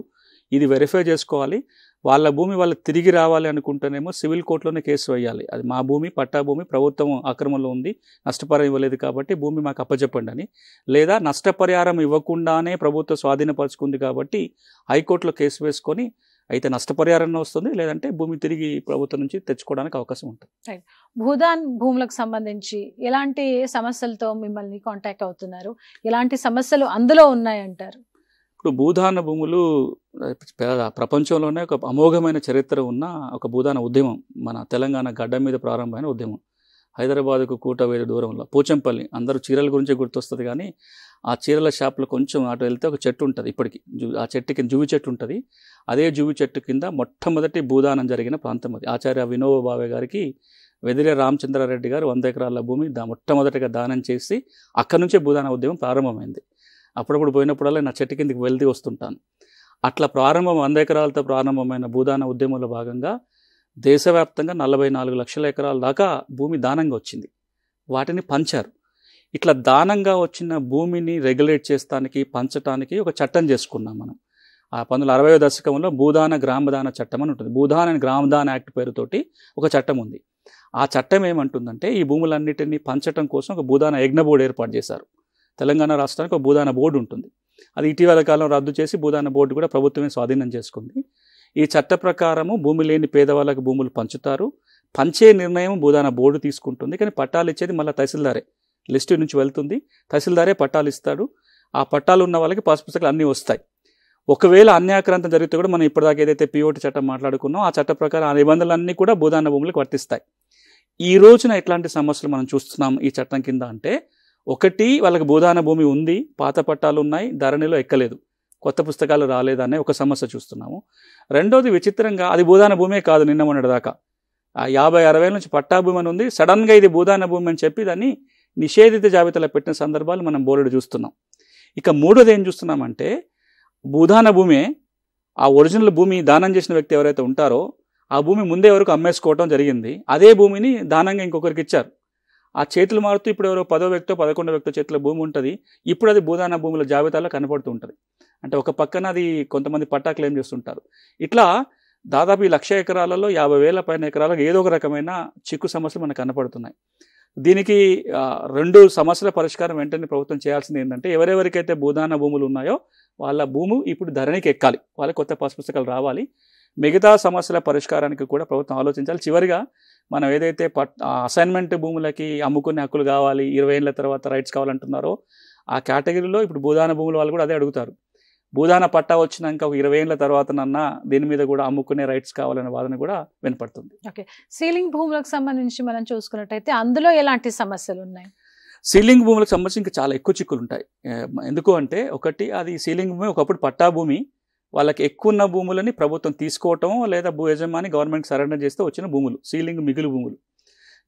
ఇది వెరిఫై చేసుకోవాలి. వాళ్ళ భూమి వాళ్ళు తిరిగి రావాలి అనుకుంటేనేమో సివిల్ కోర్టులోనే కేసు వేయాలి. అది మా భూమి పట్టా భూమి ప్రభుత్వం ఆక్రమణలో ఉంది, నష్టపరిహారం ఇవ్వలేదు కాబట్టి భూమి మాకు అప్పచెప్పండి అని. లేదా నష్టపరిహారం ఇవ్వకుండానే ప్రభుత్వం స్వాధీనపరుచుకుంది కాబట్టి హైకోర్టులో కేసు వేసుకొని అయితే నష్టపరిహారం వస్తుంది, లేదంటే భూమి తిరిగి ప్రభుత్వం నుంచి తెచ్చుకోవడానికి అవకాశం ఉంటుంది. భూదాన్ భూములకు సంబంధించి ఎలాంటి సమస్యలతో మిమ్మల్ని కాంటాక్ట్ అవుతున్నారు, ఎలాంటి సమస్యలు అందులో ఉన్నాయంటారు? ఇప్పుడు భూదాన భూములు ప్రపంచంలోనే ఒక అమోఘమైన చరిత్ర ఉన్న ఒక భూదాన ఉద్యమం మన తెలంగాణ గడ్డ మీద ప్రారంభమైన ఉద్యమం. హైదరాబాద్కు కూటవేరు దూరంలో పోచంపల్లి, అందరూ చీరల గురించే గుర్తొస్తుంది కానీ ఆ చీరల షాప్లో కొంచెం అటు వెళ్తే ఒక చెట్టు ఉంటుంది. ఇప్పటికి ఆ చెట్టు కింద జువి చెట్టు ఉంటుంది. అదే జువి చెట్టు కింద మొట్టమొదటి భూదానం జరిగిన ప్రాంతం అది. ఆచార్య వినోబా భావే గారికి వెదిరే రామచంద్రారెడ్డి గారు 100 ఎకరాల భూమి మొట్టమొదటిగా దానం చేసి అక్కడి నుంచే భూదాన ఉద్యమం ప్రారంభమైంది. అప్పుడప్పుడు పోయినప్పుడల్లా నా చెట్టు కిందకి వెళ్తూ వస్తుంటాను. అట్లా 100 ఎకరాలతో ప్రారంభమైన భూదాన ఉద్యమంలో భాగంగా దేశవ్యాప్తంగా 44 లక్షల ఎకరాల దాకా భూమి దానంగా వచ్చింది. వాటిని పంచారు. ఇట్లా దానంగా వచ్చిన భూమిని రెగ్యులేట్ చేస్తానికి పంచటానికి ఒక చట్టం చేసుకున్నాం మనం. ఆ 1960వ దశకంలో భూదాన గ్రామదాన చట్టం అని ఉంటుంది. భూదాన అండ్ గ్రామదాన యాక్ట్ పేరుతోటి ఒక చట్టం ఉంది. ఆ చట్టం ఏమంటుందంటే ఈ భూములన్నిటినీ పంచటం కోసం ఒక భూదాన యజ్ఞ బోర్డు ఏర్పాటు చేశారు. తెలంగాణ రాష్ట్రానికి ఒక భూదాన బోర్డు ఉంటుంది. అది ఇటీవల కాలం రద్దు చేసి భూదాన బోర్డు కూడా ప్రభుత్వమే స్వాధీనం చేసుకుంది. ఈ చట్ట ప్రకారము భూమి లేని పేదవాళ్ళకు భూములు పంచుతారు. పంచే నిర్ణయం భూదాన బోర్డు తీసుకుంటుంది. కానీ పట్టాలు ఇచ్చేది మళ్ళీ తహసీల్దారే, లిస్టు నుంచి వెళ్తుంది. తహసీల్దారే పట్టాలు ఇస్తాడు. ఆ పట్టాలు ఉన్న వాళ్ళకి పాస్ పుస్తకాలు అన్నీ వస్తాయి. ఒకవేళ అన్యాక్రాంతం జరిగితే కూడా మనం ఇప్పటిదాకా ఏదైతే పిఓటి చట్టం మాట్లాడుకున్నాం ఆ చట్ట ప్రకారం ఆ నిబంధనలన్నీ కూడా భూదాన భూములకు వర్తిస్తాయి. ఈ రోజున ఎట్లాంటి సమస్యలు మనం చూస్తున్నాం ఈ చట్టం కింద అంటే, ఒకటి వాళ్ళకి భూదాన భూమి ఉంది, పాత పట్టాలు ఉన్నాయి, ధరణిలో ఎక్కలేదు, కొత్త పుస్తకాలు రాలేదనే ఒక సమస్య చూస్తున్నాము. రెండోది విచిత్రంగా అది భూదాన భూమే కాదు. నిన్న మొన్నటి దాకా 50-60 నుంచి పట్టా భూమి అని ఉంది. సడన్గా ఇది భూదాన భూమి అని చెప్పి దాన్ని నిషేధిత జాబితాలో పెట్టిన సందర్భాలు మనం బోర్డు చూస్తున్నాం. ఇక మూడోది ఏం చూస్తున్నామంటే, భూదాన భూమే ఆ ఒరిజినల్ భూమి దానం చేసిన వ్యక్తి ఎవరైతే ఉంటారో ఆ భూమి ముందే వరకు అమ్మేసుకోవటం జరిగింది. అదే భూమిని దానంగా ఇంకొకరికి ఇచ్చారు. ఆ చేతులు మారుతూ ఇప్పుడు ఎవరో 10వ వ్యక్తో 11వ వ్యక్తో చేతిలో భూమి ఉంటుంది. ఇప్పుడు అది భూదాన భూముల జాబితాలో కనపడుతూ ఉంటుంది. అంటే ఒక పక్కన అది కొంతమంది పట్టా క్లెయిమ్ చేస్తుంటారు. ఇట్లా దాదాపు ఈ 1,00,000 ఎకరాలలో 50,000 పైన ఎకరాలకు ఏదో ఒక రకమైన చిక్కు సమస్యలు మనకు కనపడుతున్నాయి. దీనికి 2 సమస్యల పరిష్కారం వెంటనే ప్రభుత్వం చేయాల్సింది ఏంటంటే, ఎవరెవరికైతే భూదాన భూములు ఉన్నాయో వాళ్ళ భూము ఇప్పుడు ధరణికి ఎక్కాలి, వాళ్ళకి కొత్త పాస్ పుస్తకాలు రావాలి. మిగతా సమస్యల పరిష్కారానికి కూడా ప్రభుత్వం ఆలోచించాలి. చివరిగా మనం ఏదైతే అసైన్మెంట్ భూములకి అమ్ముకునే హక్కులు కావాలి, 20 ఏళ్ళ తర్వాత రైట్స్ కావాలంటున్నారో ఆ కేటగిరీలో ఇప్పుడు భూదాన భూముల వాళ్ళు కూడా అదే అడుగుతారు. భూదాన పట్టా వచ్చినాక ఒక 20 ఏళ్ళ తర్వాతనన్నా దీని మీద కూడా అమ్ముకునే రైట్స్ కావాలనే వాదన కూడా వినపడుతుంది. ఓకే, సీలింగ్ భూములకు సంబంధించి మనం చూసుకున్నట్టయితే అందులో ఎలాంటి సమస్యలు ఉన్నాయి? సీలింగ్ భూములకు సంబంధించి ఇంకా చాలా ఎక్కువ చిక్కులు ఉంటాయి. ఎందుకు అంటే, ఒకటి అది సీలింగ్ భూమి ఒకప్పుడు పట్టా భూమి, వాళ్ళకి ఎక్కువ ఉన్న భూములని ప్రభుత్వం తీసుకోవటం లేదా భూ యజమాని గవర్నమెంట్ సరెండర్ చేస్తే వచ్చిన భూములు సీలింగ్ మిగులు భూములు.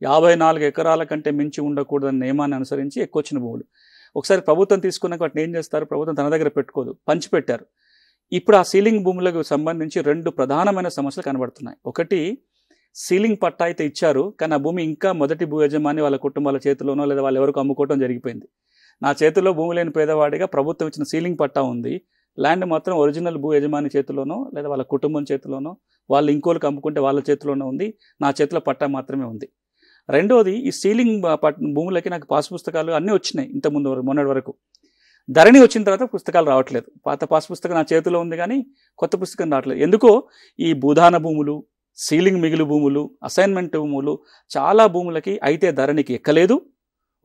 54 ఎకరాల కంటే మించి ఉండకూడదని నియమాన్ని అనుసరించి ఎక్కువ వచ్చిన భూములు. ఒకసారి ప్రభుత్వం తీసుకున్నాక వాటిని ఏం చేస్తారు, ప్రభుత్వం తన దగ్గర పెట్టుకోదు, పంచిపెట్టారు. ఇప్పుడు ఆ సీలింగ్ భూములకు సంబంధించి 2 ప్రధానమైన సమస్యలు కనబడుతున్నాయి. ఒకటి, సీలింగ్ పట్టా అయితే ఇచ్చారు కానీ ఆ భూమి ఇంకా మొదటి భూ యజమాని వాళ్ళ కుటుంబాల చేతిలోనో లేదా వాళ్ళు ఎవరికి అమ్ముకోవడం జరిగిపోయింది. నా చేతిలో భూమి లేని పేదవాడిగా ప్రభుత్వం ఇచ్చిన సీలింగ్ పట్టా ఉంది, ల్యాండ్ మాత్రం ఒరిజినల్ భూ యజమాని చేతిలోనో లేదా వాళ్ళ కుటుంబం చేతిలోనో వాళ్ళు ఇంకోళ్ళకి అమ్ముకుంటే వాళ్ళ చేతిలోనో ఉంది, నా చేతిలో పట్టా మాత్రమే ఉంది. రెండోది, ఈ సీలింగ్ భూములకి నాకు పాస్ పుస్తకాలు అన్నీ వచ్చినాయి ఇంతకుముందు మొన్నటి వరకు. ధరణి వచ్చిన తర్వాత పుస్తకాలు రావట్లేదు. పాత పాస్ పుస్తకం నా చేతిలో ఉంది కానీ కొత్త పుస్తకం రావట్లేదు. ఎందుకో ఈ భూదాన భూములు, సీలింగ్ మిగులు భూములు, అసైన్మెంట్ భూములు చాలా భూములకి అయితే ధరణికి ఎక్కలేదు.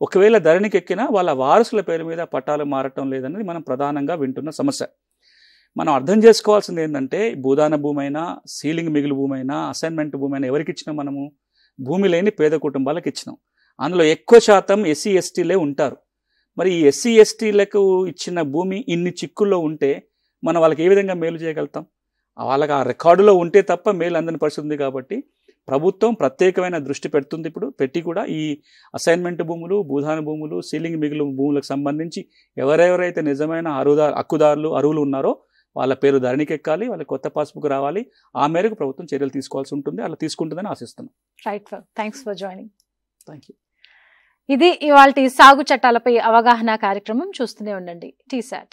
ఒకవేళ ధరణికి ఎక్కినా వాళ్ళ వారసుల పేరు మీద పట్టాలు మారటం లేదనేది మనం ప్రధానంగా వింటున్న సమస్య. మనం అర్థం చేసుకోవాల్సింది ఏంటంటే, భూదాన భూమి అయినా సీలింగ్ మిగులు భూమి అయినా అసైన్మెంట్ భూమి అయినా ఎవరికి ఇచ్చినాం మనము? భూమి లేని పేద కుటుంబాలకు ఇచ్చినాం. అందులో ఎక్కువ శాతం ఎస్సీ ఎస్టీలే ఉంటారు. మరి ఈ ఎస్సీ ఎస్టీలకు ఇచ్చిన భూమి ఇన్ని చిక్కుల్లో ఉంటే మనం వాళ్ళకి ఏ విధంగా మేలు చేయగలుగుతాం? వాళ్ళకి ఆ రికార్డులో ఉంటే తప్ప మేలు అందని పరిస్థితి ఉంది. కాబట్టి ప్రభుత్వం ప్రత్యేకమైన దృష్టి పెడుతుంది. ఇప్పుడు పెట్టి కూడా ఈ అసైన్మెంట్ భూములు, భూదాన భూములు, సీలింగ్ మిగులు భూములకు సంబంధించి ఎవరెవరైతే నిజమైన హక్కుదారులు అర్హులు ఉన్నారో వాళ్ళ పేరు ధరణికి ఎక్కాలి, వాళ్ళకి కొత్త పాస్బుక్ రావాలి. ఆ మేరకు ప్రభుత్వం చర్యలు తీసుకోవాల్సి ఉంటుంది, అలా తీసుకుంటుందని ఆశిస్తున్నాం. Right sir, thanks for joining. Thank you. ఇది ఇవాల్టి సాగు చట్టాలపై అవగాహన కార్యక్రమం. చూస్తూనే ఉండండి TSAT.